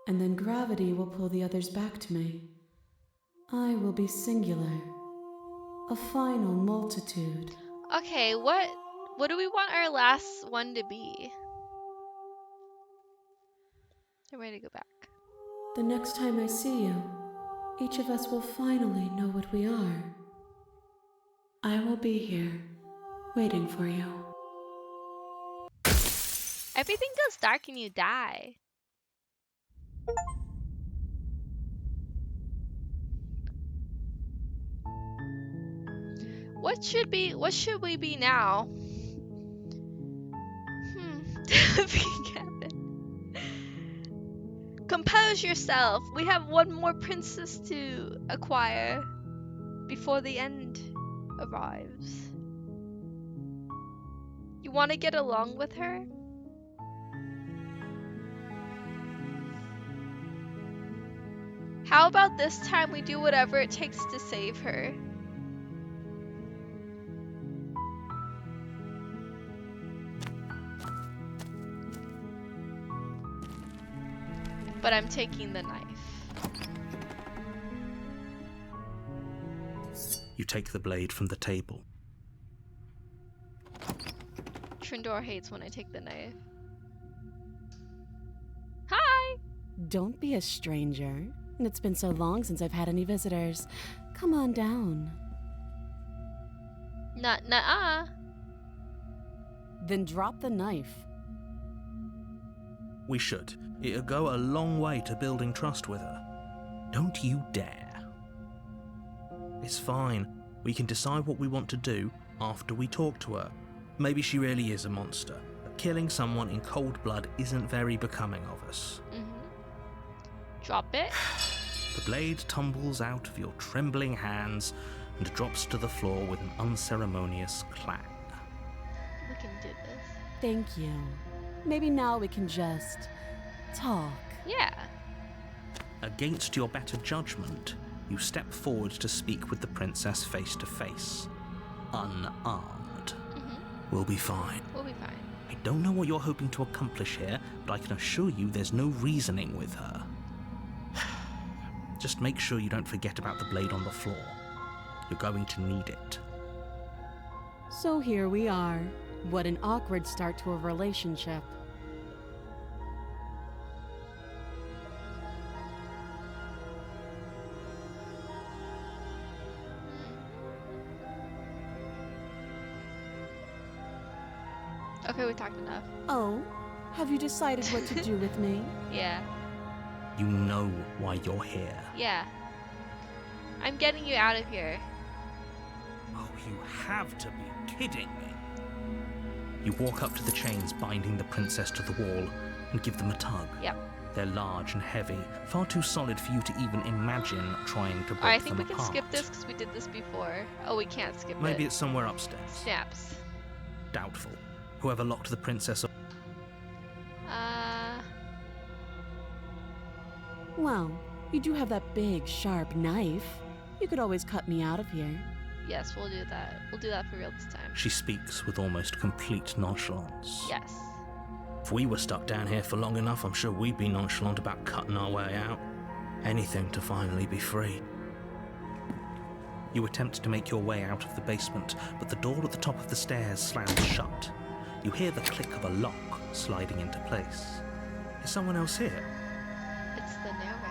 and then gravity will pull the others back to me. I will be singular. A final multitude. Okay, what do we want our last one to be? I'm ready to go back. The next time I see you, each of us will finally know what we are. I will be here, waiting for you. Everything goes dark and you die. What should we be now? Captain. Compose yourself. We have one more princess to acquire before the end arrives. You want to get along with her? How about this time we do whatever it takes to save her? But I'm taking the knife. You take the blade from the table. Trindor hates when I take the knife. Hi! Don't be a stranger. It's been so long since I've had any visitors. Come on down. Nuh-uh. Then drop the knife. We should. It'll go a long way to building trust with her. Don't you dare. It's fine. We can decide what we want to do after we talk to her. Maybe she really is a monster, but killing someone in cold blood isn't very becoming of us. Drop it. The blade tumbles out of your trembling hands and drops to the floor with an unceremonious clang. We can do this. Thank you. Maybe now we can just talk. Yeah. Against your better judgment, you step forward to speak with the princess face to face. Unarmed. We'll be fine. We'll be fine. I don't know what you're hoping to accomplish here, but I can assure you there's no reasoning with her. Just make sure you don't forget about the blade on the floor. You're going to need it. So here we are. What an awkward start to a relationship. Okay, we talked enough. Oh, have you decided what to do with me? Yeah. You know why you're here. Yeah. I'm getting you out of here. Oh, you have to be kidding me. You walk up to the chains binding the princess to the wall and give them a tug. Yep. They're large and heavy, far too solid for you to even imagine trying to break Alright, I think them we can apart. skip this because we did this before. Oh, we can't skip it. Maybe it's somewhere upstairs. Snaps. Doubtful. Whoever locked the princess up. Well, you do have that big, sharp knife. You could always cut me out of here. Yes, we'll do that. We'll do that for real this time. She speaks with almost complete nonchalance. Yes. If we were stuck down here for long enough, I'm sure we'd be nonchalant about cutting our way out. Anything to finally be free. You attempt to make your way out of the basement, but the door at the top of the stairs slams shut. You hear the click of a lock sliding into place. Is someone else here? It's the narrator.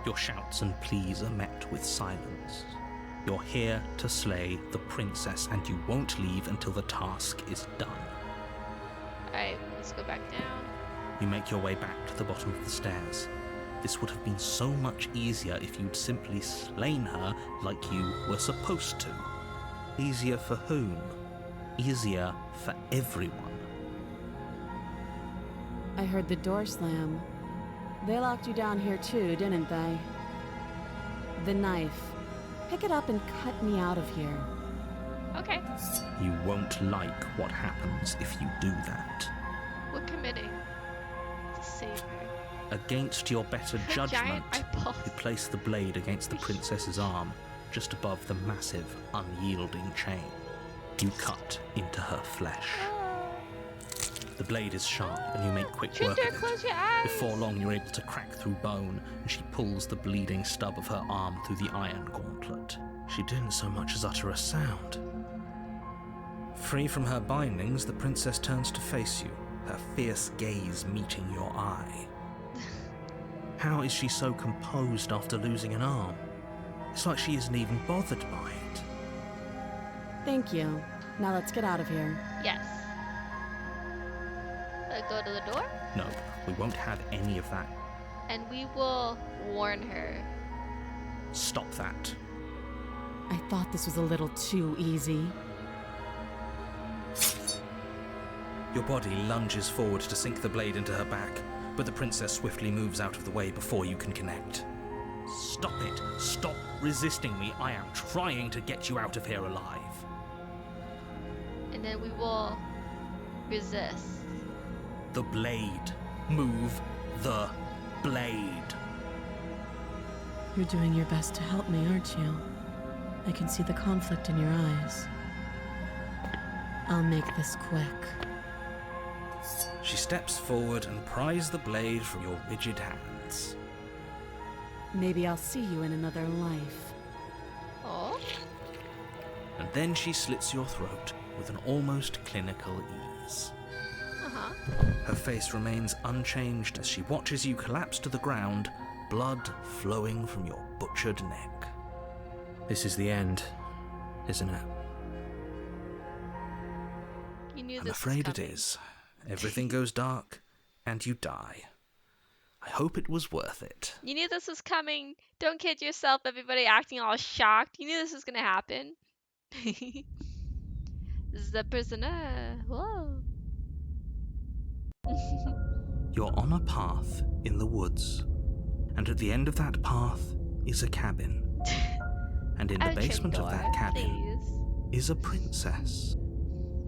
Your shouts and pleas are met with silence. You're here to slay the princess, and you won't leave until the task is done. Alright, let's go back down. You make your way back to the bottom of the stairs. This would have been so much easier if you'd simply slain her like you were supposed to. Easier for whom? Easier for everyone. I heard the door slam. They locked you down here too, didn't they? The knife. Pick it up and cut me out of here. Okay. You won't like what happens if you do that. We're committing to save her. Against your better Giant judgment, eyeballs. you place the blade against the princess's arm, just above the massive, unyielding chain. You cut into her flesh. The blade is sharp, and you make quick work Trinder, of it. close your eyes. Before long, you're able to crack through bone, and she pulls the bleeding stub of her arm through the iron gauntlet. She didn't so much as utter a sound. Free from her bindings, the princess turns to face you, her fierce gaze meeting your eye. How is she so composed after losing an arm? It's like she isn't even bothered by it. Thank you. Now let's get out of here. Yes. Go to the door, No, we won't have any of that. and we will warn her Stop that. I thought this was a little too easy. Your body lunges forward to sink the blade into her back, but the princess swiftly moves out of the way before you can connect. Stop it! Stop resisting me! I am trying to get you out of here alive. And then we will resist. The blade. Move the blade. You're doing your best to help me, aren't you? I can see the conflict in your eyes. I'll make this quick. She steps forward and pries the blade from your rigid hands. Maybe I'll see you in another life. Oh? And then she slits your throat with an almost clinical ease. Uh-huh. Her face remains unchanged as she watches you collapse to the ground, blood flowing from your butchered neck. This is the end, isn't it? You knew I'm this afraid was it coming. is. Everything goes dark, and you die. I hope it was worth it. You knew this was coming. Don't kid yourself, everybody acting all shocked. You knew this was gonna happen. The prisoner. Whoa. You're on a path in the woods, and at the end of that path is a cabin. And in the basement of that cabin is a princess.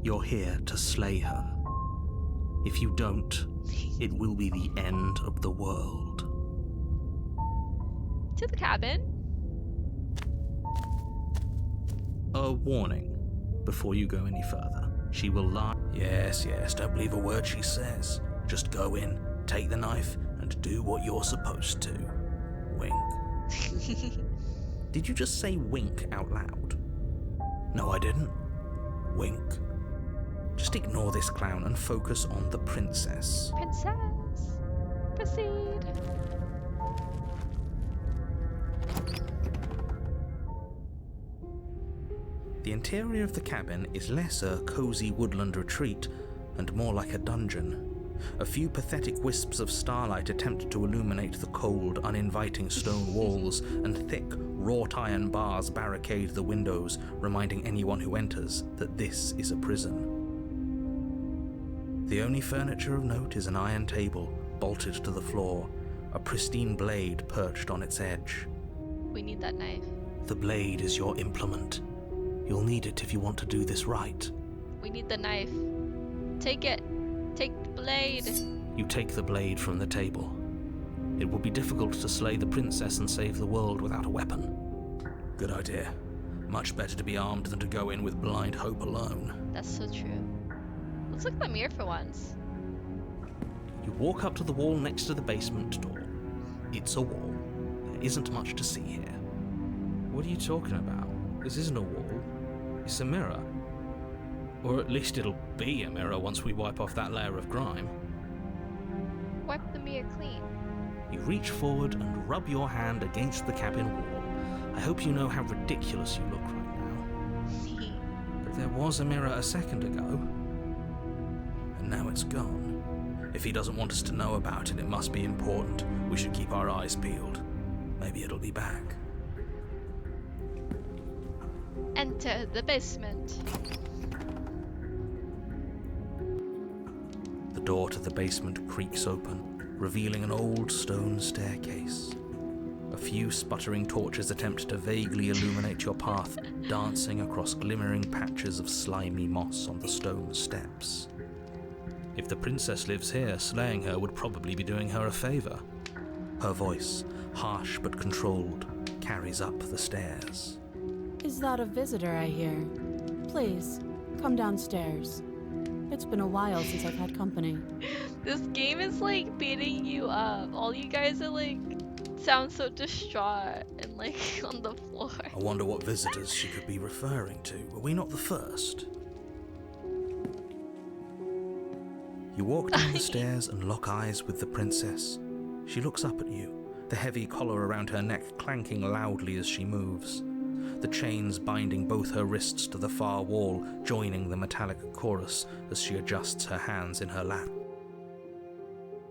You're here to slay her. If you don't, it will be the end of the world. To the cabin. A warning before you go any further. She will lie. Yes, don't believe a word she says. Just go in, take the knife, and do what you're supposed to. Wink. Did you just say wink out loud? No, I didn't. Wink. Just ignore this clown and focus on the princess. Princess. Proceed. The interior of the cabin is less a cozy woodland retreat and more like a dungeon. A few pathetic wisps of starlight attempt to illuminate the cold, uninviting stone walls, and thick, wrought iron bars barricade the windows, reminding anyone who enters that this is a prison. The only furniture of note is an iron table, bolted to the floor, a pristine blade perched on its edge. We need that knife. The blade is your implement. You'll need it if you want to do this right. We need the knife. Take it. Take the blade. You take the blade from the table. It will be difficult to slay the princess and save the world without a weapon. Good idea. Much better to be armed than to go in with blind hope alone. That's so true. Let's look at the mirror for once. You walk up to the wall next to the basement door. It's a wall. There isn't much to see here. What are you talking about? This isn't a wall. It's a mirror. Or at least it'll be a mirror once we wipe off that layer of grime. Wipe the mirror clean. You reach forward and rub your hand against the cabin wall. I hope you know how ridiculous you look right now. But there was a mirror a second ago. And now it's gone. If he doesn't want us to know about it, it must be important. We should keep our eyes peeled. Maybe it'll be back. Enter the basement. The door to the basement creaks open, revealing an old stone staircase. A few sputtering torches attempt to vaguely illuminate your path, dancing across glimmering patches of slimy moss on the stone steps. If the princess lives here, slaying her would probably be doing her a favor. Her voice, harsh but controlled, carries up the stairs. Is that a visitor I hear? Please, come downstairs. It's been a while since I've had company. This game is like beating you up. All you guys are like sound so distraught and like on the floor. I wonder what visitors she could be referring to. Were we not the first? You walk down the stairs and lock eyes with the princess. She looks up at you, the heavy collar around her neck clanking loudly as she moves. The chains binding both her wrists to the far wall, joining the metallic chorus as she adjusts her hands in her lap.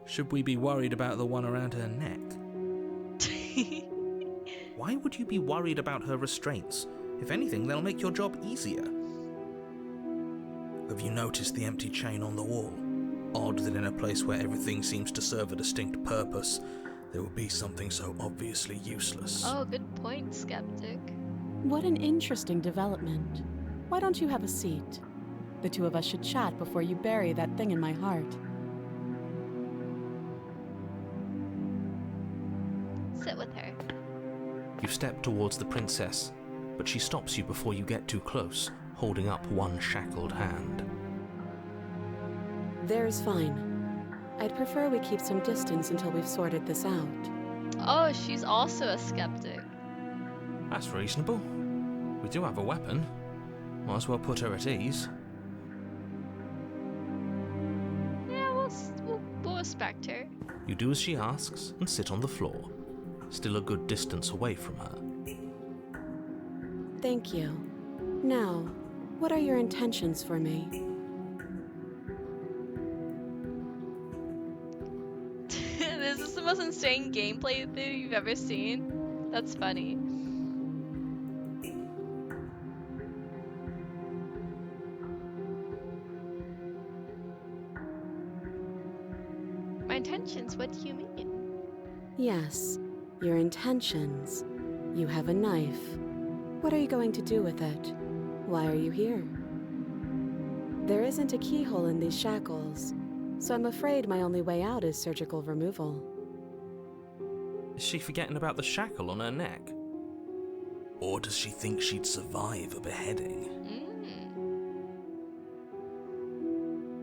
Should we be worried about the one around her neck? Why would you be worried about her restraints? If anything, they'll make your job easier. Have you noticed the empty chain on the wall? Odd that in a place where everything seems to serve a distinct purpose, there would be something so obviously useless. Oh, good point, skeptic. What an interesting development. Why don't you have a seat? The two of us should chat before you bury that thing in my heart. Sit with her. You step towards the princess, but she stops you before you get too close, holding up one shackled hand. There's fine. I'd prefer we keep some distance until we've sorted this out. Oh, she's also a skeptic. That's reasonable. We do have a weapon. Might as well put her at ease. Yeah, we'll respect her. You do as she asks and sit on the floor, still a good distance away from her. Thank you. Now, what are your intentions for me? This is the most insane gameplay thing you've ever seen. That's funny. My intentions? What do you mean? Yes, your intentions. You have a knife. What are you going to do with it? Why are you here? There isn't a keyhole in these shackles, so I'm afraid my only way out is surgical removal. Is she forgetting about the shackle on her neck? Or does she think she'd survive a beheading?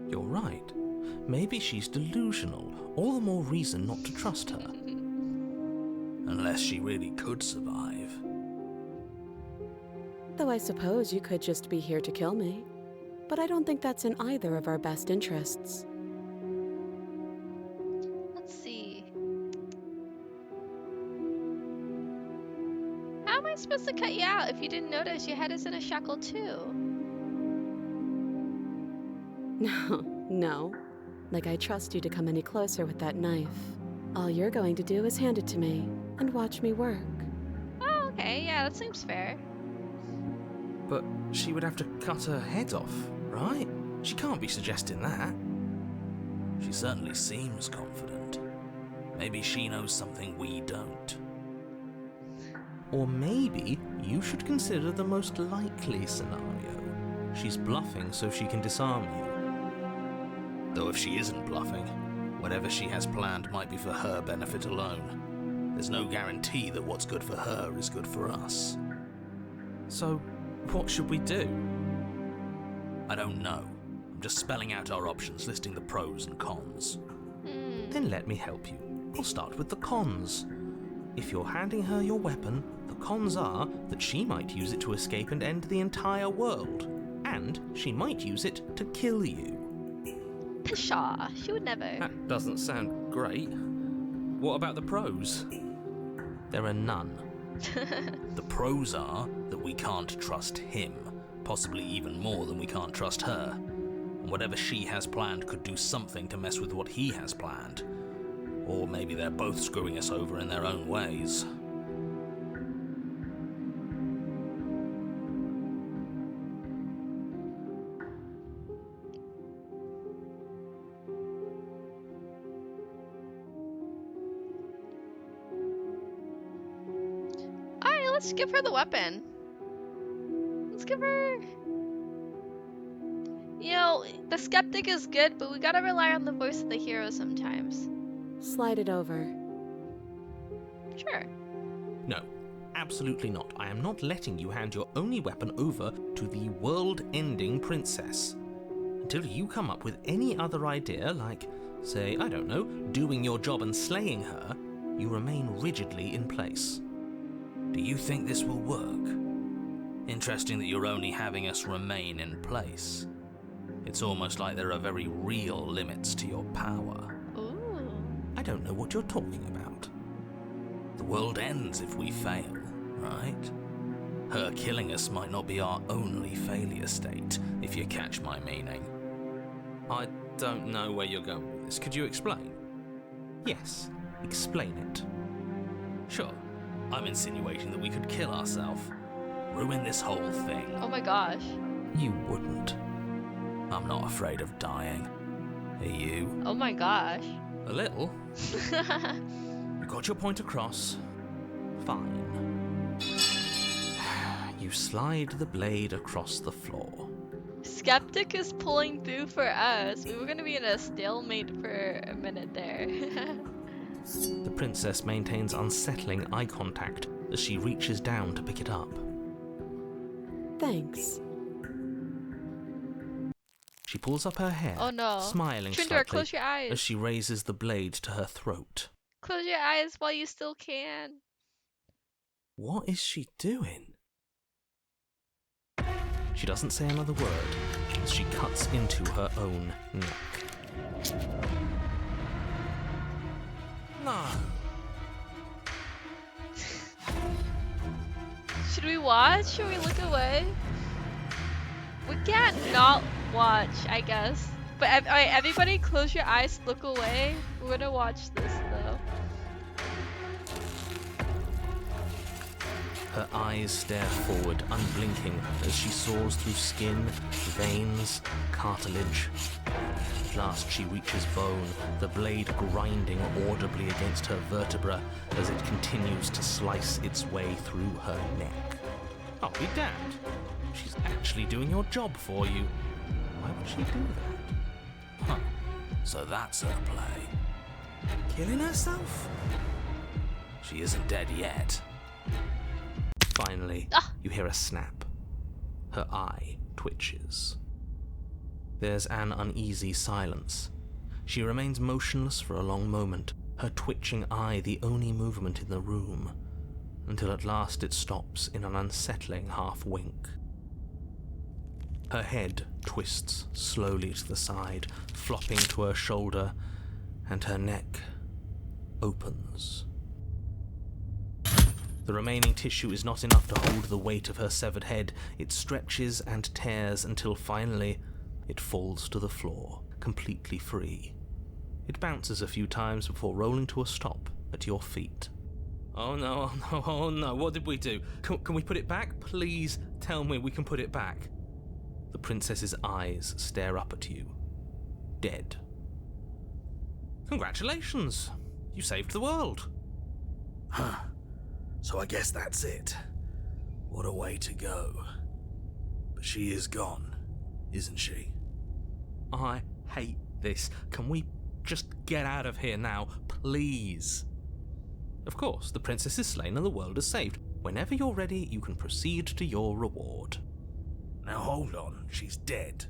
You're right. Maybe she's delusional. All the more reason not to trust her. Unless she really could survive. Though I suppose you could just be here to kill me. But I don't think that's in either of our best interests. Let's see. How am I supposed to cut you out if you didn't notice your head is in a shackle too? No. Like I trust you to come any closer with that knife. All you're going to do is hand it to me and watch me work. Oh, okay. Yeah, that seems fair. But she would have to cut her head off, right? She can't be suggesting that. She certainly seems confident. Maybe she knows something we don't. Or maybe you should consider the most likely scenario. She's bluffing so she can disarm you. Though if she isn't bluffing, whatever she has planned might be for her benefit alone. There's no guarantee that what's good for her is good for us. So, what should we do? I don't know. I'm just spelling out our options, listing the pros and cons. Then let me help you. I'll start with the cons. If you're handing her your weapon, the cons are that she might use it to escape and end the entire world. And she might use it to kill you. Pshaw, she would never. That doesn't sound great. What about the pros? There are none. The pros are that we can't trust him, possibly even more than we can't trust her. And whatever she has planned could do something to mess with what he has planned. Or maybe they're both screwing us over in their own ways. Alright, let's give her the weapon. Let's give her... You know, the skeptic is good, but we gotta rely on the voice of the hero sometimes. Slide it over. Sure. No, absolutely not. I am not letting you hand your only weapon over to the world-ending princess. Until you come up with any other idea, like, say, I don't know, doing your job and slaying her, you remain rigidly in place. Do you think this will work? Interesting that you're only having us remain in place. It's almost like there are very real limits to your power. Ooh. I don't know what you're talking about. The world ends if we fail, right? Her killing us might not be our only failure state, if you catch my meaning. I don't know where you're going with this. Could you explain? Yes, explain it. Sure. I'm insinuating that we could kill ourselves. Ruin this whole thing. Oh my gosh. You wouldn't. I'm not afraid of dying. Are you? Oh my gosh. A little. You got your point across. Fine. You slide the blade across the floor. Skeptic is pulling through for us. We were gonna be in a stalemate for a minute there. The princess maintains unsettling eye contact as she reaches down to pick it up. Thanks. She pulls up her hair, Oh no. smiling Trindor, slightly close your eyes. as she raises the blade to her throat. Close your eyes while you still can. What is she doing? She doesn't say another word as she cuts into her own neck. No. Should we watch? Should we look away? We can't not watch, I guess. But alright, everybody close your eyes, look away. We're gonna watch this though. Her eyes stare forward, unblinking, as she soars through skin, veins, cartilage. At last she reaches bone, the blade grinding audibly against her vertebra as it continues to slice its way through her neck. I'll be damned. She's actually doing your job for you. Why would she do that? Huh. So that's her play. Killing herself? She isn't dead yet. Finally, you hear a snap. Her eye twitches. There's an uneasy silence. She remains motionless for a long moment, her twitching eye the only movement in the room, until at last it stops in an unsettling half-wink. Her head twists slowly to the side, flopping to her shoulder, and her neck opens. The remaining tissue is not enough to hold the weight of her severed head. It stretches and tears until finally it falls to the floor, completely free. It bounces a few times before rolling to a stop at your feet. Oh no, oh no, oh no, what did we do? Can we put it back? Please tell me we can put it back. The princess's eyes stare up at you, dead. Congratulations! You saved the world. Huh. So I guess that's it. What a way to go. But she is gone, isn't she? I hate this. Can we just get out of here now, please? Of course, the princess is slain and the world is saved. Whenever you're ready, you can proceed to your reward. Now hold on, she's dead.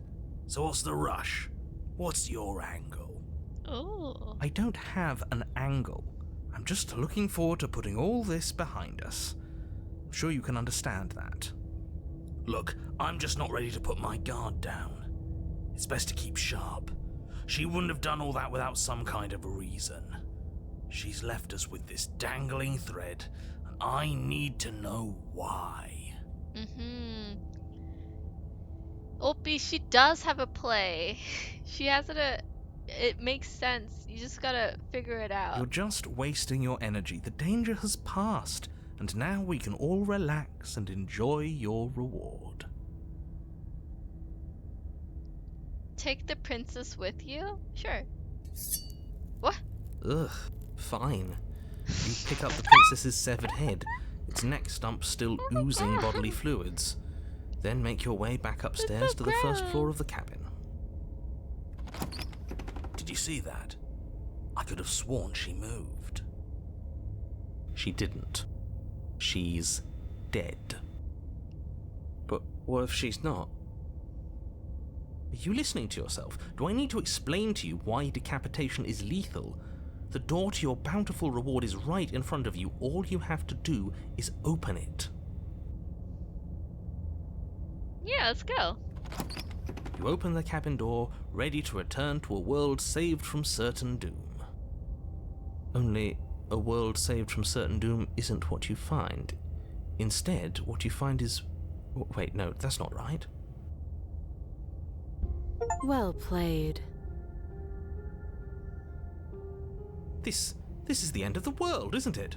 So what's the rush? What's your angle? Oh. I don't have an angle. I'm just looking forward to putting all this behind us. I'm sure you can understand that. Look, I'm just not ready to put my guard down. It's best to keep sharp. She wouldn't have done all that without some kind of a reason. She's left us with this dangling thread, and I need to know why. Opie, she does have a play. She has it makes sense. You just gotta figure it out. You're just wasting your energy. The danger has passed, and now we can all relax and enjoy your reward. Take the princess with you? Sure. What? Ugh, fine. You pick up the princess's severed head, its neck stump still oozing bodily fluids. Then make your way back upstairs to the first floor of the cabin. Did you see that? I could have sworn she moved. She didn't. She's dead. But what if she's not? Are you listening to yourself? Do I need to explain to you why decapitation is lethal? The door to your bountiful reward is right in front of you. All you have to do is open it. Yeah, let's go. You open the cabin door, ready to return to a world saved from certain doom. Only, a world saved from certain doom isn't what you find. Instead, what you find is... Wait, no, that's not right. Well played. This is the end of the world, isn't it?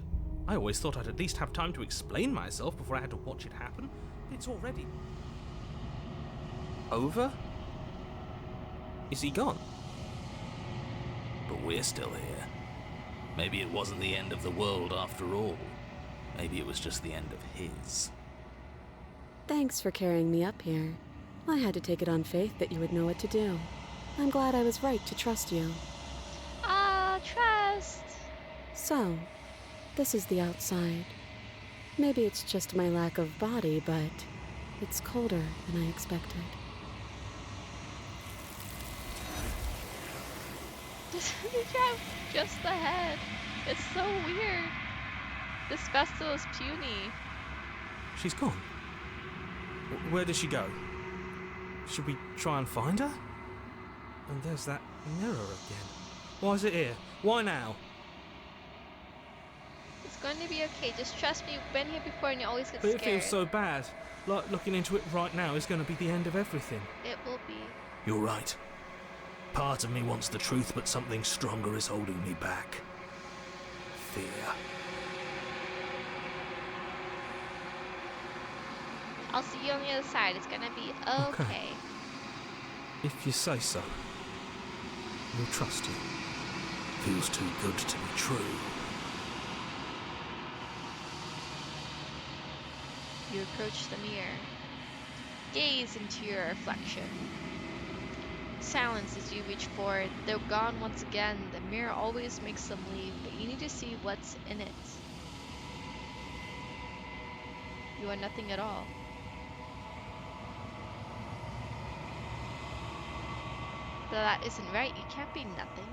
I always thought I'd at least have time to explain myself before I had to watch it happen. It's already... over? Is he gone? But we're still here. Maybe it wasn't the end of the world after all. Maybe it was just the end of his. Thanks for carrying me up here. I had to take it on faith that you would know what to do. I'm glad I was right to trust you. Trust. So, this is the outside. Maybe it's just my lack of body, but it's colder than I expected. Doesn't he have just the head? It's so weird. This vessel is puny. She's gone. Where did she go? Should we try and find her? And there's that mirror again. Why is it here? Why now? It's going to be okay. Just trust me. You've been here before and you always get But scared. it feels so bad. Like looking into it right now is going to be the end of everything. It will be. You're right. Part of me wants the truth, but something stronger is holding me back. Fear. I'll see you on the other side. It's gonna be okay. If you say so. We'll trust you. Feels too good to be true. You approach the mirror. Gaze into your reflection. Silence as you reach forward. Though gone once again, the mirror always makes them leave, but you need to see what's in it. You are nothing at all. But that isn't right. You can't be nothing.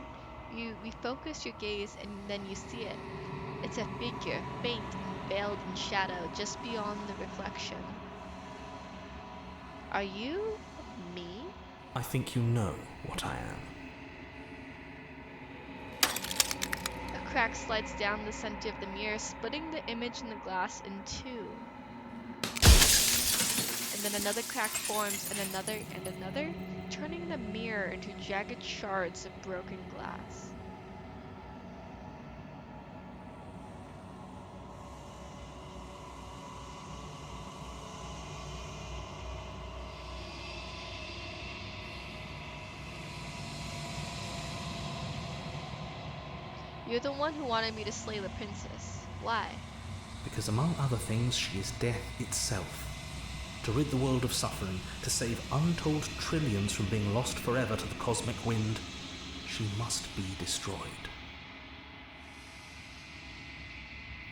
You refocus your gaze and then you see it. It's a figure, faint and veiled in shadow, just beyond the reflection. Are you me? I think you know what I am. A crack slides down the center of the mirror, splitting the image in the glass in two. And then another crack forms, and another, turning the mirror into jagged shards of broken glass. You're the one who wanted me to slay the princess. Why? Because among other things, she is death itself. To rid the world of suffering, to save untold trillions from being lost forever to the cosmic wind, she must be destroyed.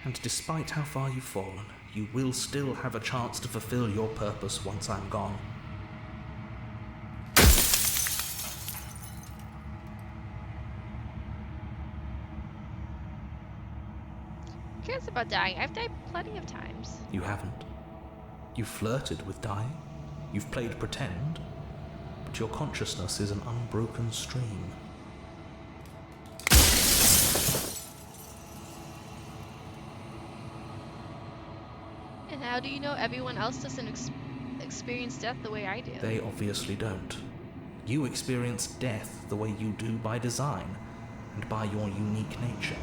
And despite how far you've fallen, you will still have a chance to fulfill your purpose once I'm gone. Who cares about dying? I've died plenty of times. You haven't. You've flirted with dying. You've played pretend. But your consciousness is an unbroken stream. And how do you know everyone else doesn't experience death the way I do? They obviously don't. You experience death the way you do by design, and by your unique nature.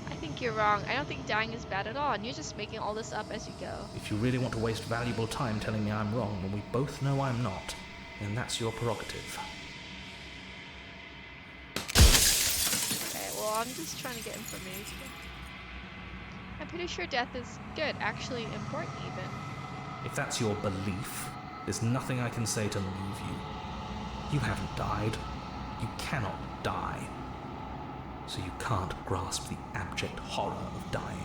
I think you're wrong. I don't think dying is bad at all, and you're just making all this up as you go. If you really want to waste valuable time telling me I'm wrong when we both know I'm not, then that's your prerogative. Okay, well, I'm just trying to get information. I'm pretty sure death is good, actually important even. If that's your belief, there's nothing I can say to leave you. You haven't died. You cannot die. So you can't grasp the abject horror of dying.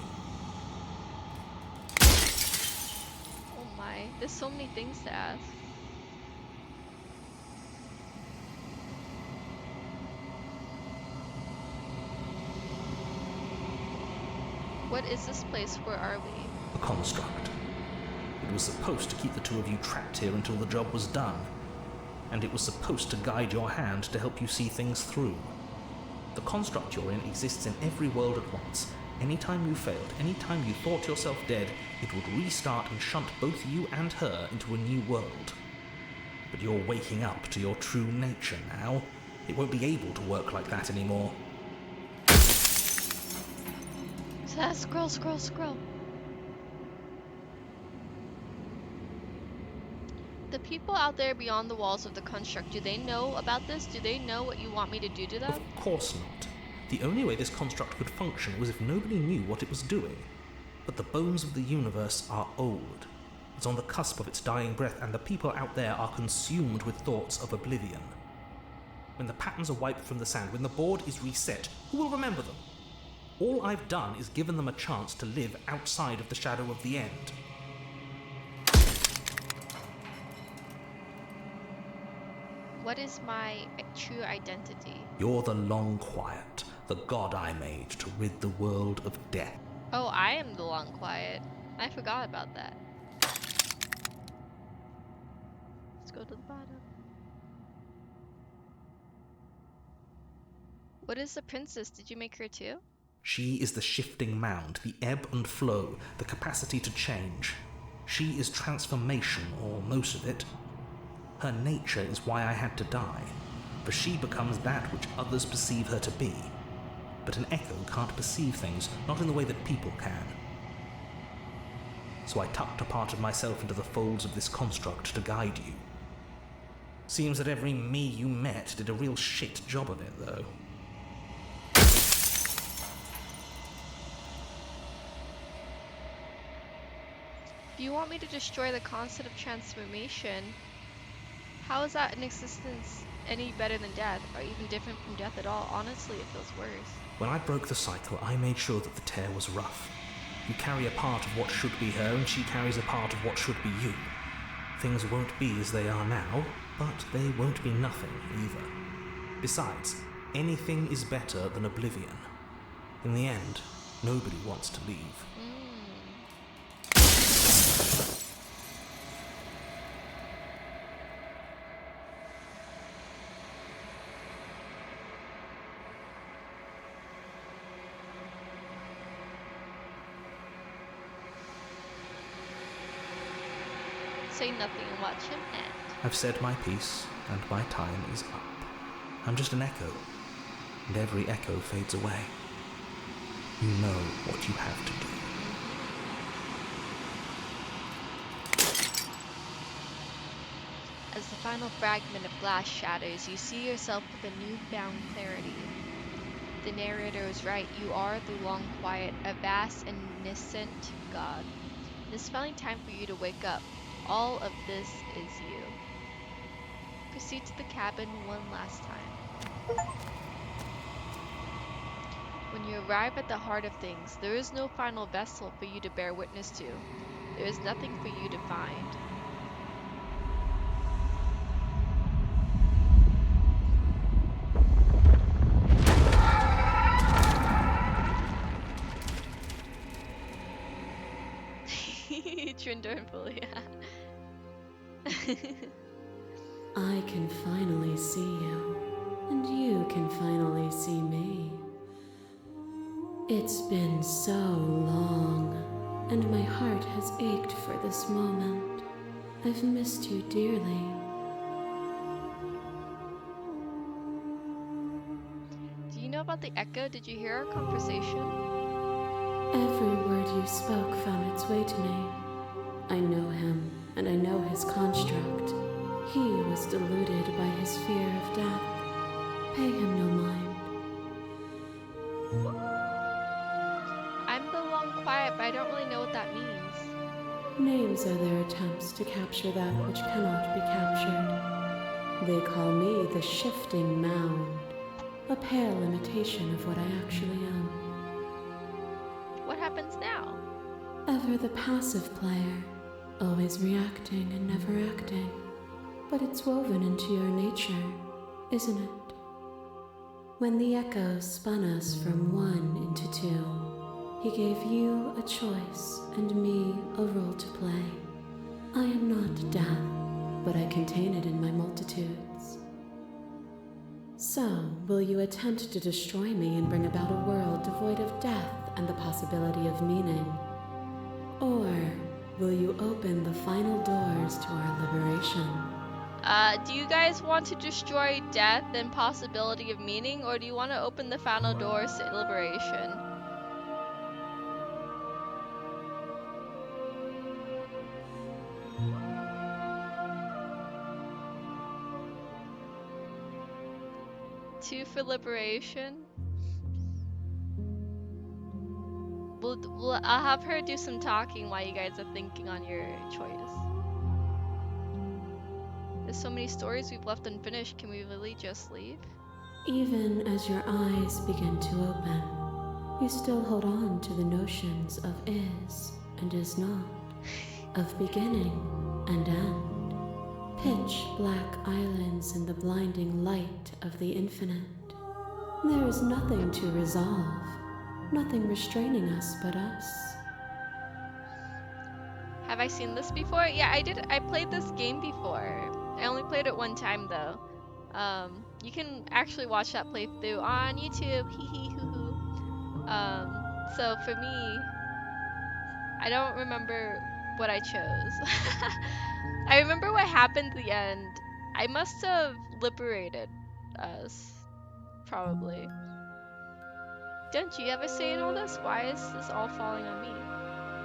Oh my, there's so many things to ask. What is this place? Where are we? A construct. It was supposed to keep the two of you trapped here until the job was done. And it was supposed to guide your hand to help you see things through. The construct you're in exists in every world at once. Anytime you failed, anytime you thought yourself dead, it would restart and shunt both you and her into a new world. But you're waking up to your true nature now. It won't be able to work like that anymore. Scroll, scroll, scroll. The people out there beyond the walls of the construct, do they know about this? Do they know what you want me to do to them? Of course not. The only way this construct could function was if nobody knew what it was doing. But the bones of the universe are old. It's on the cusp of its dying breath, and the people out there are consumed with thoughts of oblivion. When the patterns are wiped from the sand, when the board is reset, who will remember them? All I've done is given them a chance to live outside of the shadow of the end. What is my true identity? You're the Long Quiet, the god I made to rid the world of death. Oh, I am the Long Quiet. I forgot about that. Let's go to the bottom. What is the princess? Did you make her too? She is the shifting mound, the ebb and flow, the capacity to change. She is transformation, or most of it. Her nature is why I had to die, for she becomes that which others perceive her to be. But an echo can't perceive things, not in the way that people can. So I tucked a part of myself into the folds of this construct to guide you. Seems that every me you met did a real shit job of it, though. If you want me to destroy the concept of transformation, how is that in existence any better than death, or even different from death at all? Honestly, it feels worse. When I broke the cycle, I made sure that the tear was rough. You carry a part of what should be her, and she carries a part of what should be you. Things won't be as they are now, but they won't be nothing either. Besides, anything is better than oblivion. In the end, nobody wants to leave. Say nothing and watch him end. I've said my piece, and my time is up. I'm just an echo, and every echo fades away. You know what you have to do. As the final fragment of glass shatters, you see yourself with a newfound clarity. The narrator is right. You are the Long Quiet, a vast and omniscient god. It's finally time for you to wake up. All of this is you. Proceed to the cabin one last time. When you arrive at the heart of things, there is no final vessel for you to bear witness to. There is nothing for you to find. Trindornful, yeah. I can finally see you, and you can finally see me. It's been so long, and my heart has ached for this moment. I've missed you dearly. Do you know about the echo? Did you hear our conversation? Every word you spoke found its way to me. I know him, and I know his construct. He was deluded by his fear of death. Pay him no mind. I'm the Long Quiet, but I don't really know what that means. Names are their attempts to capture that which cannot be captured. They call me the Shifting Mound, a pale imitation of what I actually am. What happens now? Ever the passive player, always reacting and never acting. But it's woven into your nature, isn't it? When the echo spun us from one into two, he gave you a choice and me a role to play. I am not death, but I contain it in my multitudes. So, will you attempt to destroy me and bring about a world devoid of death and the possibility of meaning? Or will you open the final doors to our liberation? Do you guys want to destroy death and possibility of meaning, or do you want to open the final doors to liberation? Two for liberation. I'll have her do some talking while you guys are thinking on your choice. There's so many stories we've left unfinished. Can we really just leave? Even as your eyes begin to open, you still hold on to the notions of is and is not, of beginning and end, pitch black islands in the blinding light of the infinite. There is nothing to resolve, nothing restraining us but us. Have I seen this before? Yeah, I did. I played this game before. I only played it one time though. You can actually watch that playthrough on YouTube. Hee hee hoo hoo. So for me, I don't remember what I chose. I remember what happened at the end. I must have liberated us, probably. Don't you ever say in all this? Why is this all falling on me?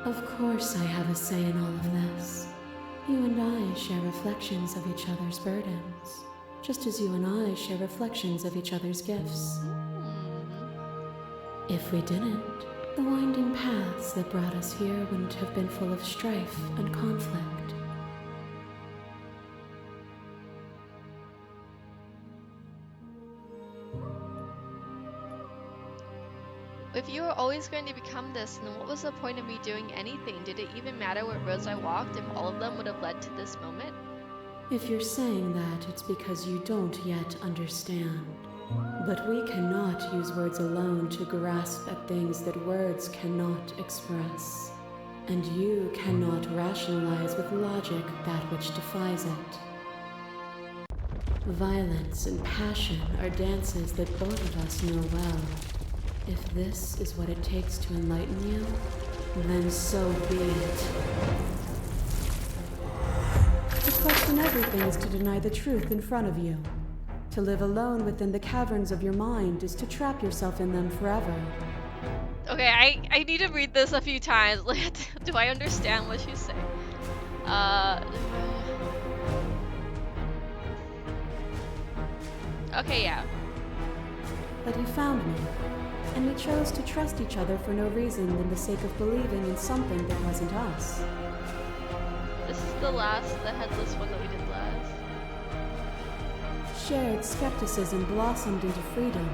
Of course I have a say in all of this. You and I share reflections of each other's burdens, just as you and I share reflections of each other's gifts. If we didn't, the winding paths that brought us here wouldn't have been full of strife and conflict. If you were always going to become this, then what was the point of me doing anything? Did it even matter what roads I walked if all of them would have led to this moment? If you're saying that, it's because you don't yet understand. But we cannot use words alone to grasp at things that words cannot express. And you cannot rationalize with logic that which defies it. Violence and passion are dances that both of us know well. If this is what it takes to enlighten you, then so be it. To question everything is to deny the truth in front of you. To live alone within the caverns of your mind is to trap yourself in them forever. Okay, I need to read this a few times. Do I understand what she's saying? Okay, yeah. But you found me, and we chose to trust each other for no reason than the sake of believing in something that wasn't us. This is the headless one that we did last. Shared skepticism blossomed into freedom,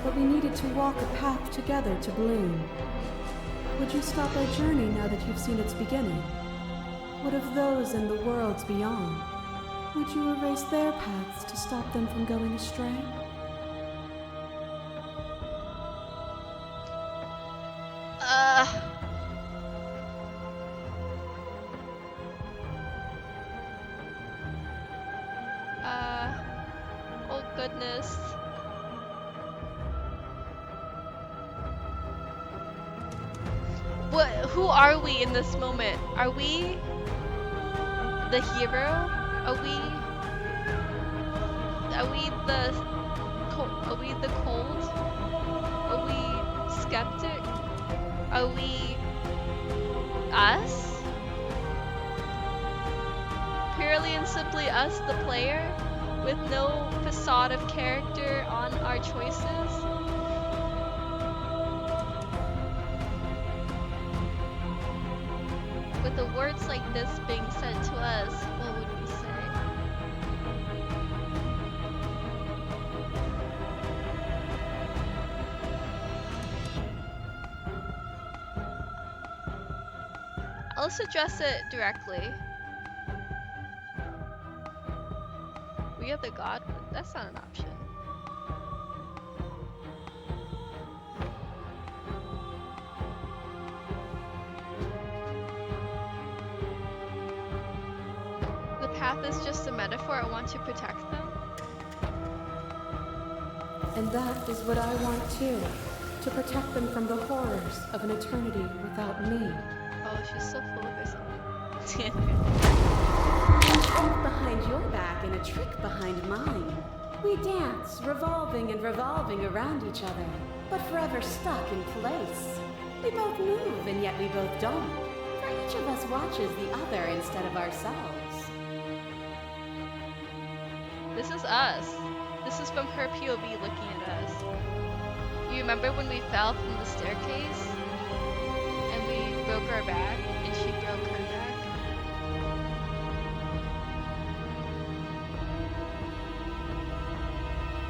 but we needed to walk a path together to bloom. Would you stop our journey now that you've seen its beginning? What of those in the worlds beyond? Would you erase their paths to stop them from going astray? Oh goodness. Who are we in this moment? Are we the hero? Are we the cold? Are we skeptic? Are we us? Purely and simply us, the player, with no facade of character on our choices? With the words like this being said to us, what would we say? Let's address it directly. We have the god, but that's not an option. The path is just a metaphor. I want to protect them. And that is what I want too. To protect them from the horrors of an eternity without me. Oh, she's so full of herself. Behind your back and a trick behind mine. We dance, revolving and revolving around each other, but forever stuck in place. We both move, and yet we both don't. For each of us watches the other instead of ourselves. This is us. This is from her POV looking at us. You remember when we fell from the staircase? And we broke our back, and she broke her back?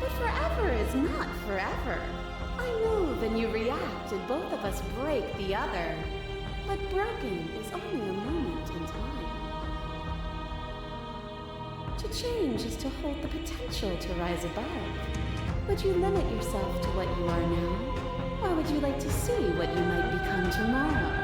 But forever is not forever. I move and you react, and both of us break the other. But broken is only a moment in time. To change is to hold the potential to rise above. Would you limit yourself to what you are now? Or would you like to see what you might become tomorrow?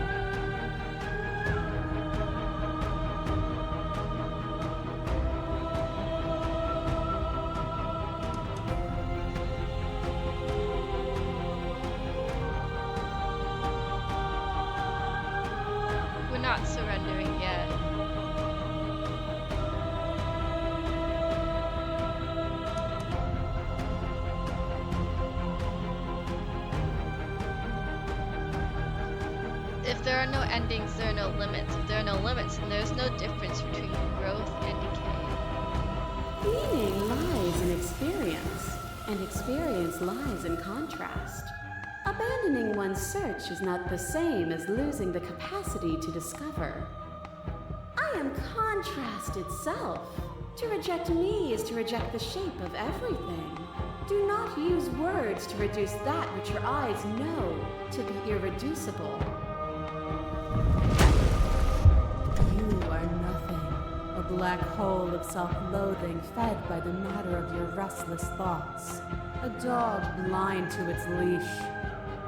We're not surrendering yet. If there are no endings, there are no limits. If there are no limits, then there's no difference between growth and decay. Meaning lies in experience, and experience lies in contrast. Abandoning one's search is not the same as losing the capacity to discover. I am contrast itself. To reject me is to reject the shape of everything. Do not use words to reduce that which your eyes know to be irreducible. You are nothing. A black hole of self-loathing fed by the matter of your restless thoughts. A dog blind to its leash.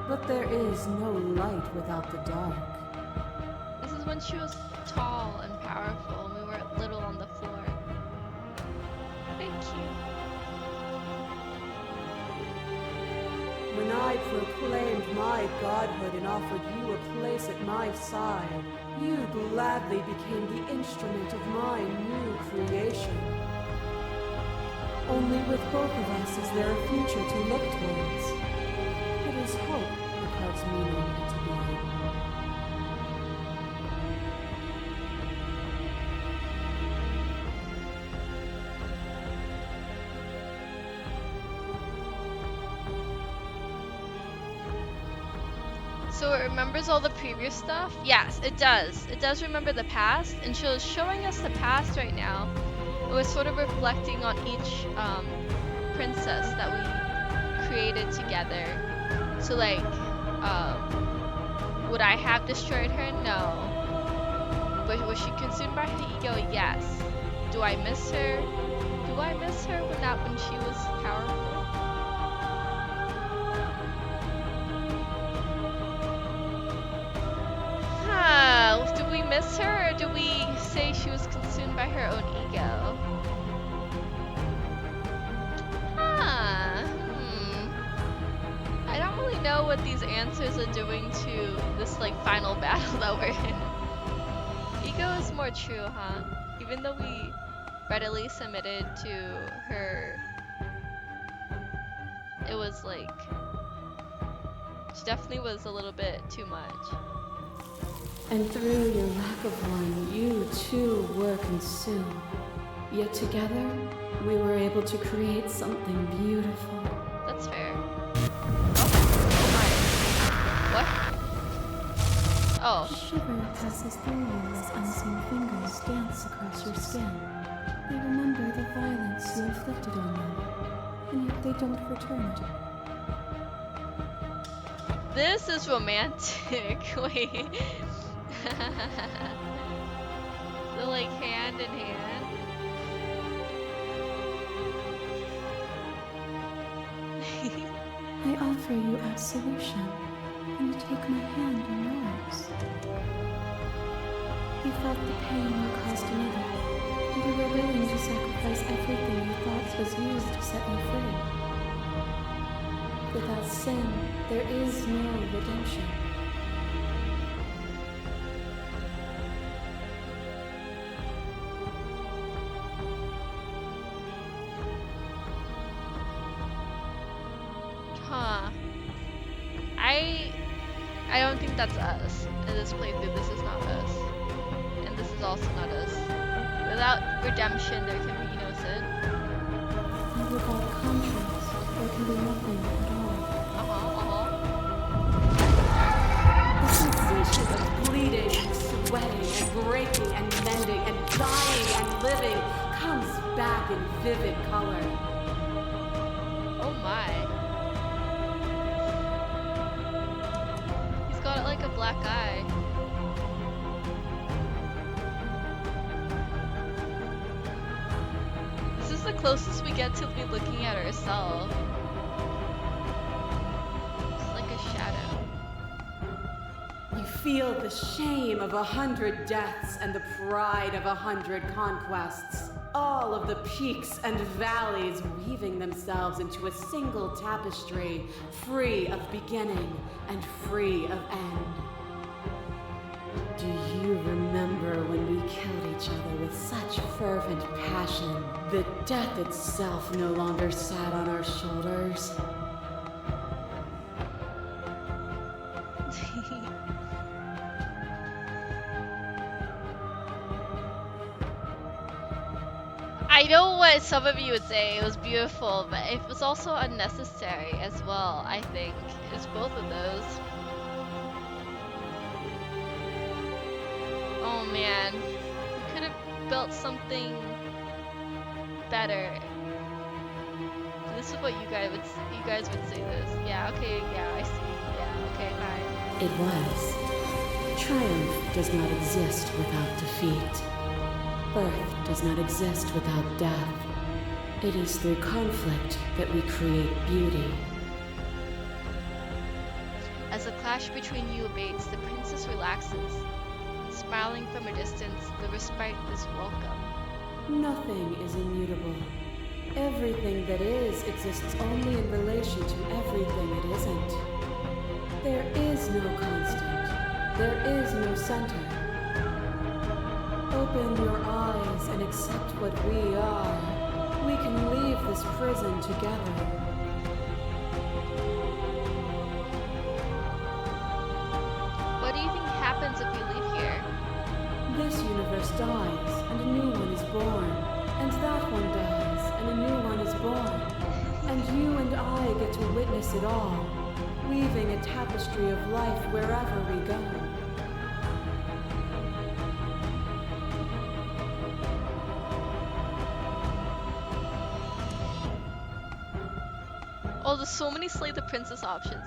But there is no light without the dark. This is when she was tall and powerful and we were little on the floor. Thank you. When I proclaimed my godhood and offered you a place at my side, you gladly became the instrument of my new creation. Only with both of us is there a future to look towards. It is hope that carves meaning into being. So it remembers all the previous stuff? Yes, it does. It does remember the past, and she was showing us the past right now. It was sort of reflecting on each princess that we created together. So like, would I have destroyed her? No. But was she consumed by her ego? Yes. Do I miss her? Do I miss her when not when she was powerful? Do we miss her, or do we say she was consumed by her own ego? I don't really know what these answers are doing to this like final battle that we're in. Ego is more true, huh? Even though we readily submitted to her, it was like, she definitely was a little bit too much. And through your lack of one, you too were consumed. Yet together, we were able to create something beautiful. That's fair. Oh my. What? Oh. A shiver passes through you as unseen fingers dance across your skin. They remember the violence you inflicted on them, and yet they don't return it. This is romantic. Wait. They're like hand in hand. I offer you absolution, and you take my hand in yours. You felt the pain you caused another, and you were willing to sacrifice everything you thought was used to set me free. Without sin, there is no redemption. that's us. In this playthrough, this is not us. And this is also not us. Without redemption, there can be no sin. And without contrast, there can be nothing at all. The sensation of bleeding and sweating and breaking and mending and dying and living comes back in vivid color. Oh my. He's got like a black eye. This is the closest we get to be looking at ourselves. It's like a shadow. You feel the shame of 100 deaths and the pride of 100 conquests. All of the peaks and valleys weaving themselves into a single tapestry, free of beginning and free of end. Do you remember when we killed each other with such fervent passion that death itself no longer sat on our shoulders? I know what some of you would say, it was beautiful, but it was also unnecessary as well, I think. It's both of those. Oh man, we could have built something better. This is what you guys would say this. Yeah, okay, yeah, I see. Yeah, okay, fine. It was. Triumph does not exist without defeat. Birth does not exist without death. It is through conflict that we create beauty. As the clash between you abates, the princess relaxes. Smiling from a distance, the respite is welcome. Nothing is immutable. Everything that is exists only in relation to everything it isn't. There is no constant. There is no center. Open your eyes and accept what we are. We can leave this prison together. What do you think happens if we leave here? This universe dies, and a new one is born. And that one dies, and a new one is born. And you and I get to witness it all, weaving a tapestry of life wherever we go. Oh, there's so many Slay the Princess options.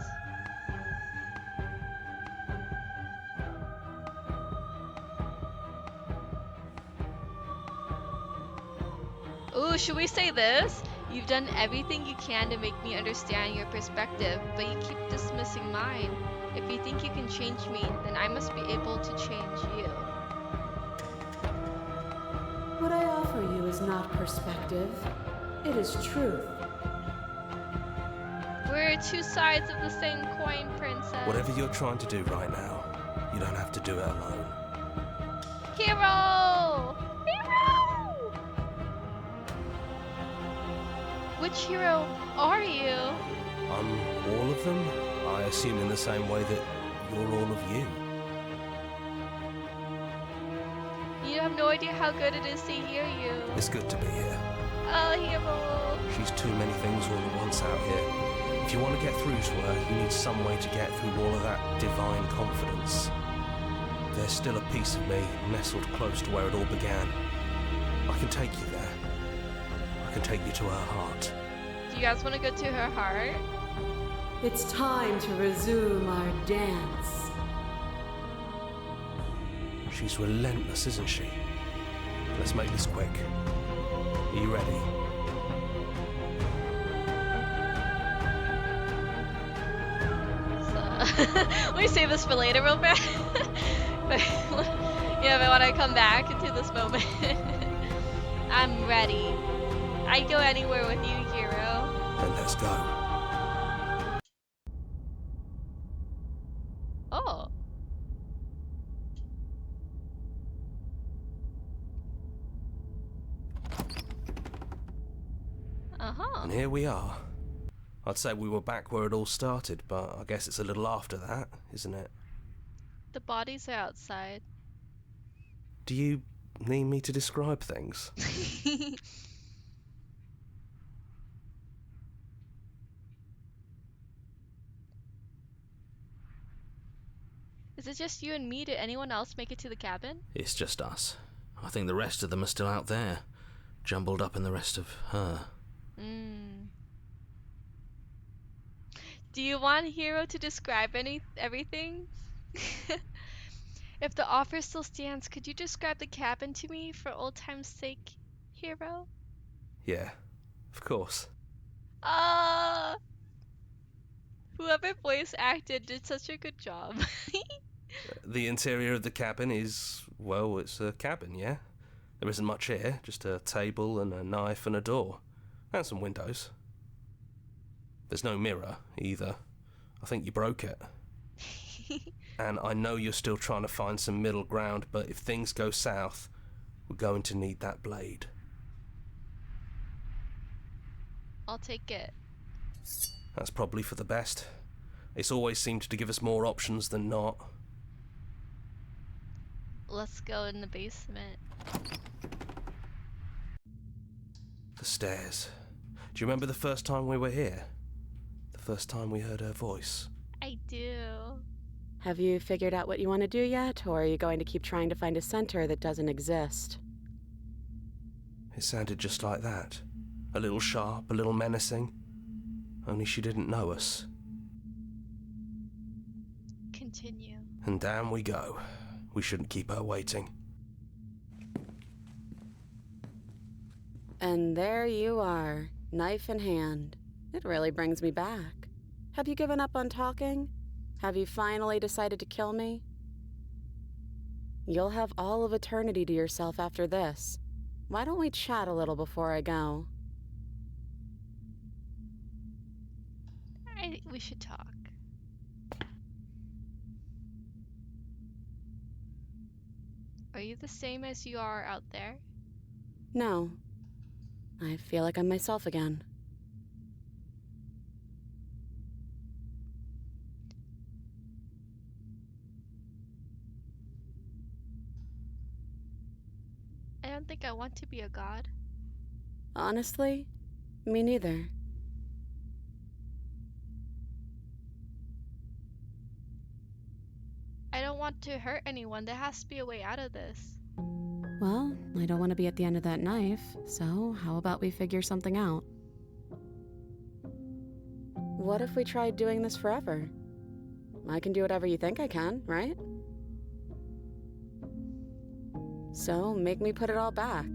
Ooh, should we say this? You've done everything you can to make me understand your perspective, but you keep dismissing mine. If you think you can change me, then I must be able to change you. What I offer you is not perspective. It is truth. We're two sides of the same coin, princess. Whatever you're trying to do right now, you don't have to do it alone. Hero! Hero! Which hero are you? I'm all of them, I assume in the same way that you're all of you. You have no idea how good it is to hear you. It's good to be here. Oh, hero! She's too many things all at once out here. If you want to get through to her, you need some way to get through all of that divine confidence. There's still a piece of me nestled close to where it all began. I can take you there. I can take you to her heart. Do you guys want to go to her heart? It's time to resume our dance. She's relentless, isn't she? Let's make this quick. Are you ready? Let me save this for later real fast. Yeah, but when I come back into this moment, I'm ready. I'd go anywhere with you, hero. Then let's go. Oh. Uh-huh. And here we are. I'd say we were back where it all started, but I guess it's a little after that, isn't it? The bodies are outside. Do you need me to describe things? Is it just you and me? Did anyone else make it to the cabin? It's just us. I think the rest of them are still out there, jumbled up in the rest of her. Do you want Hero to describe everything? If the offer still stands, could you describe the cabin to me for old time's sake, Hero? Yeah, of course. Ah, whoever voice acted did such a good job. The interior of the cabin is, well, it's a cabin, yeah? There isn't much here, just a table and a knife and a door. And some windows. There's no mirror, either. I think you broke it. And I know you're still trying to find some middle ground, but if things go south, we're going to need that blade. I'll take it. That's probably for the best. It's always seemed to give us more options than not. Let's go in the basement. The stairs. Do you remember the first time we were here? The first time we heard her voice? I do. Have you figured out what you want to do yet, or are you going to keep trying to find a center that doesn't exist? It sounded just like that. A little sharp, a little menacing. Only she didn't know us. Continue. And down we go. We shouldn't keep her waiting. And there you are, knife in hand. It really brings me back. Have you given up on talking? Have you finally decided to kill me? You'll have all of eternity to yourself after this. Why don't we chat a little before I go? We should talk. Are you the same as you are out there? No. I feel like I'm myself again. I don't think I want to be a god. Honestly, me neither. I don't want to hurt anyone. There has to be a way out of this. Well, I don't want to be at the end of that knife, so how about we figure something out? What if we tried doing this forever? I can do whatever you think I can, right? So, make me put it all back.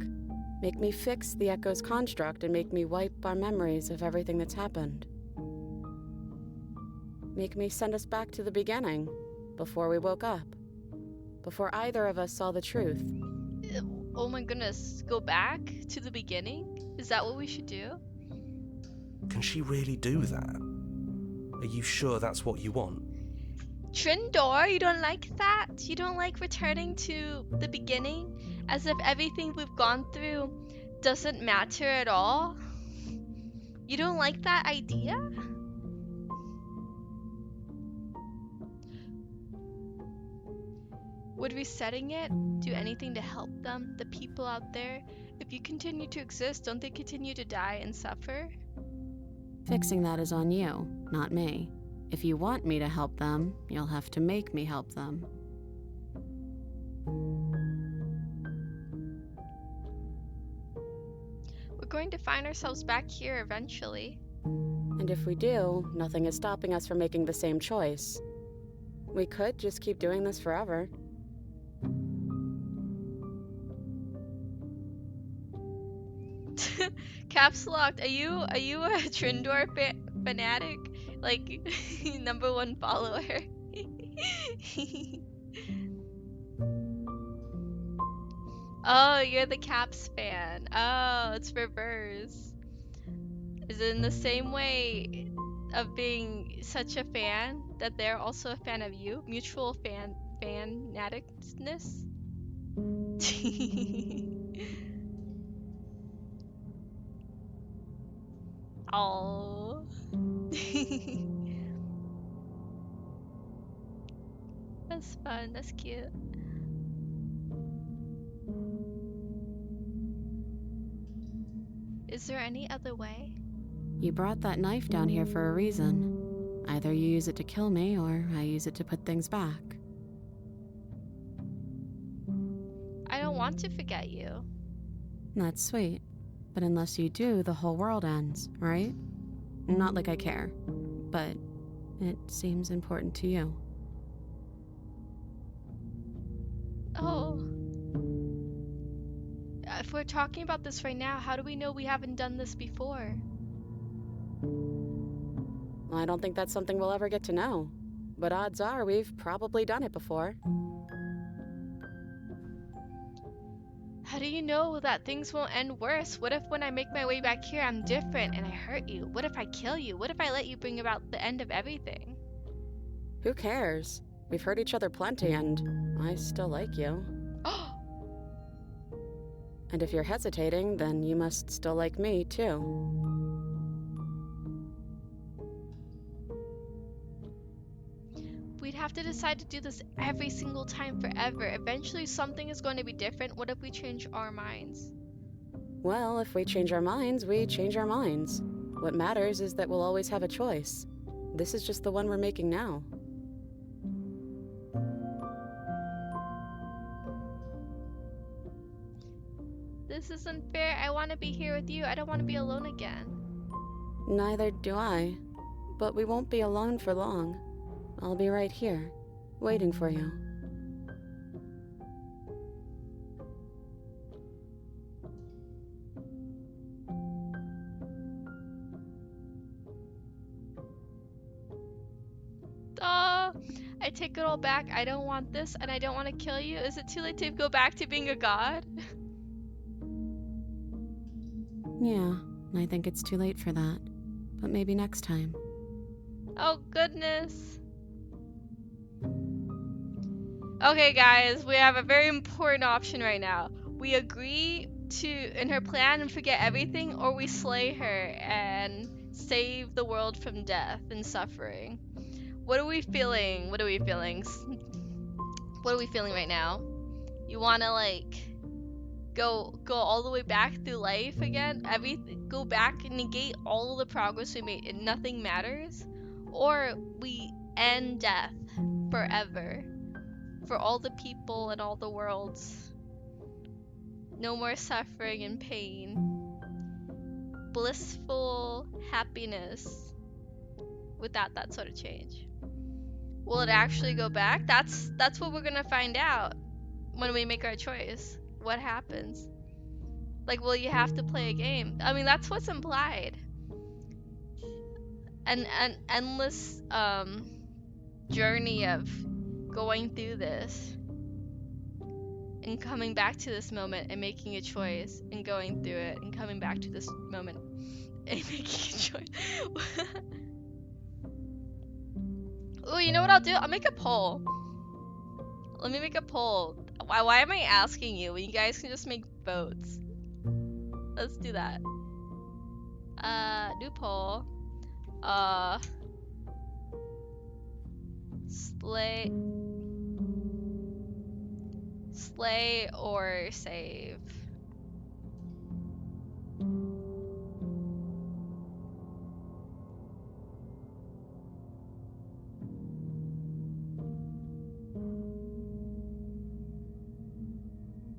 Make me fix the Echo's construct and make me wipe our memories of everything that's happened. Make me send us back to the beginning, before we woke up. Before either of us saw the truth. Oh my goodness. Go back to the beginning? Is that what we should do? Can she really do that? Are you sure that's what you want? Trindor, you don't like that? You don't like returning to the beginning? As if everything we've gone through doesn't matter at all? You don't like that idea? Would resetting it do anything to help them, the people out there? If you continue to exist, don't they continue to die and suffer? Fixing that is on you, not me. If you want me to help them, you'll have to make me help them. We're going to find ourselves back here eventually. And if we do, nothing is stopping us from making the same choice. We could just keep doing this forever. Caps locked. Are you a Trindor fanatic? Like #1 follower? Oh, you're the Caps fan. Oh, it's reverse. Is it in the same way of being such a fan that they're also a fan of you? Mutual fanaticness? Oh. That's fun. That's cute. Is there any other way? You brought that knife down here for a reason. Either you use it to kill me, or I use it to put things back. I don't want to forget you. That's sweet. But unless you do, the whole world ends, right? Not like I care, but it seems important to you. Oh. If we're talking about this right now, how do we know we haven't done this before? I don't think that's something we'll ever get to know. But odds are we've probably done it before. How do you know that things won't end worse? What if when I make my way back here, I'm different and I hurt you? What if I kill you? What if I let you bring about the end of everything? Who cares? We've hurt each other plenty, and I still like you. And if you're hesitating, then you must still like me, too. We'd have to decide to do this every single time forever. Eventually something is going to be different. What if we change our minds? Well, if we change our minds, we change our minds. What matters is that we'll always have a choice. This is just the one we're making now. This isn't fair. I want to be here with you. I don't want to be alone again. Neither do I. But we won't be alone for long. I'll be right here, waiting for you. I take it all back. I don't want this, and I don't want to kill you. Is it too late to go back to being a god? Yeah, I think it's too late for that. But maybe next time. Oh, goodness. Okay, guys, we have a very important option right now. We agree to, in her plan, and forget everything, or we slay her and save the world from death and suffering. What are we feeling? What are we feeling? What are we feeling right now? You want to, like, go all the way back through life again? Go back and negate all of the progress we made and nothing matters? Or we end death forever for all the people and all the worlds. No more suffering and pain. Blissful happiness without that sort of change. Will it actually go back? That's what we're gonna find out when we make our choice. What happens? Like, will you have to play a game? I mean, that's what's implied. An endless journey of going through this and coming back to this moment and making a choice and going through it and coming back to this moment and making a choice. Oh, you know what I'll do? I'll make a poll. Let me make a poll. Why am I asking you when you guys can just make votes? Let's do that. New poll. Slay or save?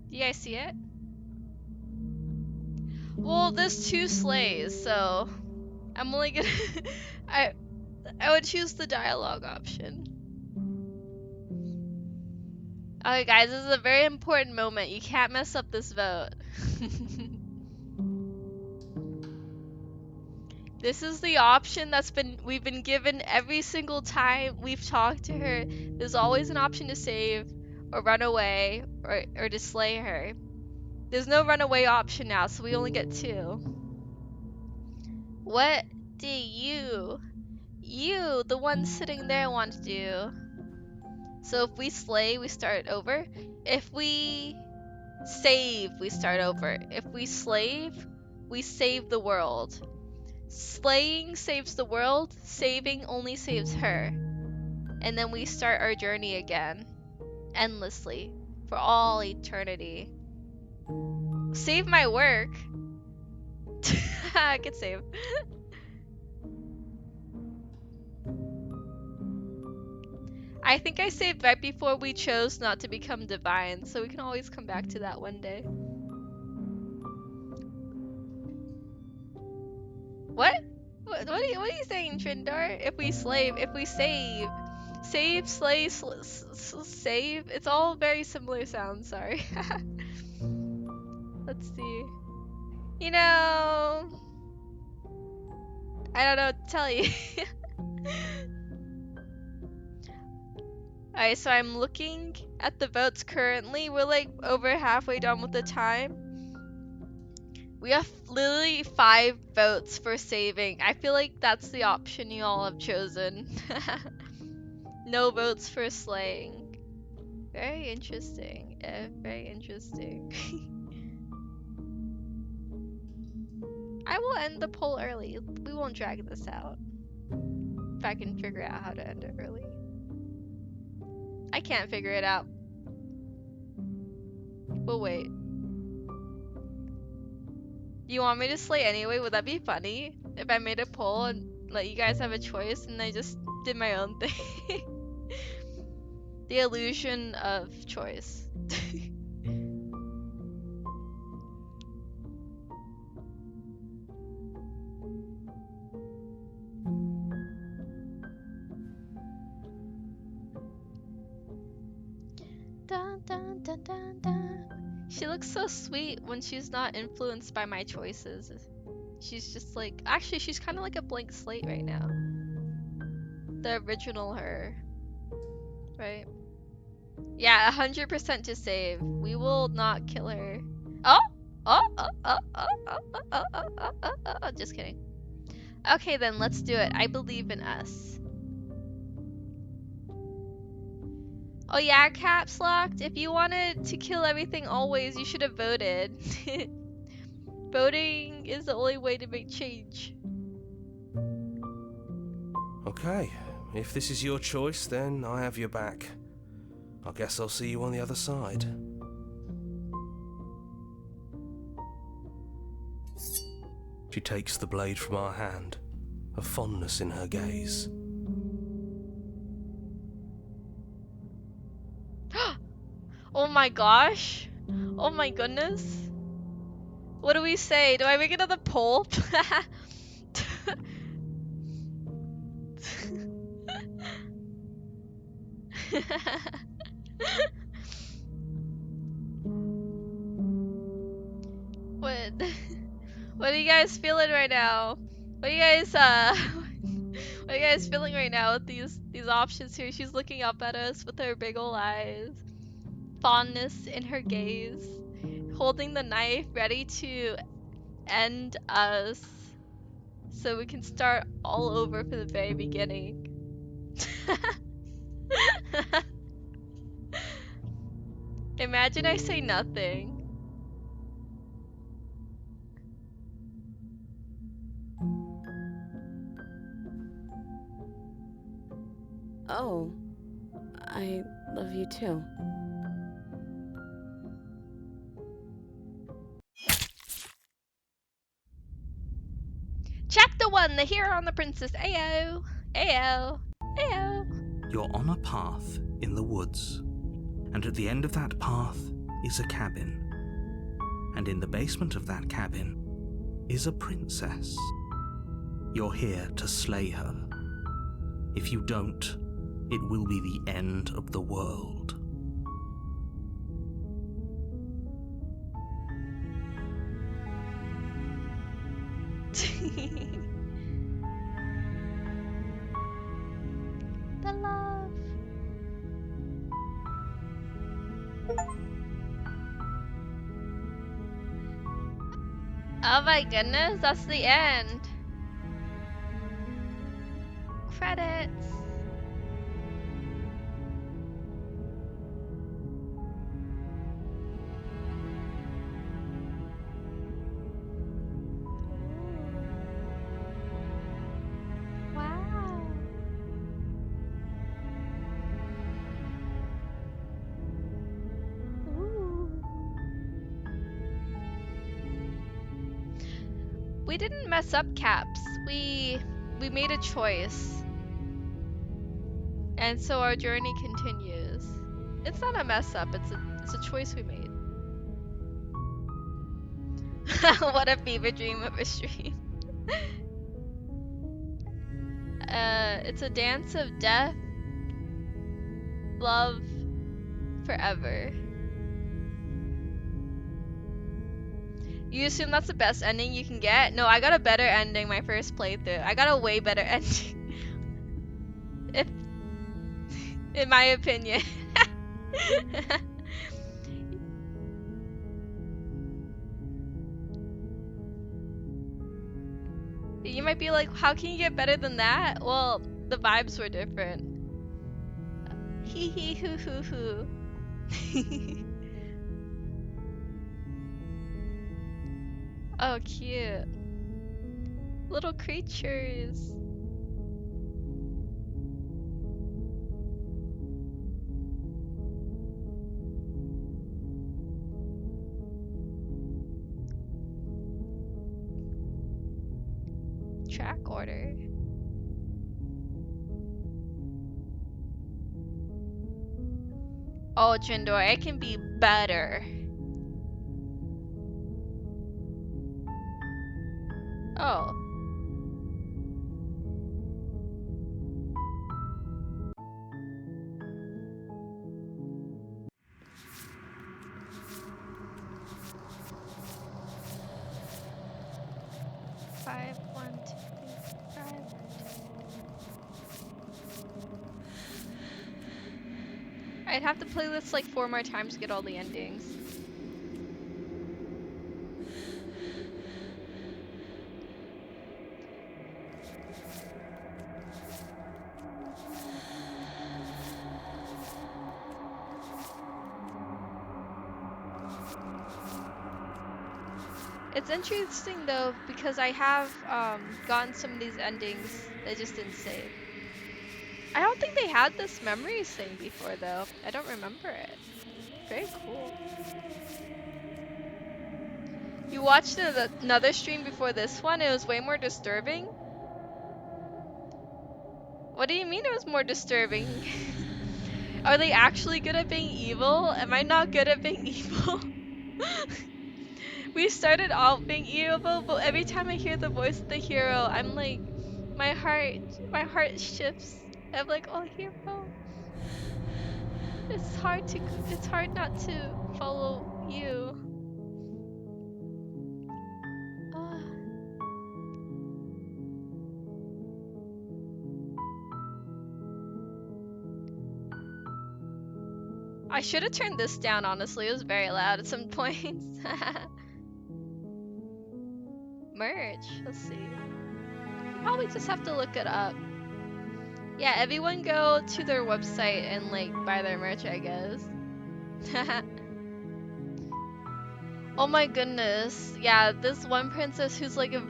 Do you guys see it? Well, there's 2 slays, so I'm only gonna I would choose the dialogue option. Okay, guys, this is a very important moment. You can't mess up this vote. This is the option we've been given every single time we've talked to her. There's always an option to save or run away or to slay her. There's no runaway option now, so we only get 2. What do you, the one sitting there, want to do? So if we slay, we start over. If we save, we start over. If we slave, we save the world. Slaying saves the world, saving only saves her. and then we start our journey again, endlessly, for all eternity. Save my work. I could save. I think I saved right before we chose not to become divine, so we can always come back to that one day. What? What are you saying, Trindar? If we save, slay, save. It's all very similar sounds. Sorry. Let's see. You know, I don't know what to tell you. Alright, so I'm looking at the votes currently. We're like over halfway done with the time. We have literally 5 votes for saving. I feel like that's the option you all have chosen. No votes for slaying. Very interesting. Very interesting. I will end the poll early. We won't drag this out. If I can figure out how to end it early. I can't figure it out. But wait. You want me to slay anyway? Would that be funny? If I made a poll and let you guys have a choice and I just did my own thing? The illusion of choice. Dun, dun, dun, dun, dun. She looks so sweet when she's not influenced by my choices. She's just like, actually, she's kind of like a blank slate right now. The original her, right? Yeah, 100% to save. We will not kill her. Oh, just kidding. Okay, then let's do it. I believe in us. Oh yeah, caps locked. If you wanted to kill everything always, you should have voted. Voting is the only way to make change. Okay, if this is your choice, then I have your back. I guess I'll see you on the other side. She takes the blade from our hand, a fondness in her gaze. Oh my gosh. Oh my goodness. What do we say? Do I make another poll? What? What are you guys feeling right now? What are you guys what are you guys feeling right now with these options here? She's looking up at us with her big ol' eyes, fondness in her gaze, holding the knife, ready to end us, so we can start all over from the very beginning. Imagine I say nothing. Oh, I love you too. Check the one, the hero and the princess. Ayo, ayo, ayo. You're on a path in the woods, and at the end of that path is a cabin. And in the basement of that cabin is a princess. You're here to slay her. If you don't, it will be the end of the world. The love. Oh my goodness, that's the end. Credits. Wow. We didn't mess up, Caps. We made a choice. And so our journey continues. It's not a mess up, it's a choice we made. What a fever dream of a stream. It's a dance of death, love, forever. You assume that's the best ending you can get? No, I got a better ending my first playthrough. I got a way better ending. If, in my opinion. You might be like, how can you get better than that? Well, the vibes were different. Hee hee hoo hoo hoo. Oh, cute. Little creatures. Track order. Oh, Jindor, it can be better. Oh. Five, one, two, three, five. I'd have to play this like 4 more times to get all the endings. It's interesting though because I have gotten some of these endings that just didn't save. I don't think they had this memories thing before though. I don't remember it. Very cool. You watched another stream before this one? It was way more disturbing? What do you mean it was more disturbing? Are they actually good at being evil? Am I not good at being evil? We started out being evil, but every time I hear the voice of the hero, I'm like, my heart, my heart shifts. I'm like, oh, hero. It's hard not to follow you. Ah. I should have turned this down, honestly. It was very loud at some points. Merch. Let's see. Probably just have to look it up. Yeah, everyone go to their website and like buy their merch, I guess. Oh my goodness. Yeah, this one princess who's like a...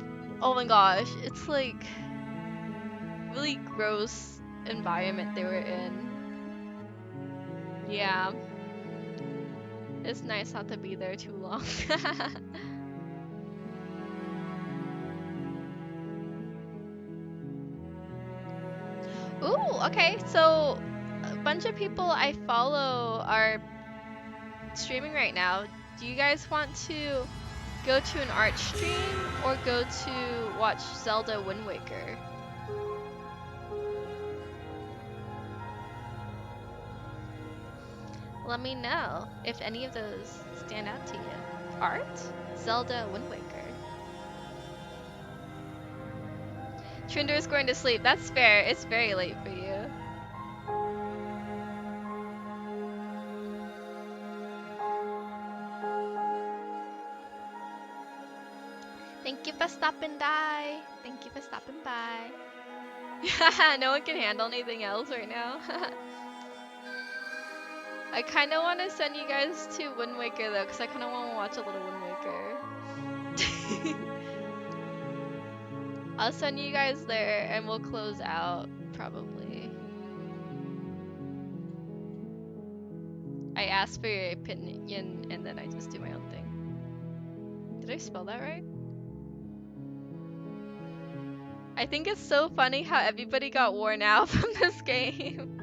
Oh my gosh. It's like... really gross environment they were in. Yeah. It's nice not to be there too long. Ooh, okay. So a bunch of people I follow are streaming right now. Do you guys want to go to an art stream or go to watch Zelda Wind Waker? Let me know if any of those stand out to you. Art? Zelda Wind Waker. Trinder is going to sleep. That's fair. It's very late for you. Thank you for stopping by. Thank you for stopping by. No one can handle anything else right now. I kind of want to send you guys to Wind Waker though, because I kind of want to watch a little Wind Waker. I'll send you guys there and we'll close out, probably. I ask for your opinion and then I just do my own thing. Did I spell that right? I think it's so funny how everybody got worn out from this game.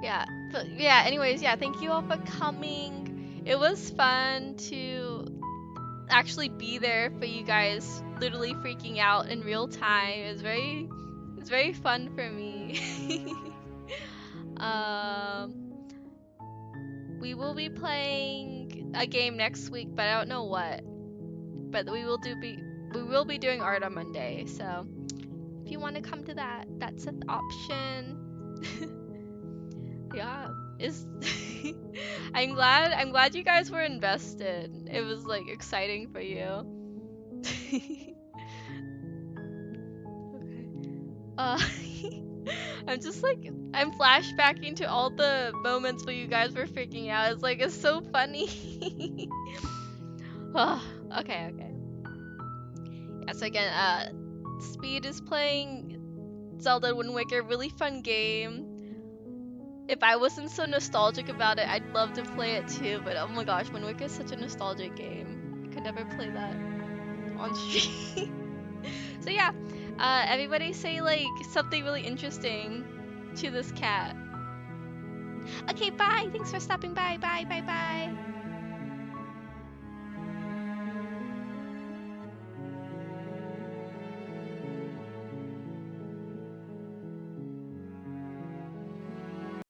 Yeah, but yeah, anyways, yeah, thank you all for coming. It was fun to actually be there for you guys, literally freaking out in real time. It's very fun for me. um, we will be playing a game next week, but I don't know what. But we will be doing art on Monday, so if you want to come to that, that's an option. Yeah, is I'm glad you guys were invested. It was like exciting for you. uh I'm just like I'm flashbacking to all the moments where you guys were freaking out. It's like it's so funny. Oh, okay, okay. Yeah, so again, Speed is playing Zelda Wind Waker, really fun game. If I wasn't so nostalgic about it, I'd love to play it too, but oh my gosh, Wind Waker is such a nostalgic game. I could never play that on stream. So yeah, everybody say like something really interesting to this cat. Okay, bye. Thanks for stopping by. Bye, bye, bye.